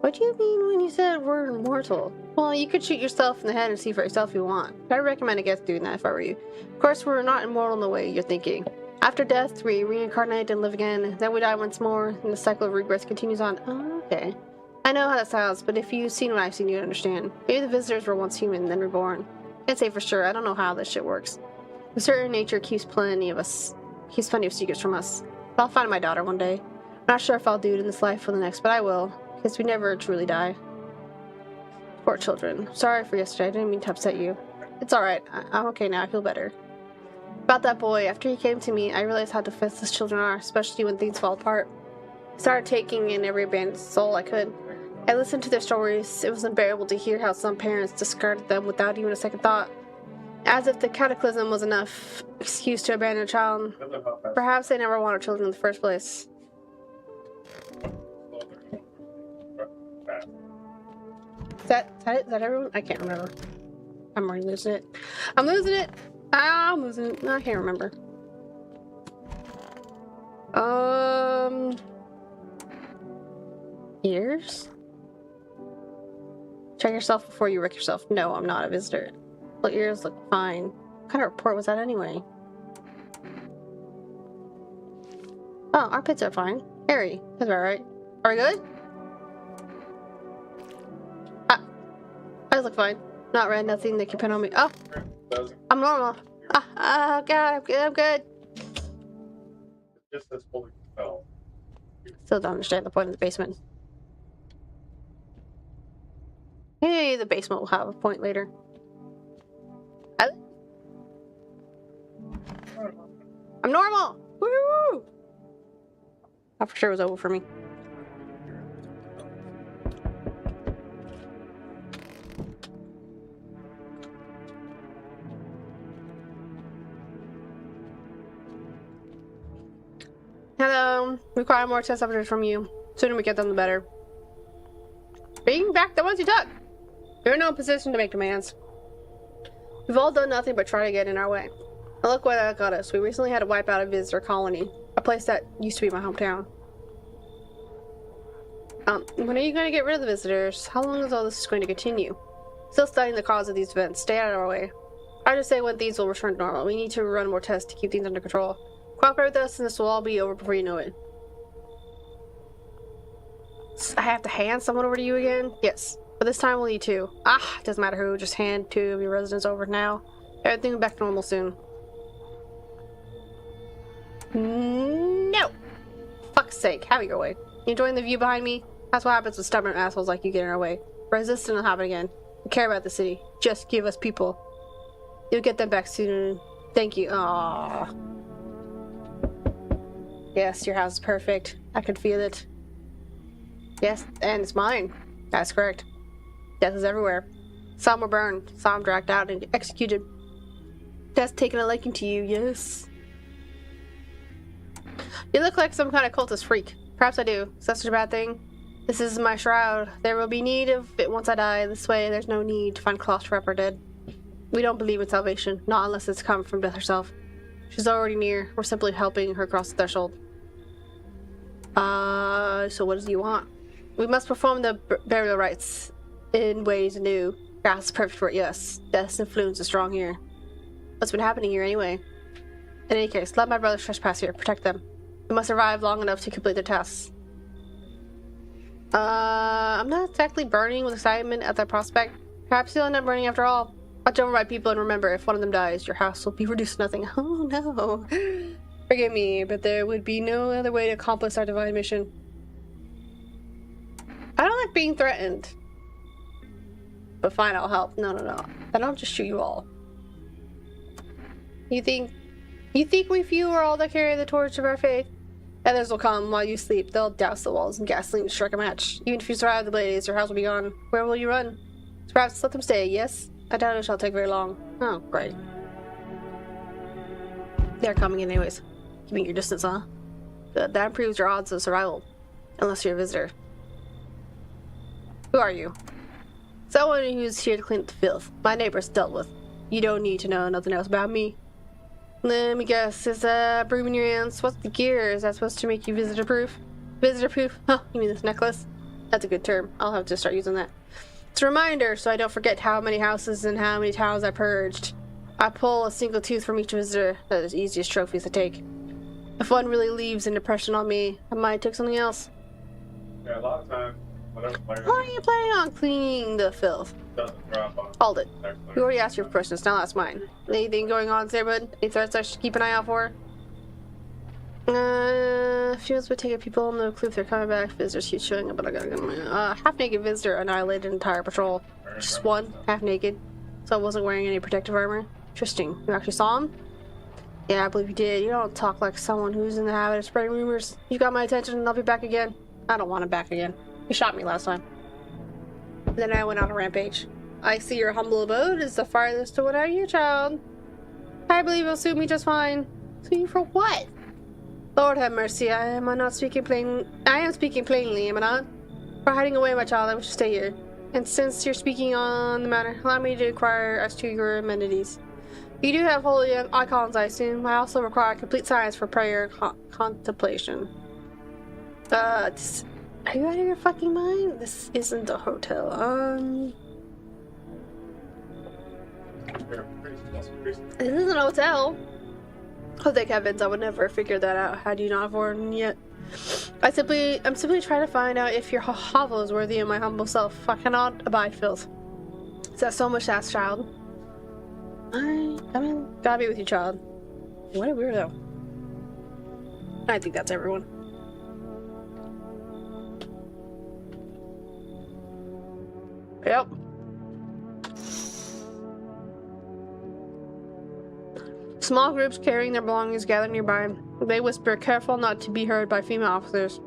What do you mean when you said we're immortal? Well, you could shoot yourself in the head and see for yourself if you want. I'd recommend against doing that if I were you. Of course, we're not immortal in the way you're thinking. After death, we reincarnate and live again. Then we die once more, and the cycle of rebirth continues on. Oh, okay. I know how that sounds, but if you've seen what I've seen, you'd understand. Maybe the visitors were once human, then reborn. Can't say for sure. I don't know how this shit works. A certain nature keeps plenty of secrets from us. But I'll find my daughter one day. I'm not sure if I'll do it in this life or the next, but I will. Because we never truly die. Poor children. Sorry for yesterday. I didn't mean to upset you. It's alright. I'm okay now. I feel better. About that boy, after he came to me, I realized how defenseless children are, especially when things fall apart. I started taking in every abandoned soul I could. I listened to their stories. It was unbearable to hear how some parents discarded them without even a second thought. As if the cataclysm was enough excuse to abandon a child. Perhaps they never wanted children in the first place. Is that it? Is that everyone? I can't remember. I'm already losing it. I'm losing it! I'm losing it. I can't remember. Ears? Check yourself before you wreck yourself. No, I'm not a visitor. Well, ears look fine. What kind of report was that anyway? Oh, our pits are fine. Harry, that's about right. Are we good? Eyes look fine. Not red, nothing they can pin on me. Oh! I'm normal. Oh god, I'm good. Just as fully fell. Still don't understand the point of the basement. Hey, the basement will have a point later. I'm normal! Woo! That for sure was over for me. Hello. Require more test evidence from you. Sooner we get them, the better. Bring back the ones you took. You're in no position to make demands. We've all done nothing but try to get in our way. Now look where that got us. We recently had to wipe out a visitor colony. A place that used to be my hometown. When are you going to get rid of the visitors? How long is all this going to continue? Still studying the cause of these events. Stay out of our way. I just say when things will return to normal. We need to run more tests to keep things under control. Cooperate with us and this will all be over before you know it. I have to hand someone over to you again? Yes. But this time we'll need two. Ah, doesn't matter who. Just hand two of your residents over now. Everything will be back to normal soon. No! Fuck's sake. Have it your way. You enjoying the view behind me? That's what happens with stubborn assholes like you get in our way. Resistance will happen again. We care about the city. Just give us people. You'll get them back soon. Thank you. Aww. Yes, your house is perfect. I can feel it. Yes, and it's mine. That's correct. Death is everywhere. Some were burned, some dragged out and executed. Death's taken a liking to you, yes. You look like some kind of cultist freak. Perhaps I do. Is that such a bad thing? This is my shroud. There will be need of it once I die. This way, there's no need to find cloths to wrap our dead. We don't believe in salvation, not unless it's come from death herself. She's already near. We're simply helping her cross the threshold. So what do you want? We must perform the burial rites in ways new. Grass is perfect for it, yes. Death's influence is strong here. What's been happening here anyway? In any case, let my brothers trespass here. Protect them. They must survive long enough to complete their tasks. I'm not exactly burning with excitement at that prospect. Perhaps you'll end up burning after all. Watch over my people and remember, if one of them dies, your house will be reduced to nothing. Oh no. Forgive me, but there would be no other way to accomplish our divine mission. I don't like being threatened. But fine, I'll help. No. Then I'll just shoot you all. You think we few are all that carry the torch of our faith? Others will come while you sleep. They'll douse the walls in gasoline to strike a match. Even if you survive the blaze, your house will be gone. Where will you run? So perhaps let them stay, yes? I doubt it shall take very long. Oh, great. They're coming in anyways. Keeping your distance, huh? Good. That improves your odds of survival. Unless you're a visitor. Who are you? Someone who's here to clean up the filth. My neighbor's dealt with. You don't need to know nothing else about me. Let me guess, is that broom in your hands? What's the gear? Is that supposed to make you visitor-proof? Visitor-proof? Huh, you mean this necklace? That's a good term. I'll have to start using that. It's a reminder, so I don't forget how many houses and how many towns I purged. I pull a single tooth from each visitor. That is the easiest trophies to take. If one really leaves an impression on me, I might take something else. Yeah, a lot of times. How are you planning on cleaning the filth? Hold it. You already asked your questions, now that's mine. Anything going on there, bud? Any threats I should keep an eye out for? Feels would take it people no clue if they're coming back. Visitors keep showing up, but I gotta get my half-naked visitor annihilated an entire patrol. Just one, half-naked. So I wasn't wearing any protective armor. Interesting. You actually saw him? Yeah, I believe you did. You don't talk like someone who's in the habit of spreading rumors. You got my attention and I'll be back again. I don't want him back again. He shot me last time. Then I went on a rampage. I see your humble abode is the farthest to what are you, child? I believe it'll suit me just fine. Suit you for what? Lord have mercy, I am speaking plainly, am I not? For hiding away, my child, I wish to stay here. And since you're speaking on the matter, allow me to inquire as to your amenities. You do have holy icons, I assume. I also require complete silence for prayer and contemplation. Are you out of your fucking mind? This isn't a hotel. This isn't a hotel. Oh, thank heavens, I would never figure that out had you not warned yet. I'm simply trying to find out if your hovel is worthy of my humble self. I cannot abide filth. Is that so much to ask, child? Gotta be with you, child. What a weirdo. I think that's everyone. Yep. Small groups carrying their belongings gather nearby. They whisper, careful not to be heard by female officers.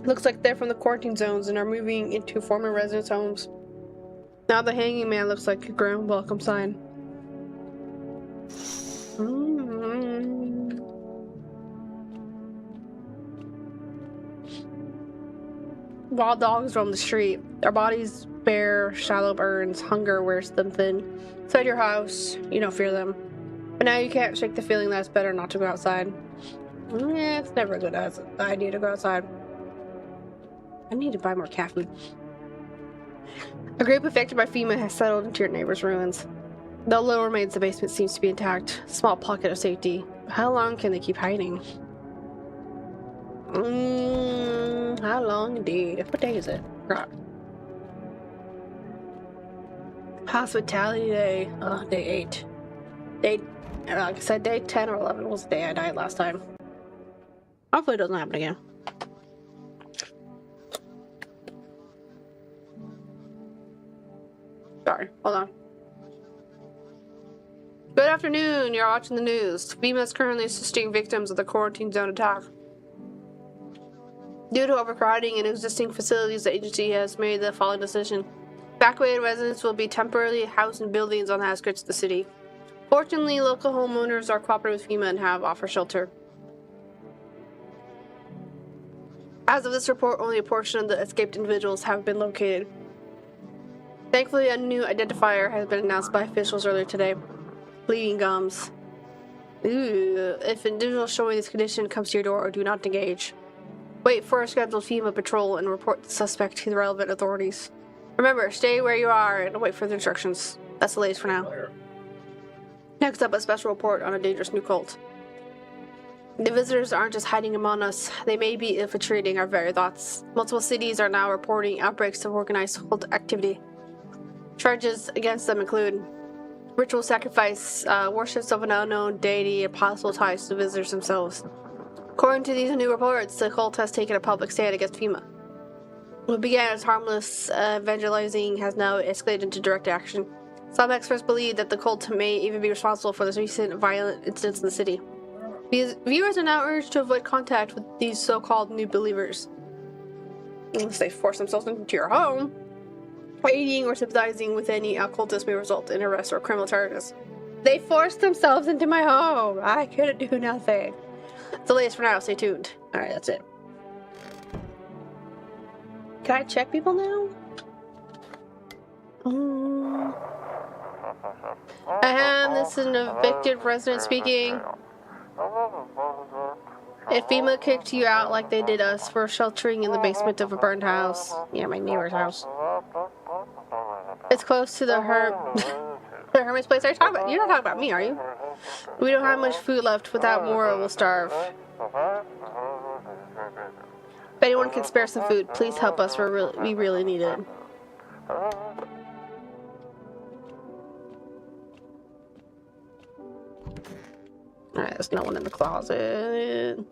Looks like they're from the quarantine zones and are moving into former residents' homes. Now the hanging man looks like a grim welcome sign. Wild dogs roam the street. Their bodies bear shallow burns. Hunger wears them thin. Inside your house, you don't fear them. But now you can't shake the feeling that it's better not to go outside. Yeah, it's never a good idea to go outside. I need to buy more cat food. A group affected by FEMA has settled into your neighbor's ruins. The little remains of the basement seems to be intact. A small pocket of safety. How long can they keep hiding? How long indeed? What day is it? God. Hospitality day. Day 8. Like I said, day 10 or 11 was the day I died last time. Hopefully it doesn't happen again. Sorry, hold on. Good afternoon, you're watching the news. FEMA is currently assisting victims of the quarantine zone attack. Due to overcrowding in existing facilities, the agency has made the following decision. Evacuated residents will be temporarily housed in buildings on the outskirts of the city. Fortunately, local homeowners are cooperating with FEMA and have offered shelter. As of this report, only a portion of the escaped individuals have been located. Thankfully, a new identifier has been announced by officials earlier today. Bleeding gums. Ooh, if an individual showing this condition comes to your door, do not engage. Wait for a scheduled FEMA patrol and report the suspect to the relevant authorities. Remember, stay where you are and wait for the instructions. That's the latest for now. Next up, a special report on a dangerous new cult. The visitors aren't just hiding among us, they may be infiltrating our very thoughts. Multiple cities are now reporting outbreaks of organized cult activity. Charges against them include ritual sacrifice, worships of an unknown deity, and possible ties to the visitors themselves. According to these new reports, the cult has taken a public stand against FEMA. What began as harmless evangelizing has now escalated into direct action. Some experts believe that the cult may even be responsible for the recent violent incidents in the city. Viewers are now urged to avoid contact with these so-called new believers, unless they force themselves into your home. Aiding or sympathizing with any occultist may result in arrest or criminal charges. They forced themselves into my home. I couldn't do nothing. It's the latest for now. Stay tuned. Alright, that's it. Can I check people now? This is an evicted resident speaking. If FEMA kicked you out like they did us for sheltering in the basement of a burned house. Yeah, my neighbor's house. It's close to the the hermit's place. Are you talking about? You're not talking about me, are you? We don't have much food left. Without more, we'll starve. If anyone can spare some food, please help us. We really need it. Alright, there's no one in the closet.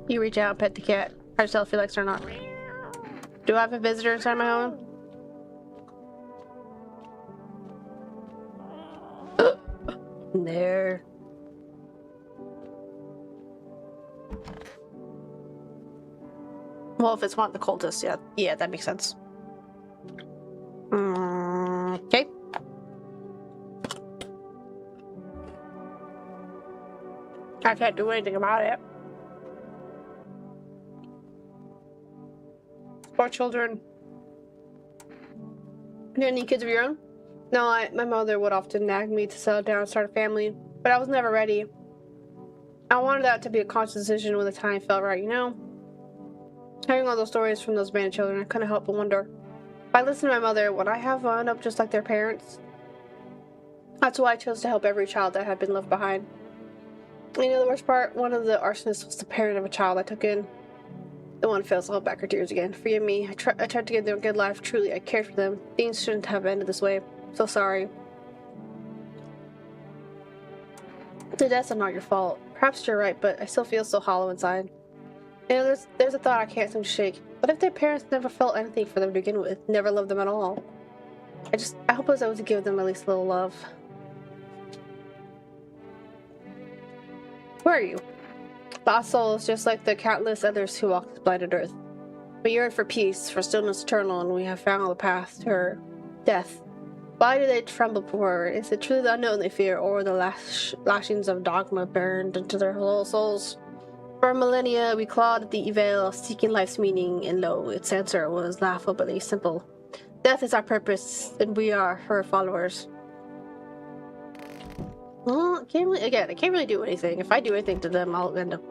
You reach out, pet the cat. I just tell if he likes it or not. Do I have a visitor inside my home? There. Well, if it's one of the cultists, yeah, that makes sense. Okay. I can't do anything about it. Poor children. Do you have any kids of your own? No, my mother would often nag me to settle down and start a family, but I was never ready. I wanted that to be a conscious decision when the time felt right, you know? Hearing all those stories from those abandoned children, I couldn't help but wonder. If I listened to my mother, would I have wound up just like their parents? That's why I chose to help every child that had been left behind. You know the worst part? One of the arsonists was the parent of a child I took in. The one fails to hold back her tears again. Forgive me. I tried to give them a good life. Truly, I cared for them. Things shouldn't have ended this way. So sorry. The deaths are not your fault. Perhaps you're right, but I still feel so hollow inside. You know, there's a thought I can't seem to shake. What if their parents never felt anything for them to begin with? Never loved them at all? I hope I was able to give them at least a little love. Who are you? Lost souls, just like the countless others who walk this blinded earth. We yearn for peace, for stillness eternal, and we have found the path to her death. Why do they tremble before her? Is it truly the unknown they fear, or the lashings of dogma burned into their whole souls? For millennia, we clawed at the veil, seeking life's meaning, and lo, its answer was laughably simple. Death is our purpose, and we are her followers. Well, I can't really do anything. If I do anything to them, I'll end up...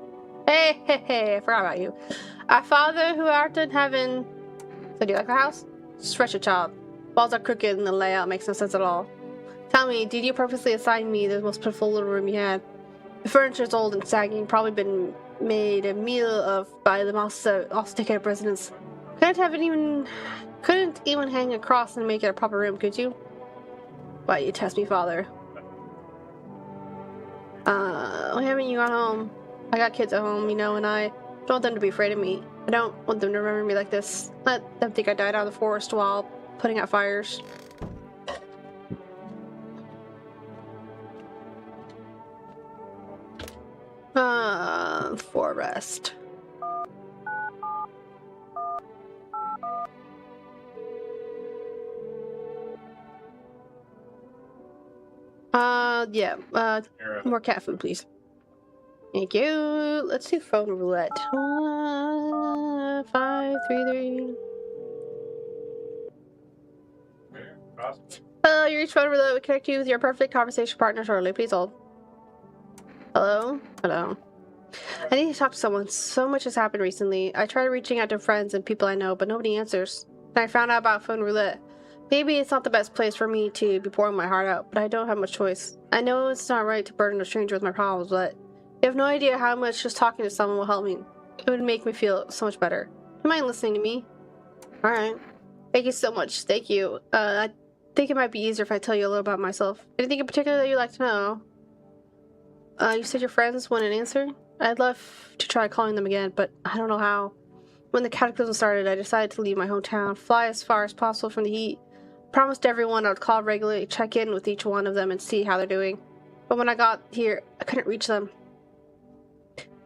Hey, I forgot about you. Our Father who art in heaven... So do you like the house? Just wretched child. Walls are crooked and the layout makes no sense at all. Tell me, did you purposely assign me the most pitiful little room you had? The furniture's old and sagging, probably been made a meal of by the mouse taken up residents. Couldn't even hang a cross and make it a proper room, could you? Why, you test me, Father. Why haven't you gone home? I got kids at home, you know, and I don't want them to be afraid of me. I don't want them to remember me like this. Let them think I died out in the forest while putting out fires. Forest. Yeah, more cat food, please. Thank you. Let's do phone roulette. 5, 3, 3. Hello, you reached phone roulette. We connect you with your perfect conversation partner shortly. Please hold. Hello? Hello. I need to talk to someone. So much has happened recently. I tried reaching out to friends and people I know, but nobody answers. And I found out about phone roulette. Maybe it's not the best place for me to be pouring my heart out, but I don't have much choice. I know it's not right to burden a stranger with my problems, but you have no idea how much just talking to someone will help me. It would make me feel so much better. Do you mind listening to me? Alright. Thank you so much. Thank you. I think it might be easier if I tell you a little about myself. Anything in particular that you'd like to know? You said your friends want an answer? I'd love to try calling them again, but I don't know how. When the cataclysm started, I decided to leave my hometown, fly as far as possible from the heat. Promised everyone I would call regularly, check in with each one of them, and see how they're doing. But when I got here, I couldn't reach them.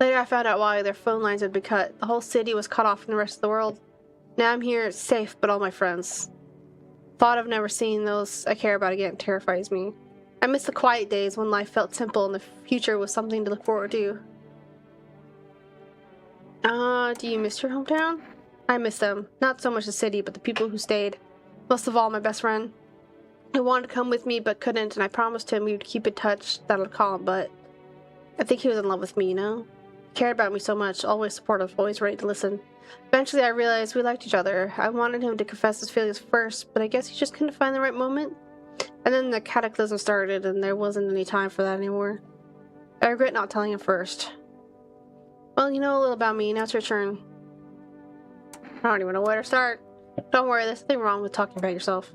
Later, I found out why their phone lines had been cut. The whole city was cut off from the rest of the world. Now I'm here, safe, but all my friends. Thought of never seeing those I care about again terrifies me. I miss the quiet days when life felt simple and the future was something to look forward to. Do you miss your hometown? I miss them. Not so much the city, but the people who stayed. Most of all, my best friend. He wanted to come with me, but couldn't, and I promised him we would keep in touch, that I'd call him, but I think he was in love with me, you know? He cared about me so much, always supportive, always ready to listen. Eventually, I realized we liked each other. I wanted him to confess his feelings first, but I guess he just couldn't find the right moment. And then the cataclysm started, and there wasn't any time for that anymore. I regret not telling him first. Well, you know a little about me. Now it's your turn. I don't even know where to start. Don't worry, there's nothing wrong with talking about yourself.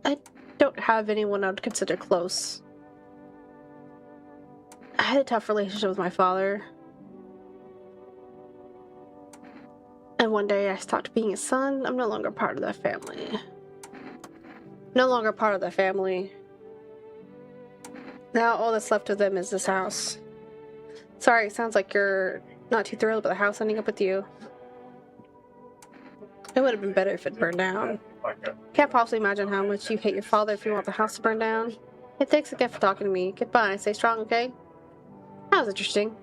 I don't have anyone I would consider close. I had a tough relationship with my father. And one day I stopped being his son. I'm no longer part of that family. No longer part of that family. Now all that's left of them is this house. Sorry, it sounds like you're not too thrilled about the house ending up with you. It would have been better if it burned down. Can't possibly imagine how much you hate your father if you want the house to burn down. Hey, thanks again for talking to me. Goodbye. Stay strong, okay? That was interesting.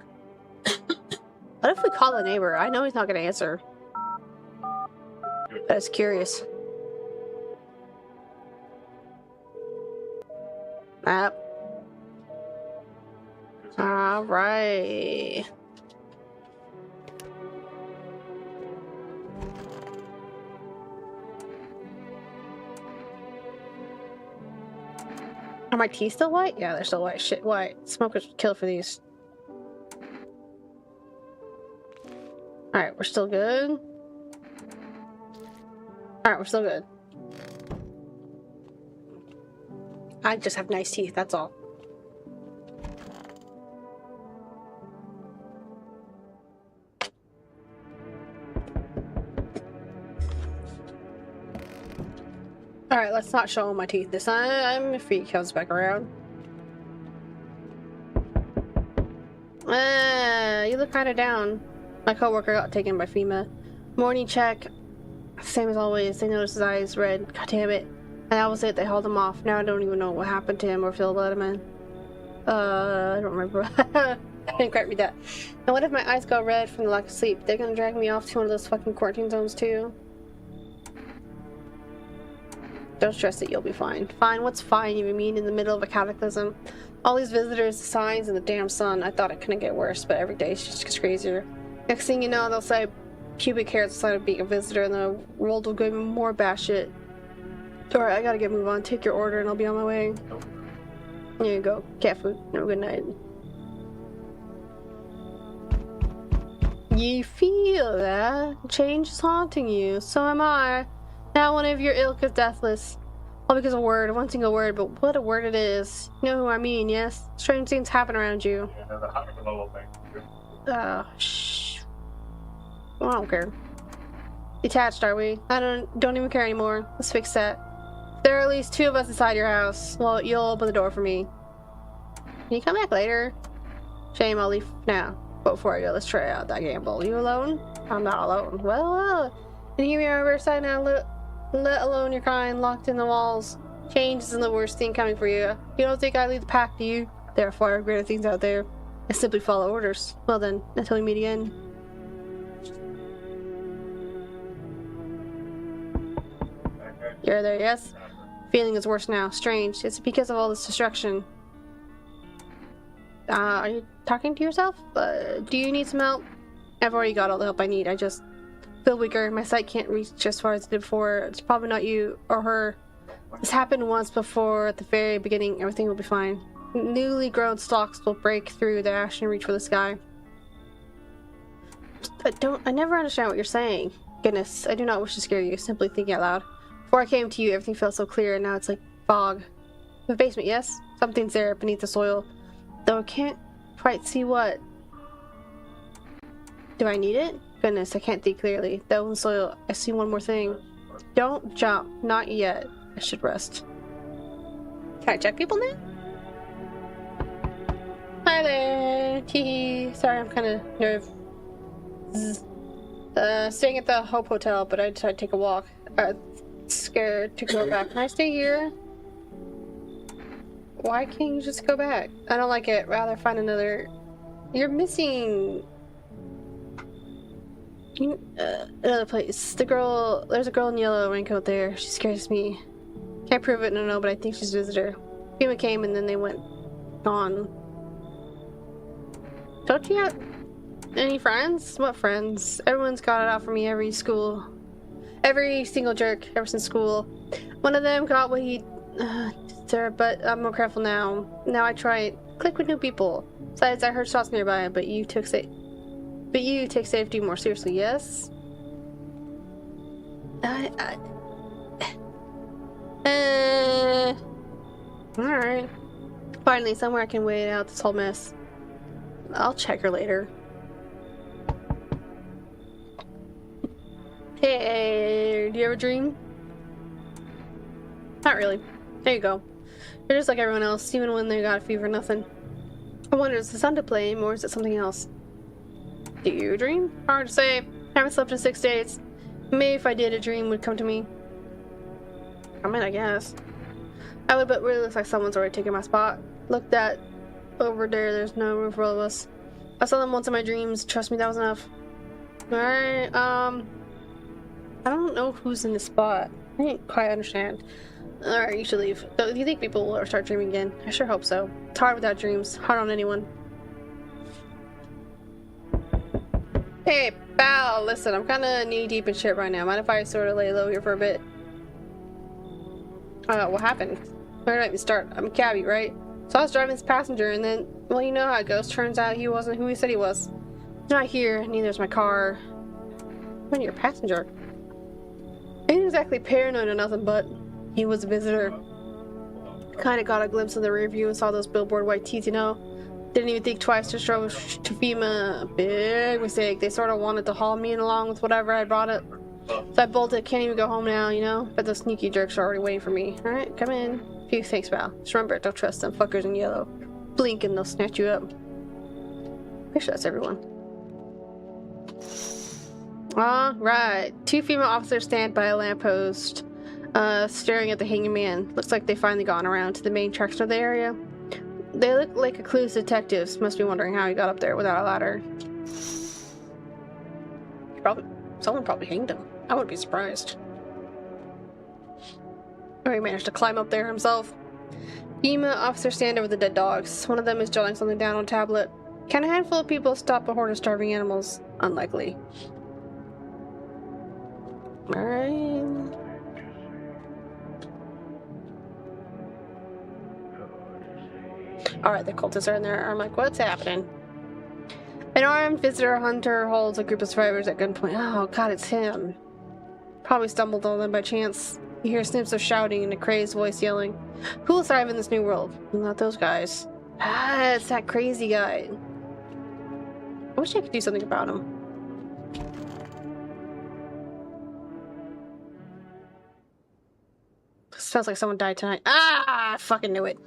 What if we call the neighbor? I know he's not going to answer. But it's curious. Alright. Are my teeth still white? Yeah, they're still white. Shit, white. Smoke would kill for these. Alright, we're still good. Alright, we're still good. I just have nice teeth, that's all. Alright, let's not show him my teeth this time if he comes back around. You look kinda down. My coworker got taken by FEMA. Morning check. Same as always, they noticed his eyes red. God damn it. And that was it, they hauled him off. Now I don't even know what happened to him or feel about him in. I don't remember. I didn't quite read that. And what if my eyes go red from the lack of sleep? They're gonna drag me off to one of those fucking quarantine zones too. Don't stress it, you'll be fine. Fine? What's fine, you mean, in the middle of a cataclysm? All these visitors, the signs, and the damn sun. I thought it couldn't get worse, but every day it just gets crazier. Next thing you know, they'll say pubic hair is the sign of being a visitor, and the world will go even more batshit. Alright, I gotta get move on. Take your order, and I'll be on my way. Here you go. Cat food. Have a good night. You feel that? Change is haunting you. So am I. Now one of your ilk is deathless. All because of a word, one single word, but what a word it is. You know who I mean, yes? Strange things happen around you. Shh. Well, I don't care. Detached, are we? I don't even care anymore. Let's fix that. There are at least 2 of us inside your house. Well, you'll open the door for me. Can you come back later? Shame, I'll leave now. But before I go, let's try out that gamble. You alone? I'm not alone. Well. Can you hear me on our side now? Let alone your kind locked in the walls. Change isn't the worst thing coming for you. You don't think I lead the pack, do you? There are far greater things out there. I simply follow orders. Well then, until we meet again. You're there, yes? Feeling is worse now. Strange. It's because of all this destruction. Are you talking to yourself? Do you need some help? I've already got all the help I need. I just Feel weaker. My sight can't reach as far as it did before. It's probably not you or her. This happened once before at the very beginning. Everything will be fine. Newly grown stalks will break through the ash and reach for the sky. I never understand what you're saying. Goodness, I do not wish to scare you. Simply thinking out loud. Before I came to you, everything felt so clear, and now it's like fog. The basement, yes? Something's there beneath the soil. Though I can't quite see what. Do I need it? Goodness, I can't think clearly. Though in the soil, I see one more thing. Don't jump. Not yet. I should rest. Can I check people now? Hi there. Teehee. Sorry, I'm kind of nervous. Staying at the Hope Hotel, but I decided to take a walk. Scared to go back. Can I stay here? Why can't you just go back? I don't like it. Rather find another. You're missing. Another place. There's a girl in yellow raincoat there. She scares me. Can't prove it, no, but I think she's a visitor. FEMA came and then they went gone. Don't you have any friends? What friends? Everyone's got it out for me every school. Every single jerk ever since school. One of them got what he deserved, but I'm more careful now. Now I try it. Click with new people. Besides, I heard shots nearby, but you take safety more seriously, yes? Alright. Finally, somewhere I can wait out this whole mess. I'll check her later. Hey, do you have a dream? Not really. There you go. You're just like everyone else, even when they got a fever, nothing. I wonder, is the sun to blame, or is it something else? Do you dream? Hard to say. Haven't slept in 6 days. Maybe if I did, a dream would come to me. I mean, I guess. I would, but really looks like someone's already taken my spot. Look that over there, there's no room for all of us. I saw them once in my dreams. Trust me, that was enough. Alright, I don't know who's in this spot. I didn't quite understand. Alright, you should leave. Do you think people will start dreaming again? I sure hope so. It's hard without dreams. Hard on anyone. Hey, pal, listen, I'm kinda knee-deep in shit right now. Mind if I sort of lay low here for a bit? What happened? Where did I even start? I'm a cabbie, right? So I was driving this passenger, and then, well, you know how it goes. Turns out he wasn't who he said he was. He's not here, neither is my car. When you're a passenger. I ain't exactly paranoid or nothing, but he was a visitor. Kinda got a glimpse of the rear view and saw those billboard white teeth, you know? Didn't even think twice to show to FEMA. Big mistake. They sort of wanted to haul me in along with whatever I brought it. So I bolted. Can't even go home now, you know? But those sneaky jerks are already waiting for me. Alright, come in. Few thanks, pal. Just remember, don't trust them fuckers in yellow. Blink and they'll snatch you up. Pretty sure that's everyone. Alright. 2 female officers stand by a lamppost, staring at the hanging man. Looks like they finally gone around to the main attraction of the area. They look like a clueless detectives. Must be wondering how he got up there without a ladder. Someone probably hanged him. I wouldn't be surprised. Or he managed to climb up there himself. FEMA officers stand over the dead dogs. One of them is jotting something down on a tablet. Can a handful of people stop a horde of starving animals? Unlikely. Alright. Alright, the cultists are in there. I'm like, what's happening? An armed visitor hunter holds a group of survivors at gunpoint. Oh god, it's him. Probably stumbled on them by chance. You hear snips of shouting and a crazed voice yelling. Who will thrive in this new world? Not those guys. Ah, it's that crazy guy. I wish I could do something about him. Smells like someone died tonight. Ah, I fucking knew it.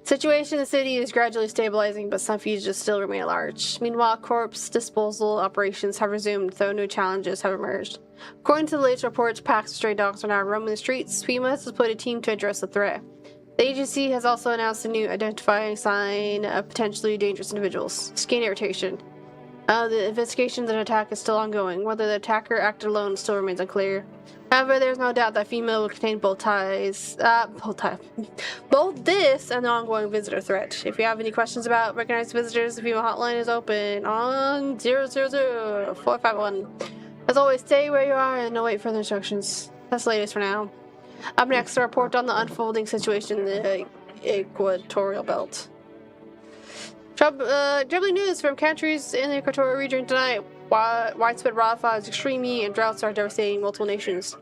Situation in the city is gradually stabilizing, but some fugitives still remain at large. Meanwhile, corpse disposal operations have resumed, though new challenges have emerged. According to the latest reports, packs of stray dogs are now roaming the streets. FEMA has put a team to address the threat. The agency has also announced a new identifying sign of potentially dangerous individuals. Skin irritation. The investigation of the attack is still ongoing. Whether the attacker acted alone still remains unclear. However, there's no doubt that FEMA will contain both this and the ongoing visitor threat. If you have any questions about recognized visitors, the FEMA hotline is open on 000-451. As always, stay where you are and await further instructions. That's the latest for now. Up next, a report on the unfolding situation in the equatorial belt. Troubling news from countries in the equatorial region tonight. Widespread wildfires, extreme heat, and droughts are devastating multiple nations.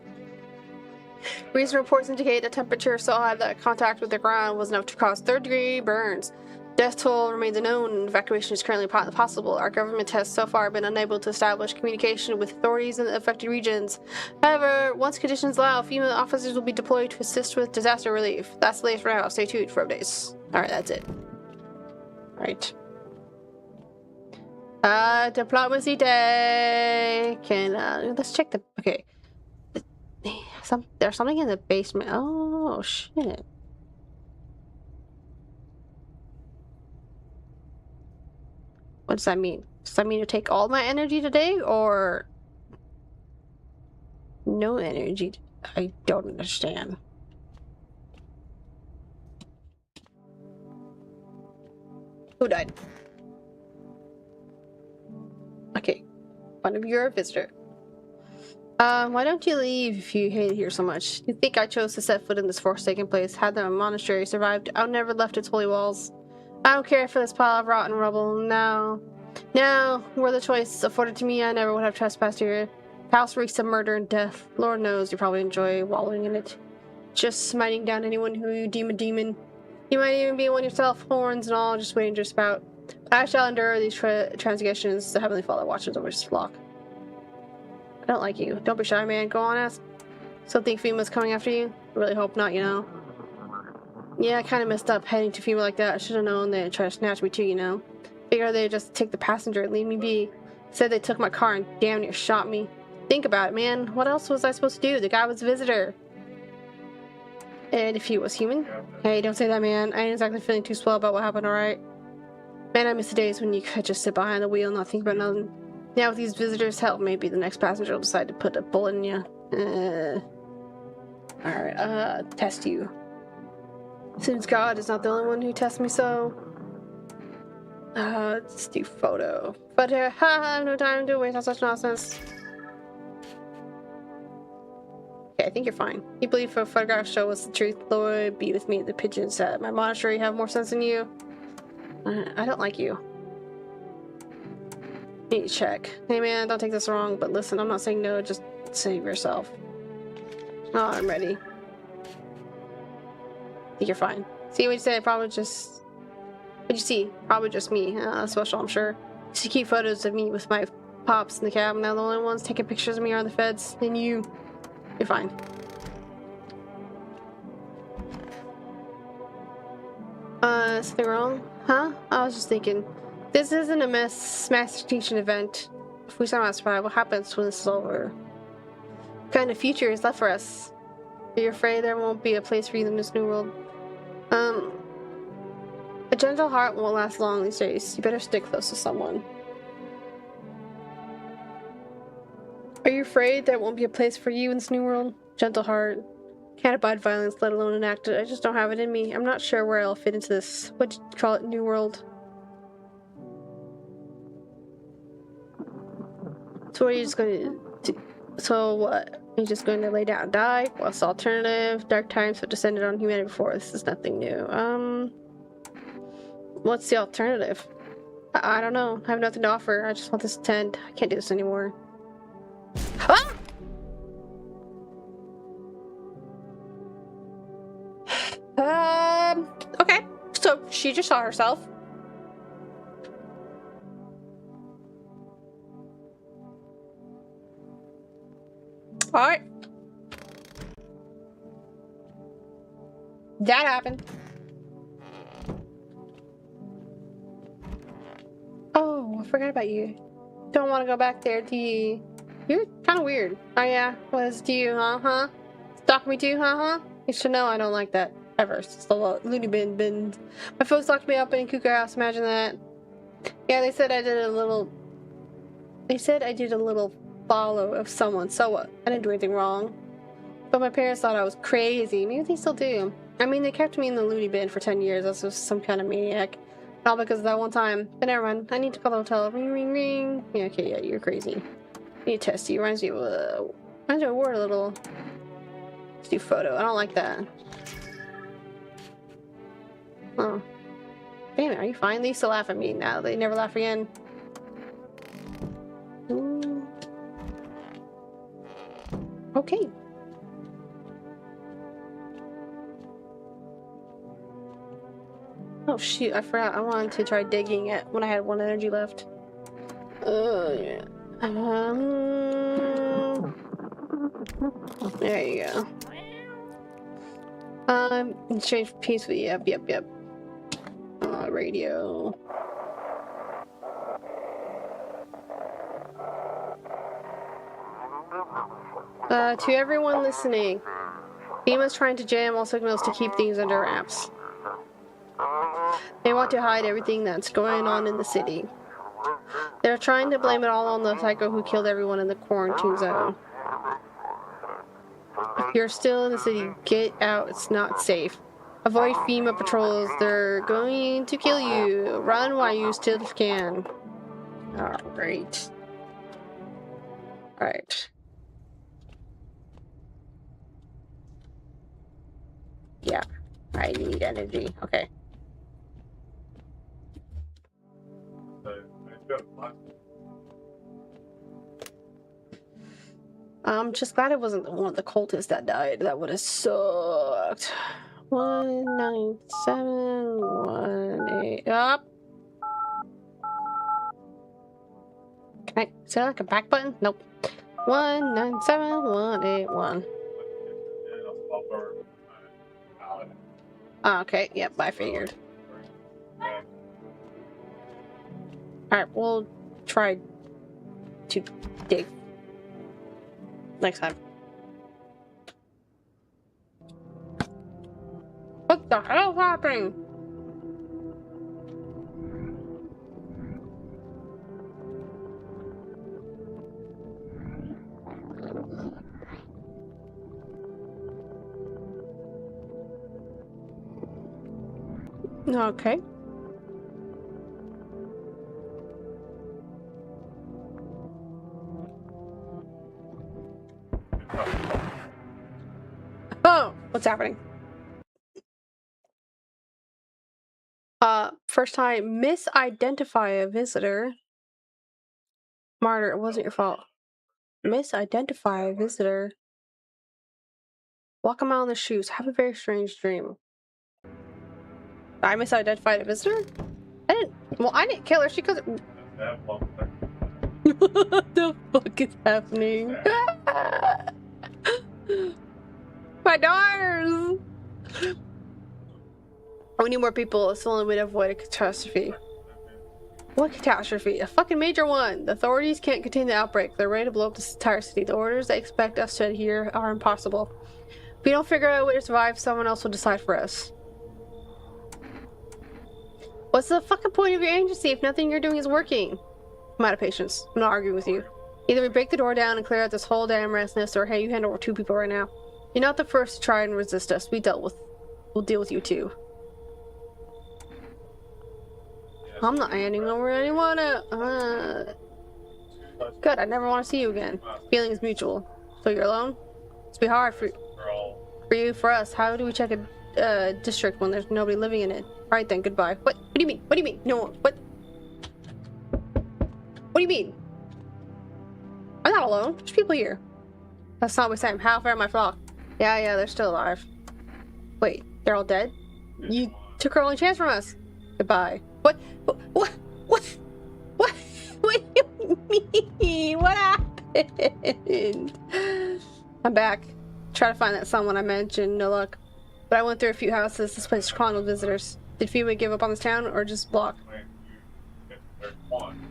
Recent reports indicate that temperature so high that contact with the ground was enough to cause third-degree burns. Death toll remains unknown, and evacuation is currently possible. Our government has so far been unable to establish communication with authorities in the affected regions. However, once conditions allow, female officers will be deployed to assist with disaster relief. That's the latest for now. Stay tuned for updates. Alright, that's it. Alright. Diplomacy day. Let's check the. Okay. There's something in the basement. Oh, shit. What does that mean? Does that mean to take all my energy today, or no energy? I don't understand. Who died? Okay. One of you are a visitor. Why don't you leave if you hate it here so much? You think I chose to set foot in this forsaken place? Had the monastery survived, I would never have left its holy walls. I don't care for this pile of rotten rubble. Now, were the choice afforded to me, I never would have trespassed here. The house reeks of murder and death. Lord knows you probably enjoy wallowing in it. Just smiting down anyone who you deem a demon. You might even be one yourself, horns and all, just waiting to spout. But I shall endure these transgressions. The Heavenly Father watches over his flock. I don't like you. Don't be shy, man. Go on, ask. Still think FEMA's coming after you? I really hope not, you know. Yeah, I kind of messed up heading to FEMA like that. I should have known they'd try to snatch me too, you know. Figured they'd just take the passenger and leave me be. Said they took my car and damn near shot me. Think about it, man. What else was I supposed to do? The guy was a visitor. And if he was human? Hey, don't say that, man. I ain't exactly feeling too swell about what happened, alright? Man, I miss the days when you could just sit behind the wheel and not think about nothing. Now with these visitors' help, maybe the next passenger will decide to put a bullet in you. Alright, test you. Seems God is not the only one who tests me, so... let's do photo. But I have no time to waste on such nonsense. Okay, I think you're fine. You believe a photograph show us the truth, Lord be with me, the pigeon said. My monastery have more sense than you. I don't like you. Need to check. Hey man, don't take this wrong, but listen, I'm not saying no, just save yourself. Oh, I'm ready. I think you're fine. See what you say? Probably just... What'd you see? Probably just me. Special, I'm sure. Just keep photos of me with my pops in the cab, and they're the only ones taking pictures of me are the feds. And you're fine. Something wrong? Huh? I was just thinking. This isn't a mass extinction event. If we somehow survive, what happens when this is over? What kind of future is left for us? Are you afraid there won't be a place for you in this new world? A gentle heart won't last long these days. You better stick close to someone. Are you afraid there won't be a place for you in this new world? Gentle heart. Can't abide violence, let alone enact it. I just don't have it in me. I'm not sure where I'll fit into this. What'd you call it? New world? So what are you just going to do? So what? You're just going to lay down and die? What's the alternative? Dark times have descended on humanity before. This is nothing new. What's the alternative? I don't know. I have nothing to offer. I just want this to end. I can't do this anymore. Ah! Okay. So she just saw herself. Alright. That happened. Oh, I forgot about you. Don't want to go back there, do you? You're kind of weird. Oh yeah, do you, huh? Stalk me too, huh? You should know I don't like that. Ever. It's the loony bin. My folks locked me up in a cougar house, imagine that. Yeah, they said I did a little follow of someone, so what? I didn't do anything wrong. But my parents thought I was crazy. Maybe they still do. I mean, they kept me in the loony bin for 10 years. I was just some kind of maniac. All because of that one time. But never mind. I need to call the hotel. Ring, ring, ring. Yeah, okay, yeah, you're crazy. Need to test you. Reminds me of a word a little. Let's do photo. I don't like that. Oh. Damn it, are you fine? They used to laugh at me. Now they never laugh again. Okay. Oh shoot, I forgot. I wanted to try digging it when I had 1 energy left. Yeah. There you go. Change peacefully. Yep. Radio. To everyone listening, FEMA's trying to jam all signals to keep things under wraps. They want to hide everything that's going on in the city. They're trying to blame it all on the psycho who killed everyone in the quarantine zone. If you're still in the city, get out. It's not safe. Avoid FEMA patrols. They're going to kill you. Run while you still can. Alright. Alright. Yeah. I need energy. Okay. I'm just glad it wasn't one of the cultists that died. That would have sucked. 19718 up. Can I is there like a back button? Nope. 197181. Oh, okay, yep, I figured. Alright, we'll try to dig next time. What the hell's happening? Okay. Oh, what's happening? First time, misidentify a visitor. Martyr, it wasn't your fault. Misidentify a visitor. Walk a mile in their shoes. Have a very strange dream. I misidentified a visitor? I didn't kill her. She couldn't. What the fuck is happening? My daughters! We need more people. It's the only way to avoid a catastrophe. What catastrophe? A fucking major one! The authorities can't contain the outbreak. They're ready to blow up this entire city. The orders they expect us to adhere are impossible. If we don't figure out a way to survive, someone else will decide for us. What's the fucking point of your agency if nothing you're doing is working? I'm out of patience. I'm not arguing with you. Either we break the door down and clear out this whole damn rat's nest, or hey, you handle 2 people right now. You're not the first to try and resist us. We'll deal with you too. I'm not handing over anyone. Good, I never want to see you again. Feeling is mutual. So you're alone? It's be hard for you, for us. How do we check a district when there's nobody living in it? Alright then, goodbye. What do you mean? What do you mean? No, what? What do you mean? I'm not alone. There's people here. That's not what I'm saying. How far am I flock? Yeah, they're still alive. Wait, they're all dead? You took our only chance from us. Goodbye. What do you mean? What happened? I'm back. Try to find that someone I mentioned. No luck. But I went through a few houses. This place is crawling with visitors. Did FEMA give up on this town or just block?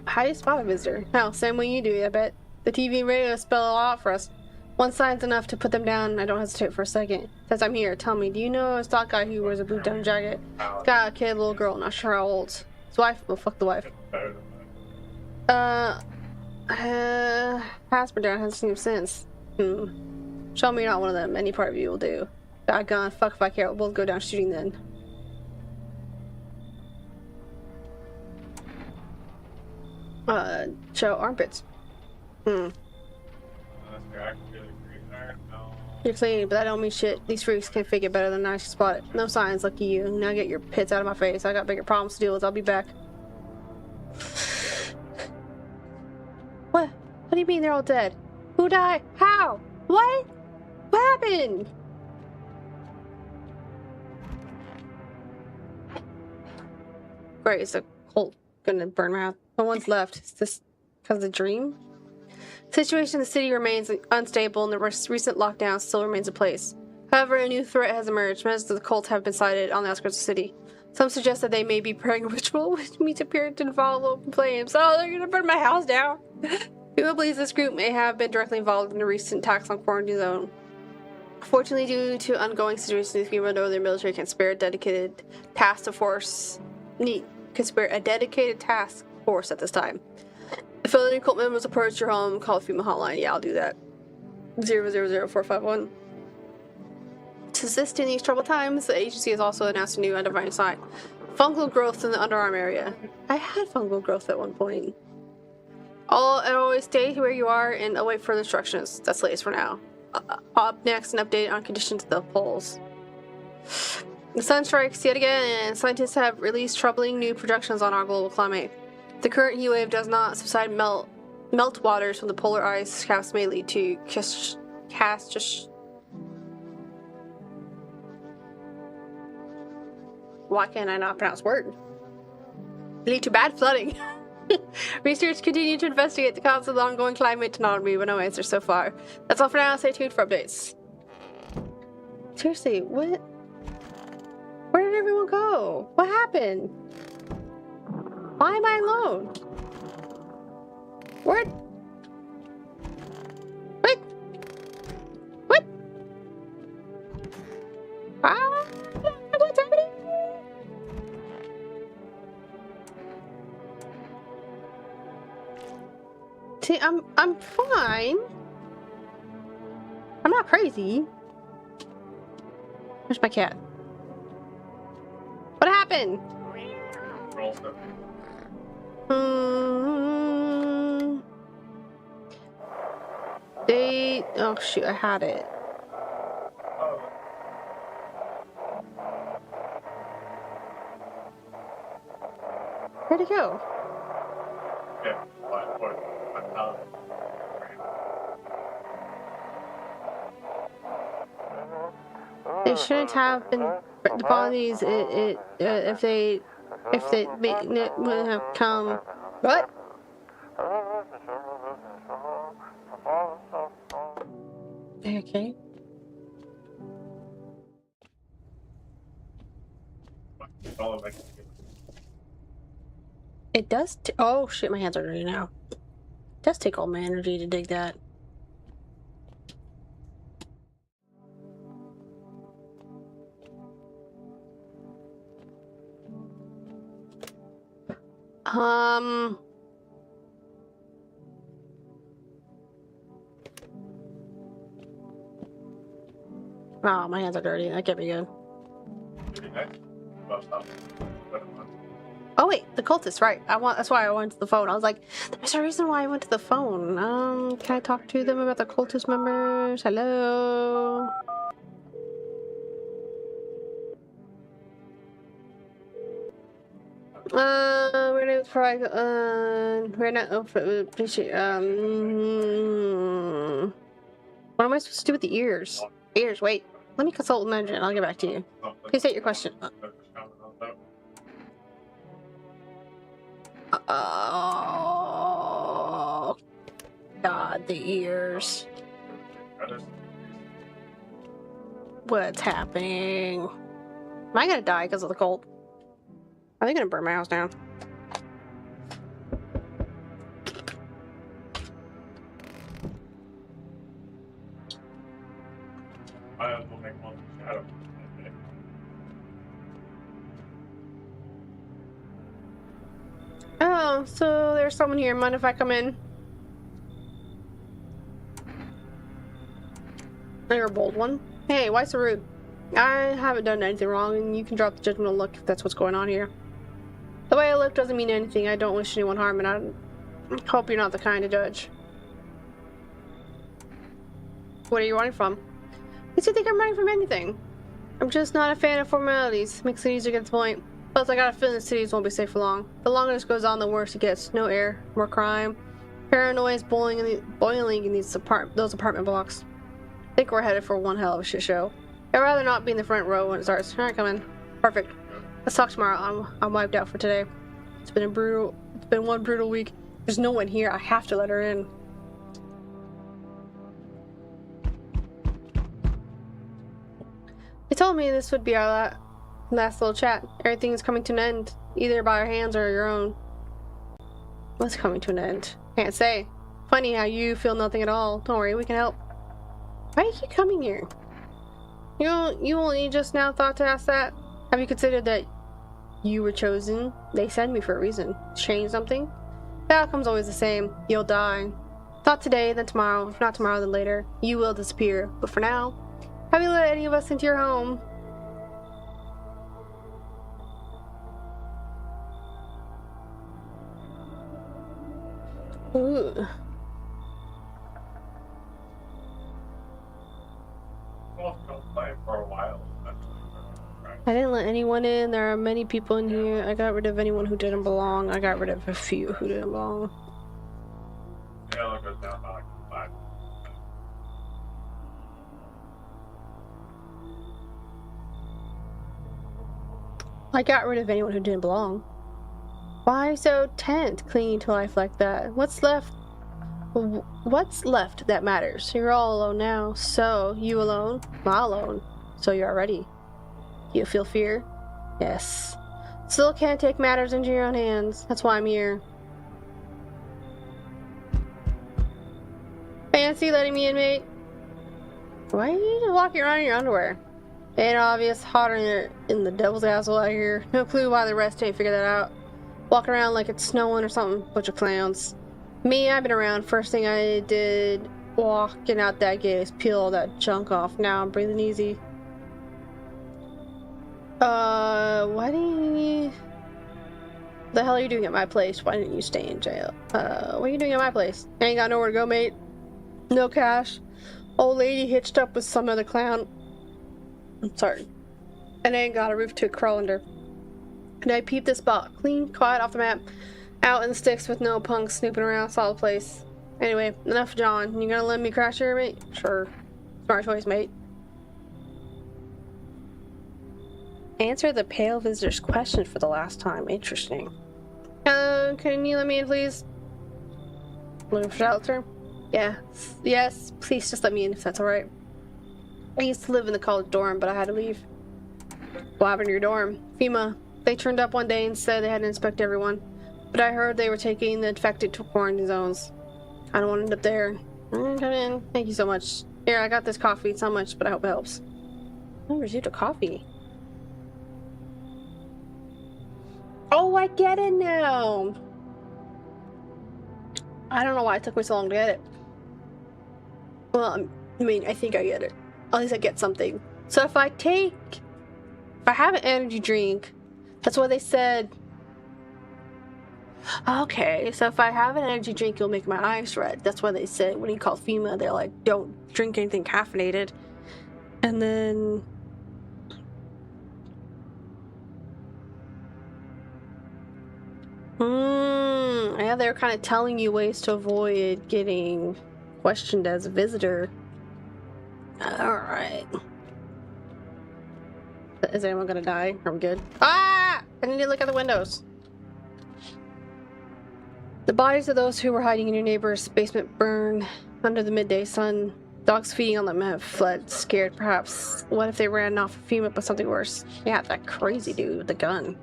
How do you spot a visitor? No, same way you do, I bet. The TV and radio spell a lot for us. One sign's enough to put them down. I don't hesitate for a second. Since I'm here, tell me, do you know a stock guy who wears a blue down jacket? He's got a kid, little girl, not sure how old. His wife? Well, fuck the wife. Hasper down, hasn't seen him since. Show me you're not one of them. Any part of you will do. Doggone, fuck if I care. We'll both go down shooting then. Show armpits. You're actually really green there? No. You're clean, but that don't mean shit. These freaks can fake it better than I can spot it. No signs, lucky you. Now get your pits out of my face. I got bigger problems to deal with. I'll be back. What? What do you mean they're all dead? Who died? How? What? What happened? Great, is the cult gonna burn my house? No one's left. Is this because of the dream? Situation in the city remains unstable, and the recent lockdown still remains in place. However, a new threat has emerged. Members of the cult have been sighted on the outskirts of the city. Some suggest that they may be preparing a ritual which means appear to involve open flames. Oh, they're gonna burn my house down! People believe this group may have been directly involved in the recent attacks on Quarantine Zone. Fortunately, due to ongoing situations, the people know their military can spare a dedicated task force. Can spare a dedicated task force at this time. If any cult members approach your home, call the female hotline. Yeah, I'll do that. 000451. To assist in these troubled times, the agency has also announced a new undefined sign. Fungal growth in the underarm area. I had fungal growth at one point. Always stay where you are and await further instructions. That's the latest for now. Up next, an update on conditions of the poles. The sun strikes yet again, and scientists have released troubling new projections on our global climate. If the current heat wave does not subside, melt waters from the polar ice caps may lead to why can I not pronounce word? Lead to bad flooding. Research continue to investigate the cause of the ongoing climate anomaly, but no answers so far. That's all for now. Stay tuned for updates. Seriously, what? Where did everyone go? What happened? Why am I alone? What? What? What? Ah, what's happening? See, I'm fine. I'm not crazy. Where's my cat? What happened? Oh shoot, I had it. Where'd it go? They shouldn't have been upon these if they wouldn't have come. What? Okay. It does. Oh shit! My hands are dirty now. It does take all my energy to dig that. Oh, my hands are dirty. That can't be good. Oh wait, the cultist, right? That's why I went to the phone. I was like, there's a reason why I went to the phone. Can I talk to them about the cultist members? Hello? We're gonna try, we're not appreciate, what am I supposed to do with the ears? Ears, wait. Let me consult with manager and I'll get back to you. Please state your question. Oh, God, the ears. What's happening? Am I gonna die because of the cold? Are they gonna burn my house down? Oh, so there's someone here. Mind if I come in? You're a bold one. Hey, why so rude? I haven't done anything wrong, and you can drop the judgmental look if that's what's going on here. The way I look doesn't mean anything. I don't wish anyone harm, and I hope you're not the kind to judge. What are you running from? Makes you think I'm running from anything. I'm just not a fan of formalities. Makes it easier to get to the point. Plus, I got a feeling the cities won't be safe for long. The longer this goes on, the worse it gets. No air, more crime. Paranoia is boiling in those apartment blocks. I think we're headed for one hell of a shit show. I'd rather not be in the front row when it starts. Alright, come in. Perfect. Let's talk tomorrow. I'm wiped out for today. It's been one brutal week. There's no one here. I have to let her in. They told me this would be our last little chat. Everything is coming to an end, either by our hands or your own. What's coming to an end? Can't say. Funny how you feel nothing at all. Don't worry, we can help. Why are you coming here? You only just now thought to ask that? Have you considered that you were chosen? They sent me for a reason. Change something? The outcome's always the same. You'll die. Not today, then tomorrow. If not tomorrow, then later. You will disappear. But for now, have you let any of us into your home? Ooh. Well, don't play for a while. I didn't let anyone in. There are many people in here. I got rid of anyone who didn't belong. I got rid of a few who didn't belong. Yeah, it goes down by like 5. I got rid of anyone who didn't belong. Why so tense, clinging to life like that? What's left? What's left that matters? You're all alone now. So, you alone? Not alone. So you're ready. You feel fear? Yes. Still can't take matters into your own hands. That's why I'm here. Fancy letting me in, mate? Why are you just walking around in your underwear? Ain't obvious, hotter in the devil's asshole out here. No clue why the rest ain't figured that out. Walking around like it's snowing or something. Bunch of clowns. Me, I've been around. First thing I did walking out that gate is peel all that junk off. Now I'm breathing easy. Why didn't you... The hell are you doing at my place? Why didn't you stay in jail? What are you doing at my place? I ain't got nowhere to go, mate. No cash. Old lady hitched up with some other clown. I'm sorry. And I ain't got a roof to crawl under. And I peeped this spot. Clean, quiet, off the map. Out in the sticks with no punks snooping around. Solid place. Anyway, enough John. You gonna let me crash here, mate? Sure. Smart choice, mate. Answer the pale visitor's question for the last time. Interesting. Can you let me in, please? Looking for shelter? Yeah. Yes, please just let me in if that's alright. I used to live in the college dorm, but I had to leave. What happened to your dorm? FEMA. They turned up one day and said they had to inspect everyone. But I heard they were taking the infected to quarantine zones. I don't want to end up there. Come in. Thank you so much. Here, I got this coffee. It's not much, but I hope it helps. I received a coffee. Oh, I get it now. I don't know why it took me so long to get it. Well, I mean, I think I get it. At least I get something. So if I have an energy drink, that's what they said. Okay, so if I have an energy drink, it'll make my eyes red. That's what they said when you call FEMA. They're like, don't drink anything caffeinated. And then... yeah, they're kind of telling you ways to avoid getting questioned as a visitor. Alright. Is anyone gonna die? Are we good? Ah! I need to look at the windows. The bodies of those who were hiding in your neighbor's basement burn under the midday sun. Dogs feeding on them have fled, scared perhaps. What if they ran off of FEMA but something worse? Yeah, that crazy dude with the gun.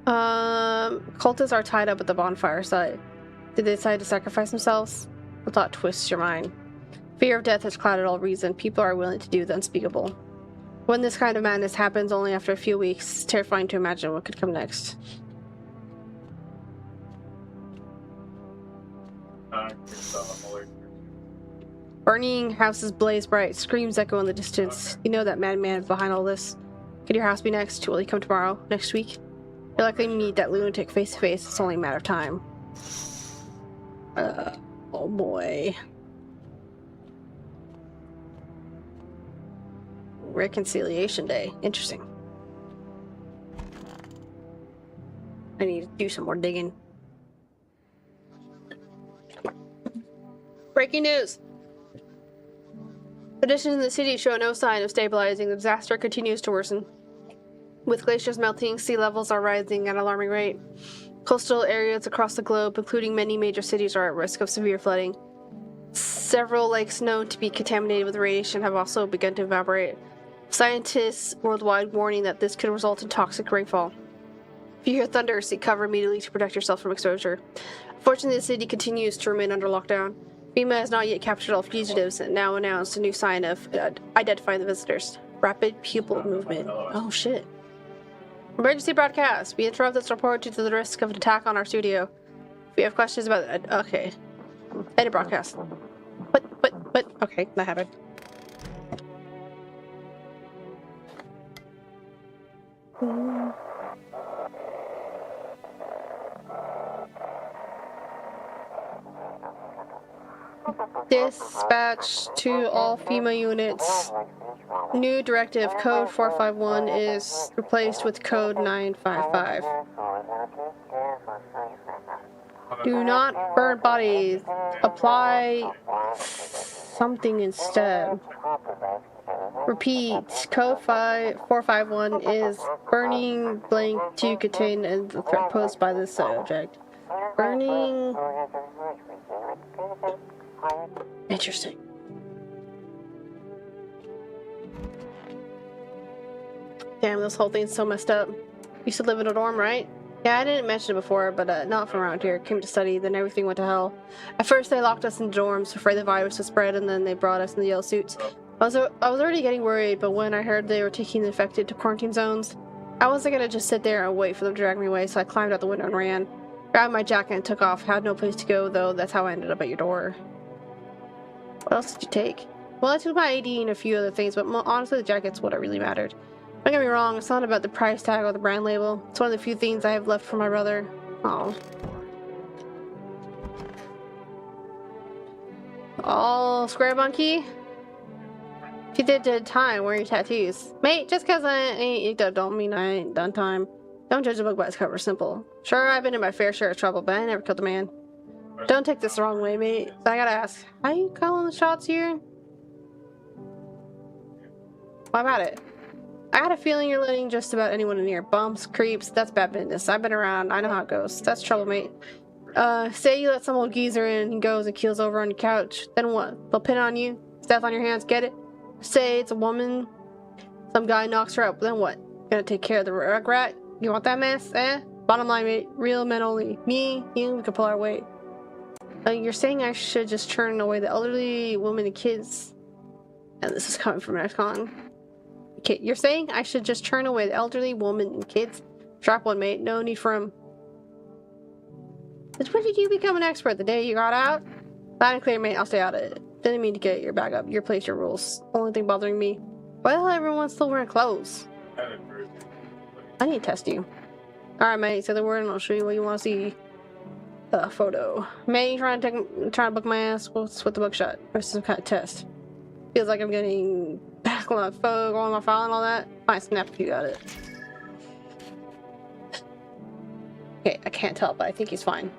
Cultists are tied up at the bonfire site. Did they decide to sacrifice themselves? A thought twists your mind. Fear of death has clouded all reason. People are willing to do the unspeakable. When this kind of madness happens only after a few weeks, it's terrifying to imagine what could come next. Burning houses blaze bright, screams echo in the distance. You know that madman behind all this. Could your house be next? Will he come tomorrow? Next week? You're likely to meet that lunatic face to face. It's only a matter of time. Oh boy. Reconciliation Day. Interesting. I need to do some more digging. Breaking news! Conditions in the city show no sign of stabilizing. The disaster continues to worsen. With glaciers melting, sea levels are rising at an alarming rate. Coastal areas across the globe, including many major cities, are at risk of severe flooding. Several lakes known to be contaminated with radiation have also begun to evaporate. Scientists worldwide warning that this could result in toxic rainfall. If you hear thunder, seek cover immediately to protect yourself from exposure. Fortunately, the city continues to remain under lockdown. FEMA has not yet captured all fugitives and now announced a new sign of identifying the visitors. Rapid pupil movement. Oh shit. Emergency broadcast. We interrupt this report due to the risk of an attack on our studio. If you have questions about it, okay. Edit broadcast. What? Okay, that happened. Dispatch to all FEMA units. New directive, code 451 is replaced with code 955. Do not burn bodies. Apply something instead. Repeat, code 451 is burning blank to contain the threat posed by this subject. Burning... Interesting. Damn, this whole thing's so messed up. Used to live in a dorm, right? Yeah, I didn't mention it before, but not from around here. Came to study, then everything went to hell. At first, they locked us in dorms, afraid the virus would spread, and then they brought us in the yellow suits. I was already getting worried, but when I heard they were taking the infected to quarantine zones, I wasn't gonna just sit there and wait for them to drag me away, so I climbed out the window and ran. Grabbed my jacket and took off. Had no place to go, though. That's how I ended up at your door. What else did you take? Well, I took my ID and a few other things, but honestly, the jacket's what really mattered. Don't get me wrong, it's not about the price tag or the brand label. It's one of the few things I have left for my brother. Oh. All square monkey? If you did time, where are your tattoos? Mate, just cause I ain't don't mean I ain't done time. Don't judge a book by its cover, simple. Sure, I've been in my fair share of trouble, but I never killed a man. Don't take this the wrong way, mate. I gotta ask, how you calling the shots here? Why about it? I got a feeling you're letting just about anyone in here. Bumps, creeps, that's bad business. I've been around, I know how it goes. That's trouble, mate. Say you let some old geezer in, he goes and keels over on your couch. Then what? They'll pin on you? Death on your hands, get it? Say it's a woman, some guy knocks her up, then what? Gonna take care of the rat? You want that mess, eh? Bottom line, mate, real men only. Me, you, we can pull our weight. You're saying I should just turn away the elderly, women, and kids? And this is coming from X-Con. Okay, you're saying I should just turn away the elderly, women, and kids? Drop one, mate. No need for him. When did you become an expert? The day you got out? Loud and clear, mate. I'll stay out of it. Didn't mean to get your back up. Your place, your rules. Only thing bothering me. Why the hell everyone's still wearing clothes? I need to test you. Alright, mate. Say the word and I'll show you what you want to see. Photo. Mate, you trying to book my ass? What's with the bookshot? Or some kind of test? Feels like I'm getting back on my phone, on my file and all that. Fine, snap if you got it. Okay, I can't tell, but I think he's fine.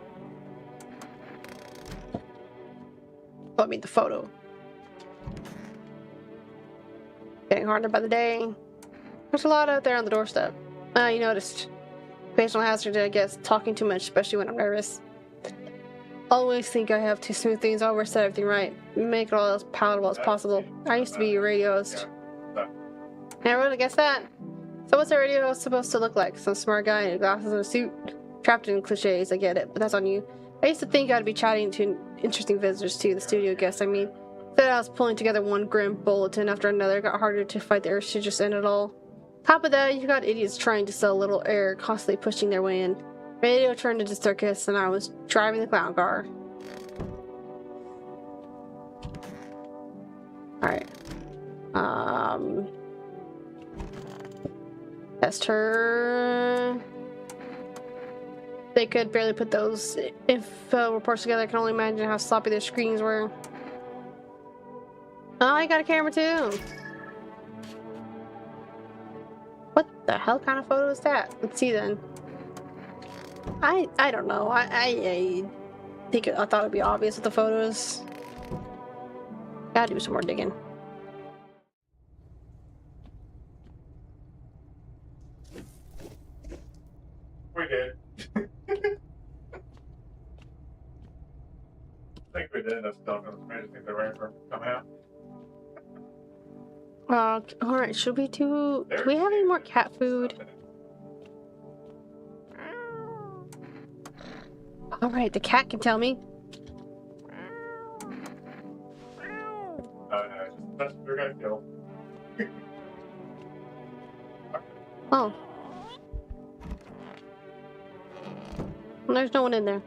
Oh, I mean the photo. Getting harder by the day. There's a lot out there on the doorstep. You noticed. Occasional hazard, I guess. Talking too much, especially when I'm nervous. Always think I have to smooth things over, set everything right. Make it all as palatable as possible. I used to be a radio host. Never would have guessed that. So what's a radio host supposed to look like? Some smart guy in glasses and a suit? Trapped in cliches, I get it, but that's on you. I used to think I'd be chatting to interesting visitors too, the studio guests, I mean. Instead I was pulling together one grim bulletin after another. It got harder to fight the urge to just end it all. Top of that, you got idiots trying to sell little air, constantly pushing their way in. Radio turned into circus, and I was driving the clown car. Alright. Test her. They could barely put those info reports together. I can only imagine how sloppy their screens were. Oh, I got a camera too. What the hell kind of photo is that? Let's see then. I don't know. I think I thought it'd be obvious with the photos. Gotta do some more digging. We did. I think we did. I'm still gonna manage to think the right room come out. Alright, should we do we have any more cat food? Alright, the cat can tell me. That's what we're gonna kill. Oh. There's no one in there.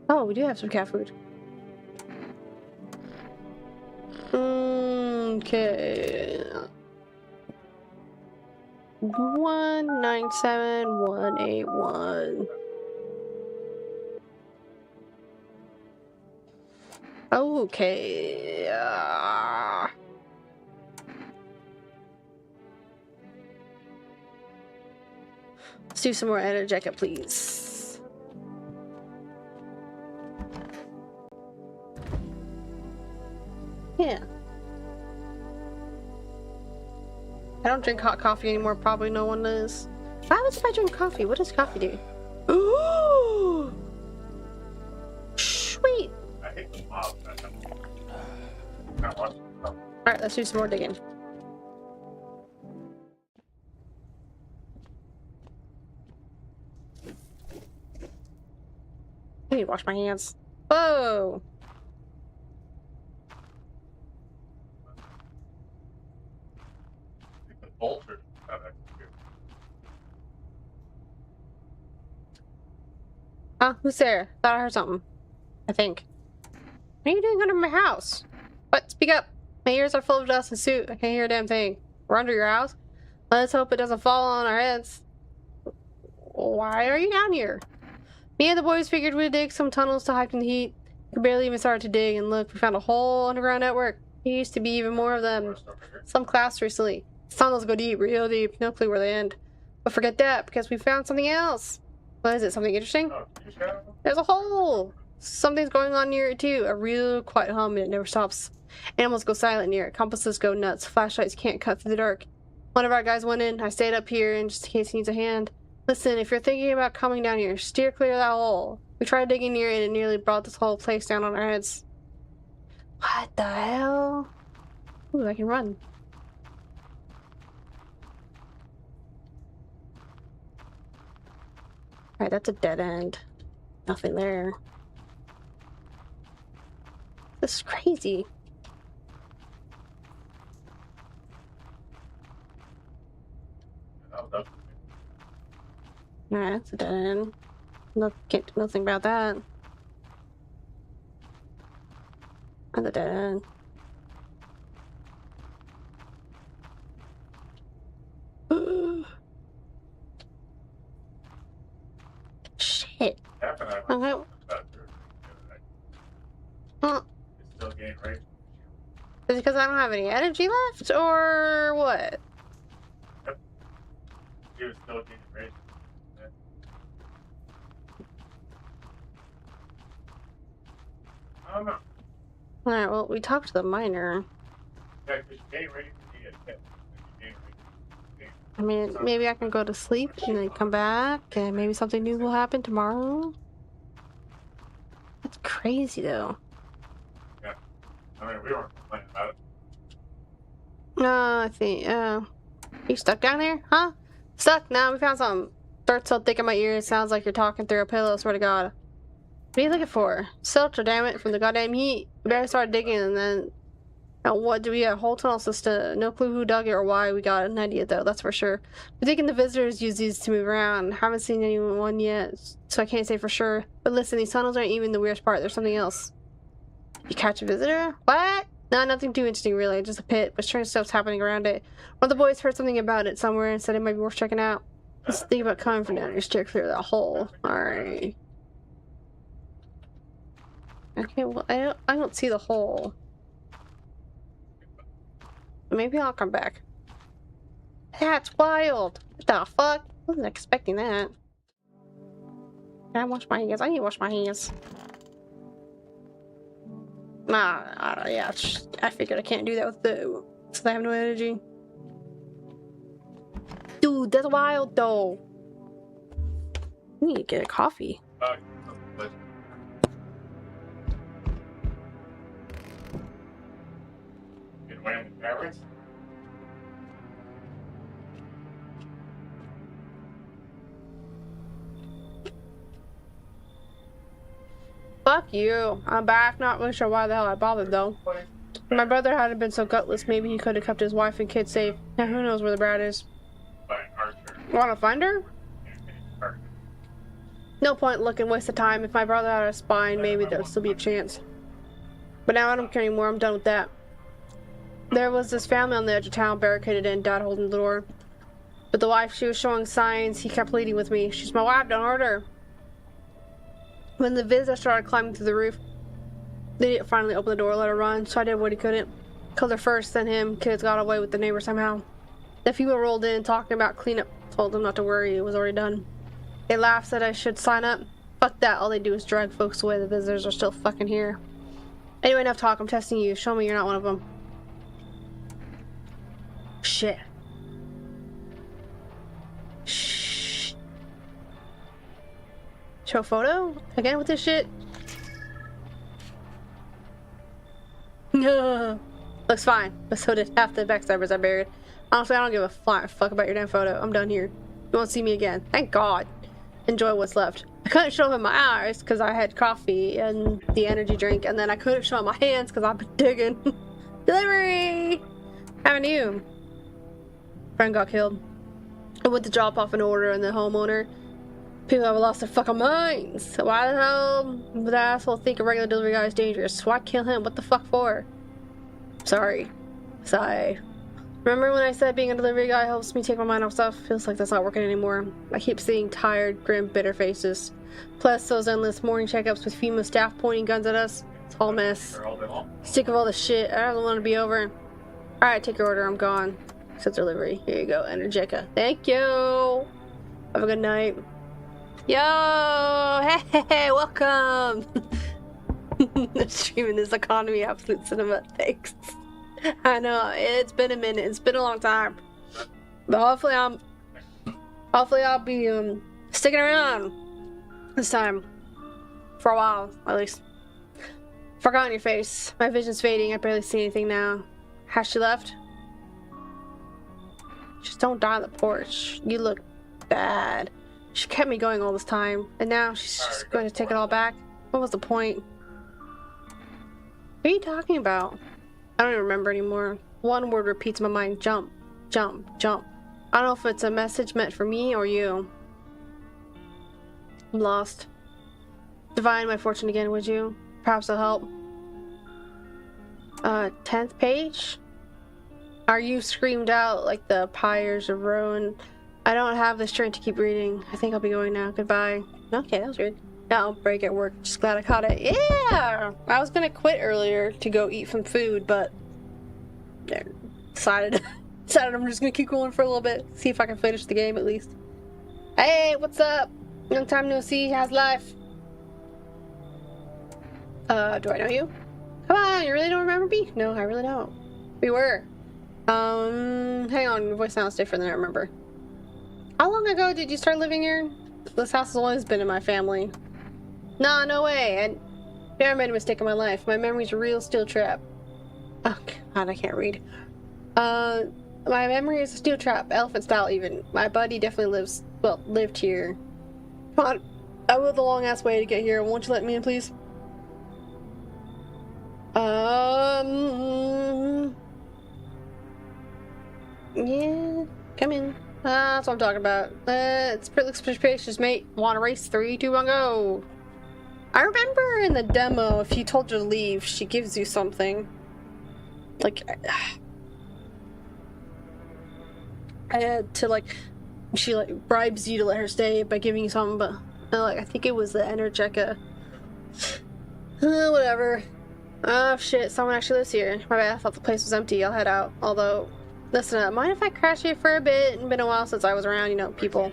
Oh, we do have some cat food. Okay. 197181. Okay. Let's do some more energetic, please. Yeah. I don't drink hot coffee anymore. Probably no one does. What happens if I drink coffee? What does coffee do? Ooh! Sweet! I hate the mob. Alright, let's do some more digging. I need to wash my hands. Whoa! The vultures have that too. Huh? Who's there? Thought I heard something. I think. What are you doing under my house? What? Speak up. My ears are full of dust and soot. I can't hear a damn thing. We're under your house? Let's hope it doesn't fall on our heads. Why are you down here? Me and the boys figured we'd dig some tunnels to hide from the heat. We barely even started to dig, and look, we found a whole underground network. There used to be even more of them. Some collapsed recently. These tunnels go deep, real deep. No clue where they end. But forget that, because we found something else. What is it? Something interesting? There's a hole! Something's going on near it too. A real quiet hum, and it never stops. Animals go silent near it. Compasses go nuts. Flashlights can't cut through the dark. One of our guys went in. I stayed up here, and just in case he needs a hand. Listen, if you're thinking about coming down here, steer clear of that hole. We tried digging near it and nearly brought this whole place down on our heads. What the hell? Ooh, I can run. Alright, that's a dead end. Nothing there. This is crazy. Alright, that's a dead end. Can't do nothing about that. That's a dead end. Shit. Okay. Huh? Still getting right. Is it because I don't have any energy left, or what? Yep. He was still getting right. I don't know. Alright, well, we talked to the miner. Yeah, because you getting ready to be a hit. I mean, maybe I can go to sleep and then come back, and maybe something new will happen tomorrow. That's crazy, though. Yeah. I mean, we weren't complaining about it. No, I think, you stuck down there? Huh? Stuck? Now we found something. Dirt so thick in my ears, sounds like you're talking through a pillow, swear to God. What are you looking for? Shelter, damn it, from the goddamn heat. We better start digging, and then... Now, what do we have? Whole tunnel system. No clue who dug it or why. We got an idea, though, that's for sure. We're thinking the visitors use these to move around. Haven't seen anyone yet, so I can't say for sure. But listen, these tunnels aren't even the weirdest part. There's something else. You catch a visitor? What? No, nothing too interesting, really. Just a pit, but strange stuff's happening around it. One of the boys heard something about it somewhere and said it might be worth checking out. Let's think about coming from down here. Steer clear of that hole. Alright. Okay, well, I don't see the hole. Maybe I'll come back. That's wild. What the fuck? Wasn't expecting that. Can I wash my hands? I need to wash my hands. Nah, I don't, yeah, I figured I can't do that with the... So I have no energy. Dude, that's wild though. I need to get a coffee. Fuck you. I'm back. Not really sure why the hell I bothered though. If my brother hadn't been so gutless, maybe he could have kept his wife and kids safe. Now who knows where the brat is. Wanna find her? No point looking, waste of time. If my brother had a spine, maybe there'd still be a chance. But now I don't care anymore. I'm done with that. There was this family on the edge of town, barricaded in, dad holding the door. But the wife, she was showing signs. He kept pleading with me. She's my wife, don't hurt her. When the visitor started climbing through the roof, the idiot finally opened the door, let her run, so I did what he couldn't. Killed her first, then him. Kids got away with the neighbor somehow. The female rolled in, talking about cleanup. Told them not to worry, it was already done. They laughed, said I should sign up. Fuck that, all they do is drag folks away. The visitors are still fucking here. Anyway, enough talk, I'm testing you. Show me you're not one of them. Shit. Shh. Show a photo? Again with this shit? No. Looks fine, but so did half the backstabbers I buried. Honestly, I don't give a flying fuck about your damn photo. I'm done here. You won't see me again. Thank God. Enjoy what's left. I couldn't show him my eyes because I had coffee and the energy drink, and then I couldn't show him my hands because I've been digging. Delivery! How are you? Friend got killed. I went to drop off an order, and the homeowner. People have lost their fucking minds. Why the hell would that asshole think a regular delivery guy is dangerous? Why kill him? What the fuck for? Sorry. Sigh. Remember when I said being a delivery guy helps me take my mind off stuff? Feels like that's not working anymore. I keep seeing tired, grim, bitter faces. Plus those endless morning checkups with female staff pointing guns at us. It's all a mess. Sick of all this shit. I don't want to be over. Alright, take your order. I'm gone. Except delivery. Here you go. Energica. Thank you. Have a good night. Yo! Hey, welcome! Streaming this economy absolute cinema. Thanks. I know, it's been a minute. It's been a long time. But hopefully I'll be sticking around this time. For a while, at least. Forgotten your face. My vision's fading. I barely see anything now. Has she left? Just don't die on the porch. You look bad. She kept me going all this time, and now she's just going to take it all back? What was the point? What are you talking about? I don't even remember anymore. One word repeats in my mind. Jump. Jump. Jump. I don't know if it's a message meant for me or you. I'm lost. Divine my fortune again, would you? Perhaps it'll help. 10th page? Are you screamed out like the pyres of ruin? I don't have the strength to keep reading. I think I'll be going now. Goodbye. Okay, that was weird. Now break at work. Just glad I caught it. Yeah! I was gonna quit earlier to go eat some food, but decided I'm just gonna keep going for a little bit. See if I can finish the game at least. Hey, what's up? Long time no see. How's life? Do I know you? Come on, you really don't remember me? No, I really don't. We were. Hang on, your voice sounds different than I remember. How long ago did you start living here? This house has always been in my family. Nah, no way. I never made a mistake in my life. My memory's a real steel trap. Oh God, I can't read. My memory is a steel trap, elephant style even. My buddy definitely lived here. Come on, I went the long ass way to get here. Won't you let me in, please? Yeah, come in. That's what I'm talking about. It's pretty suspicious, mate. Want to race? 3, 2, 1, go. I remember in the demo, if you told her to leave, she gives you something. Like, I had to, like, she, like, bribes you to let her stay by giving you something, but, like, I think it was the Energica. Whatever. Oh shit, someone actually lives here. My bad, I thought the place was empty. I'll head out. Although, listen up, mind if I crash here for a bit? It's been a while since I was around, you know, people.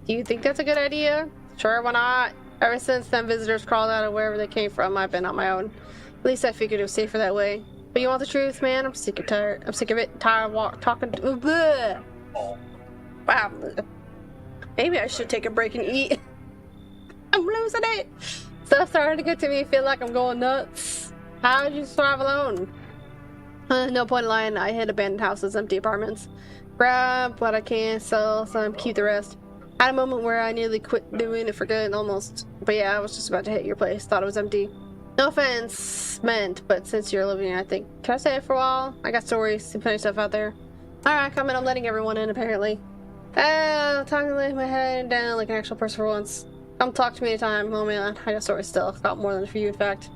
Do you think that's a good idea? Sure, why not? Ever since them visitors crawled out of wherever they came from, I've been on my own. At least I figured it was safer that way. But you want the truth, man? I'm sick of it. Tired of talking. Bleh. Wow. Maybe I should take a break and eat. I'm losing it. Stuff's starting to get to me. I feel like I'm going nuts. How did you survive alone? No point in lying. I hit abandoned houses, empty apartments. Grab what I can, sell some, keep the rest. Had a moment where I nearly quit doing it for good, almost. But yeah, I was just about to hit your place. Thought it was empty. No offense meant, but since you're living here, I think. Can I stay for a while? I got stories, some funny stuff out there. Alright, come in. I'm letting everyone in, apparently. Time to lay my head down like an actual person for once. Come talk to me anytime. Oh man, I got stories still. Got more than a few, in fact.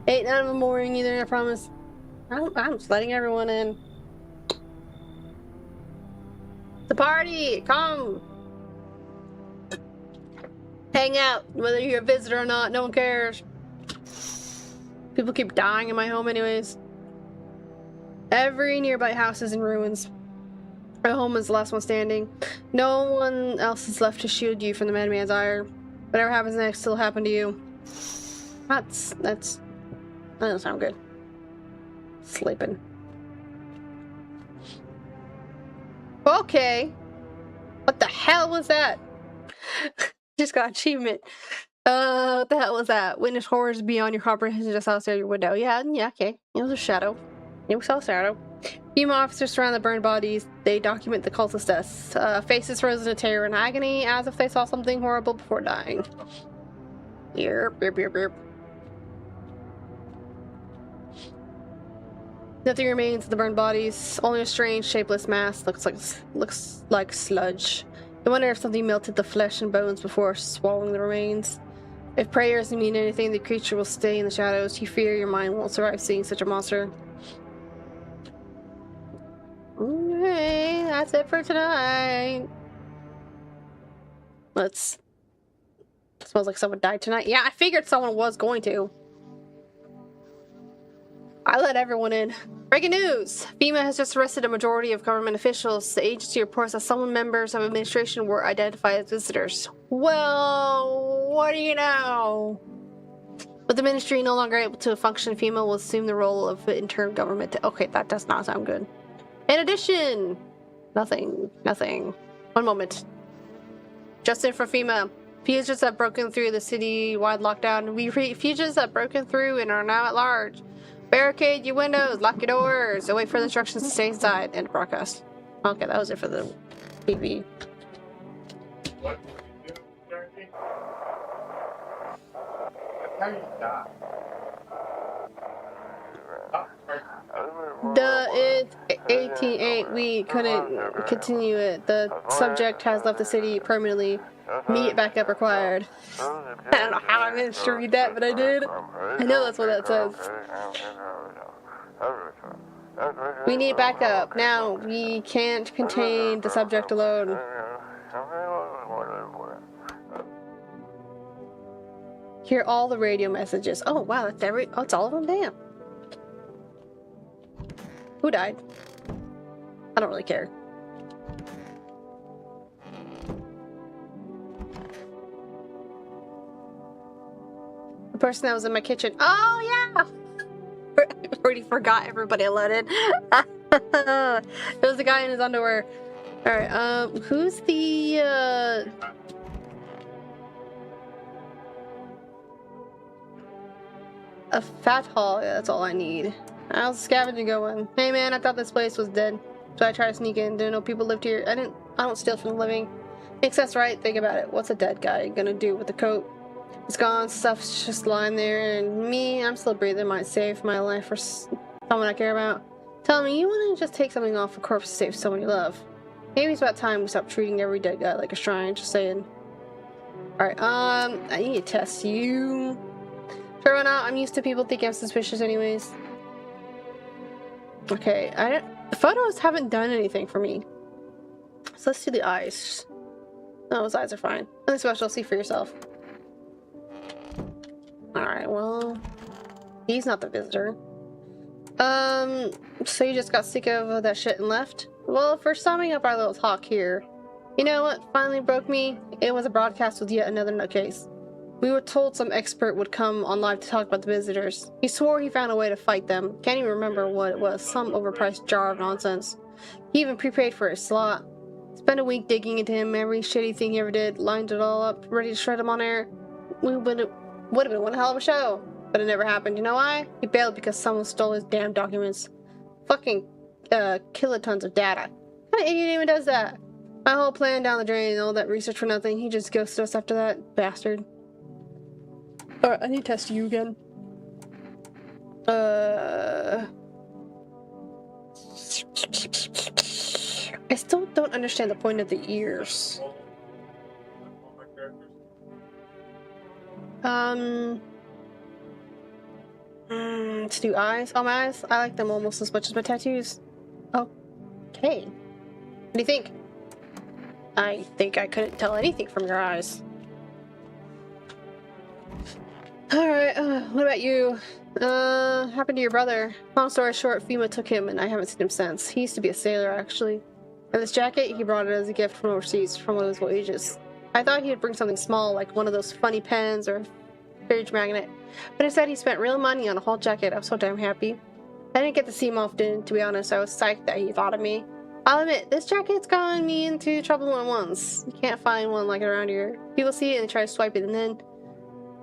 Ain't none of them boring either, I promise. I'm just letting everyone in. The party! Come! Hang out, whether you're a visitor or not, no one cares. People keep dying in my home anyways. Every nearby house is in ruins. My home is the last one standing. No one else is left to shield you from the madman's ire. Whatever happens next will happen to you. That doesn't sound good. Sleeping. Okay. What the hell was that? Just got achievement. What the hell was that? Witness horrors beyond your comprehension just outside your window. Yeah, okay. It was a shadow. You saw a shadow. FEMA officers surround the burned bodies. They document the cultist deaths. Faces frozen in terror and agony, as if they saw something horrible before dying. Yep. Nothing remains of the burned bodies. Only a strange, shapeless mass looks like sludge. You wonder if something melted the flesh and bones before swallowing the remains. If prayers mean anything, the creature will stay in the shadows. You fear your mind won't survive seeing such a monster. Okay, that's it for tonight. Smells like someone died tonight. Yeah, I figured someone was going to. I let everyone in. Breaking news! FEMA has just arrested a majority of government officials. The agency reports that some members of administration were identified as visitors. Well, what do you know? With the ministry no longer able to function, FEMA will assume the role of interim government. Okay, that does not sound good. In addition, nothing. 1 moment. Justin for FEMA. Fugitives have broken through the city-wide lockdown. Fugitives have broken through and are now at large. Barricade your windows, lock your doors, and wait for the instructions to stay inside. End broadcast. Okay, that was it for the TV. What did you do, Jeremy? How you die? It's 18-8. We couldn't continue it. The subject has left the city permanently. Immediate backup required. I don't know how I managed to read that, but I did. I know that's what that says. We need backup. Now, we can't contain the subject alone. Hear all the radio messages. Oh, wow, that's all of them? Damn. Who died? I don't really care. The person that was in my kitchen. Oh, yeah! I already forgot everybody alerted. It was the guy in his underwear. Alright, who's the, a fat hall? Yeah, that's all I need. How's the scavenging going? Hey man, I thought this place was dead. So I tried to sneak in. Didn't know people lived here. I don't steal from the living. Makes sense, right? Think about it. What's a dead guy gonna do with the coat? It's gone, stuff's just lying there, and me, I'm still breathing, might save my life for someone I care about. Tell me, you wanna just take something off a corpse to save someone you love? Maybe it's about time we stop treating every dead guy like a shrine, just saying. Alright, I need to test you. Sure, why not? I'm used to people thinking I'm suspicious anyways. Okay, the photos haven't done anything for me. So let's do the eyes. No, those eyes are fine. Nothing special, see for yourself. Alright, well, he's not the visitor. So you just got sick of that shit and left? Well, for summing up our little talk here, you know what finally broke me? It was a broadcast with yet another nutcase. We were told some expert would come on live to talk about the visitors. He swore he found a way to fight them. Can't even remember what it was, some overpriced jar of nonsense. He even prepaid for his slot. Spent a week digging into him, every shitty thing he ever did, lined it all up, ready to shred him on air. Would have been one hell of a show. But it never happened. You know why? He bailed because someone stole his damn documents. Fucking kilotons of data. What kind of idiot even does that? My whole plan down the drain and all that research for nothing. He just ghosted us after that. Bastard. Alright, I need to test you again. I still don't understand the point of the ears. Let's do eyes. Oh, my eyes? I like them almost as much as my tattoos. Okay. What do you think? I think I couldn't tell anything from your eyes. Alright, what about you? Happened to your brother. Long story short, FEMA took him and I haven't seen him since. He used to be a sailor, actually. And this jacket, he brought it as a gift from overseas, from one of his voyages. I thought he'd bring something small, like one of those funny pens or fridge magnet. But instead, he spent real money on a whole jacket. I was so damn happy. I didn't get to see him often, to be honest. I was psyched that he thought of me. I'll admit, this jacket's gotten me into trouble once. You can't find one like it around here. People see it and try to swipe it, and then...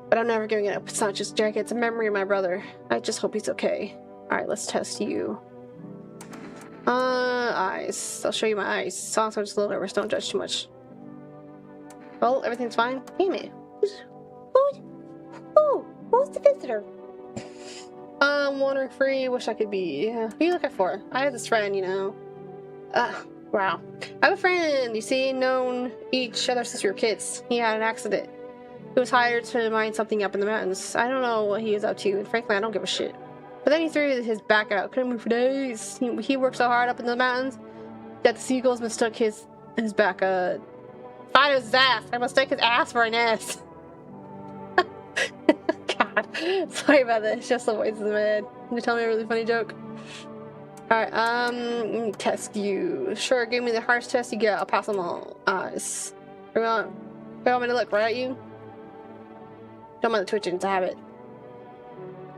But I'm never giving it up. It's not just a jacket, it's a memory of my brother. I just hope he's okay. Alright, let's test you. Eyes. I'll show you my eyes. Songs are just a little nervous, don't judge too much. Well, everything's fine. Damn it. Who's the visitor? Wandering free, wish I could be. Yeah. Who are you looking for? I have this friend, you know. Wow. I have a friend, you see, known each other since we were kids. He had an accident. He was hired to mine something up in the mountains. I don't know what he is up to, and frankly, I don't give a shit. But then he threw his back out. Couldn't move for days. He worked so hard up in the mountains that the seagulls mistook his back, thought it was his ass. I mistook his ass for an ass. God. Sorry about this. Just the voices in my head. Can you tell me a really funny joke? Alright, let me test you. Sure, give me the hardest test you get. I'll pass them all. Eyes. Where you want me to look? Right at you? Don't mind the twitching, it's a habit.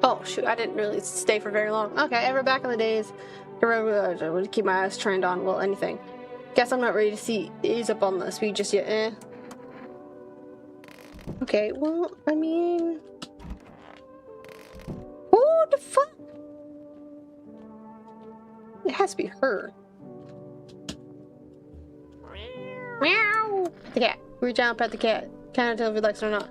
Oh, shoot, I didn't really stay for very long. Okay, ever back in the days, I would keep my eyes trained on, well, anything. Guess I'm not ready to ease up on the speed just yet, eh? Okay, well, I mean... Who the fuck? It has to be her. Meow! The cat. Reach out and pet the cat. Can't tell if he likes it or not.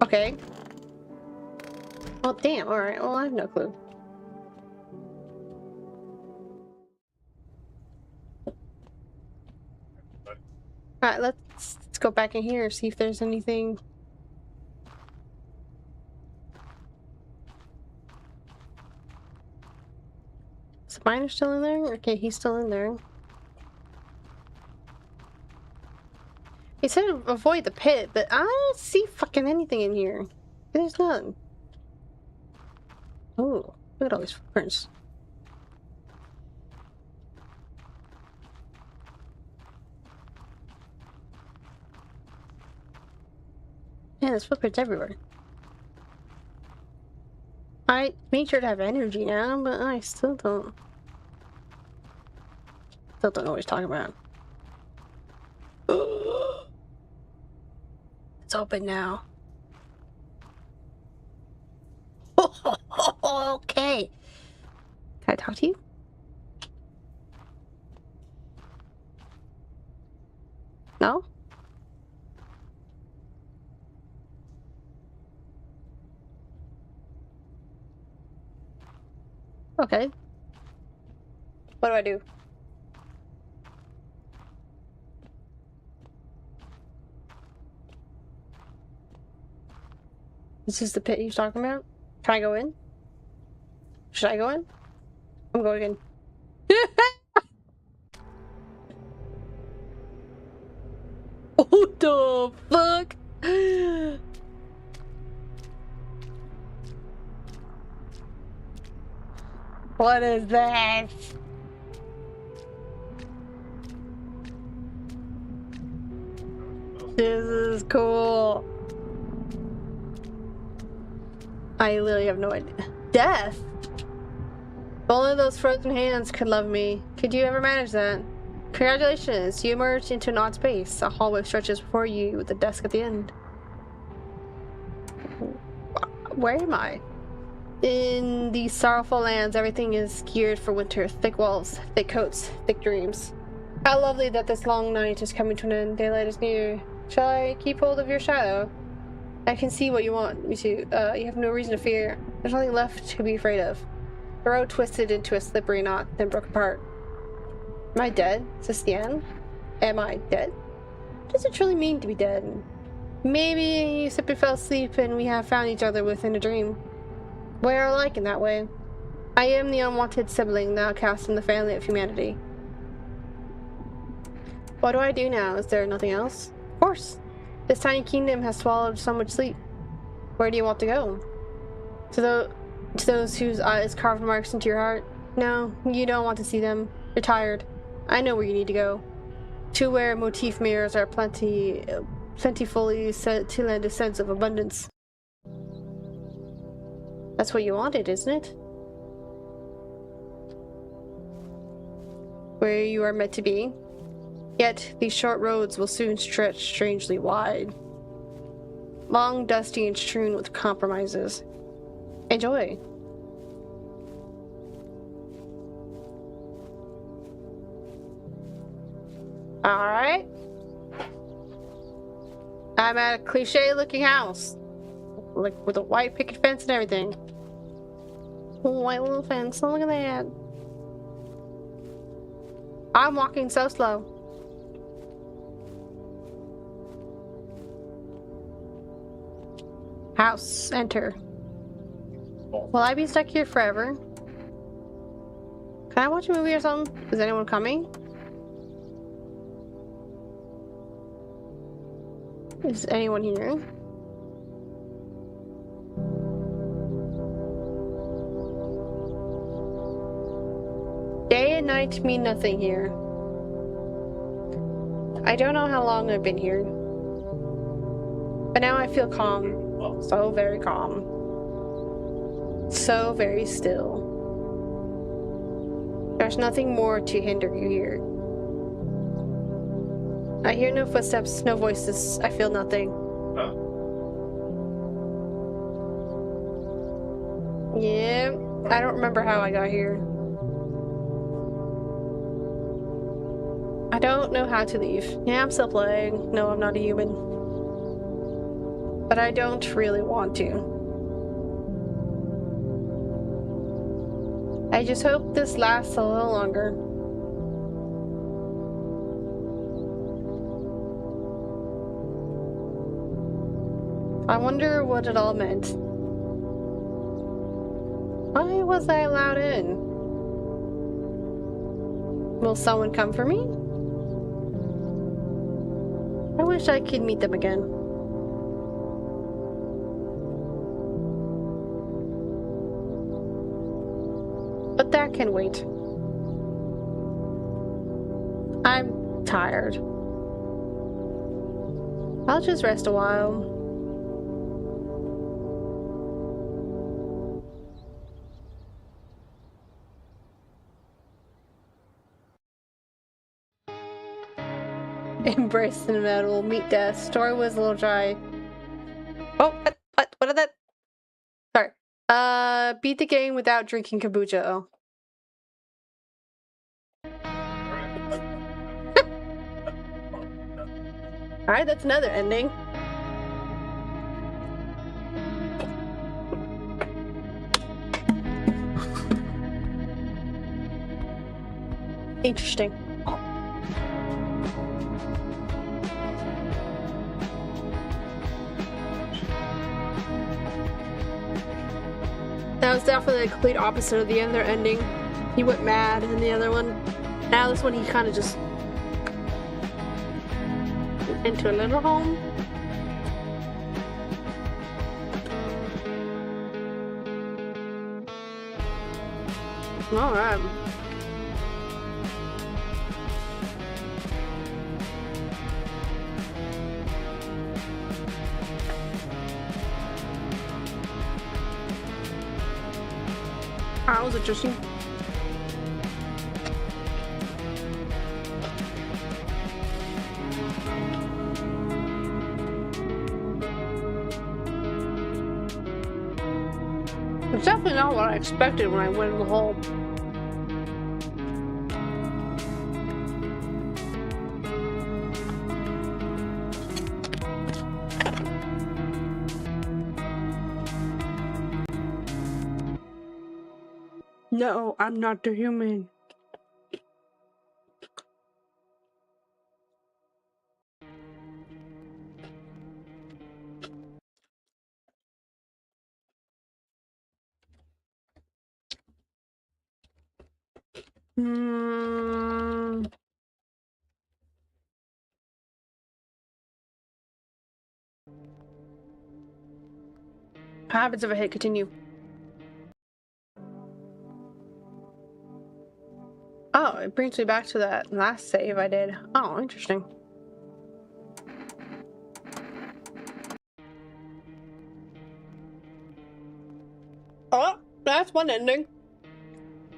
Okay. Oh, damn. Alright. Well, I have no clue. Alright, let's go back in here, see if there's anything. Is the miner still in there? Okay, he's still in there. He said avoid the pit, but I don't see fucking anything in here. There's none. Oh, look at all these footprints. Yeah, there's footprints everywhere. I made sure to have energy now, but I still don't know what he's talking about. It's open now. Okay. Can I talk to you? No? Okay. What do I do? This is the pit he's talking about? Can I go in? Should I go in? I'm going in. What the fuck? What is that? This is cool. I literally have no idea. Death? If only those frozen hands could love me. Could you ever manage that? Congratulations, you emerged into an odd space. A hallway stretches before you with a desk at the end. Where am I? In these sorrowful lands, everything is geared for winter. Thick walls, thick coats, thick dreams. How lovely that this long night is coming to an end. Daylight is near. Shall I keep hold of your shadow? I can see what you want me to. You have no reason to fear. There's nothing left to be afraid of. The road twisted into a slippery knot, then broke apart. Am I dead? Is this the end? Am I dead? What does it truly mean to be dead? Maybe you simply fell asleep and we have found each other within a dream. We are alike in that way. I am the unwanted sibling now cast in the family of humanity. What do I do now? Is there nothing else? Of course. This tiny kingdom has swallowed so much sleep. Where do you want to go? To those whose eyes carved marks into your heart? No, you don't want to see them. You're tired. I know where you need to go. To where motif mirrors are plentifully set to lend a sense of abundance. That's what you wanted, isn't it? Where you are meant to be. Yet, these short roads will soon stretch strangely wide. Long, dusty, and strewn with compromises. Enjoy. Alright. I'm at a cliche-looking house. Like, with a white picket fence and everything. White little fence, oh, look at that. I'm walking so slow. House, enter. Will I be stuck here forever? Can I watch a movie or something? Is anyone coming? Is anyone here? Day and night mean nothing here. I don't know how long I've been here. But now I feel calm. So very calm. So very still. There's nothing more to hinder you here. I hear no footsteps, no voices. I feel nothing. Huh? Yeah, I don't remember how I got here. I don't know how to leave. Yeah, I'm still playing. No, I'm not a human. But I don't really want to. I just hope this lasts a little longer. I wonder what it all meant. Why was I allowed in? Will someone come for me? I wish I could meet them again. But that can wait. I'm tired. I'll just rest a while. Embrace the inevitable, meet death. Story was a little dry. Oh, what did that? Sorry. Beat the game without drinking kombucha. Oh. Alright, that's another ending. Interesting. That was definitely the complete opposite of the other ending. He went mad in the other one. Now this one he kind of just into a little home. All right. That was interesting. It's definitely not what I expected when I went in the hole. No, I'm not the human. What happens if I hit continue? Oh, it brings me back to that last save I did. Oh, interesting. Oh, that's one ending.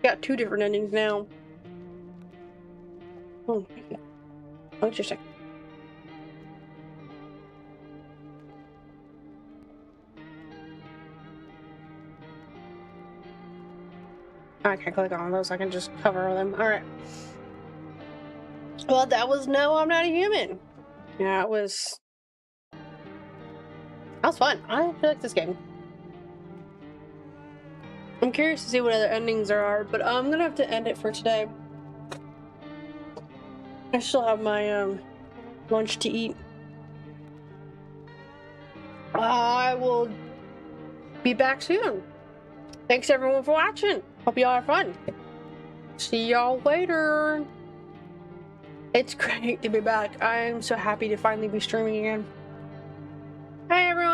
Got two different endings now. Oh, interesting. I can't click on those, I can just cover them. Alright. Well, that was No, I'm Not a Human. Yeah, that was fun. I really like this game. I'm curious to see what other endings there are, but I'm gonna have to end it for today. I still have my lunch to eat. I will be back soon. Thanks everyone for watching. Hope y'all have fun. See y'all later. It's great to be back. I'm so happy to finally be streaming again. Hi everyone.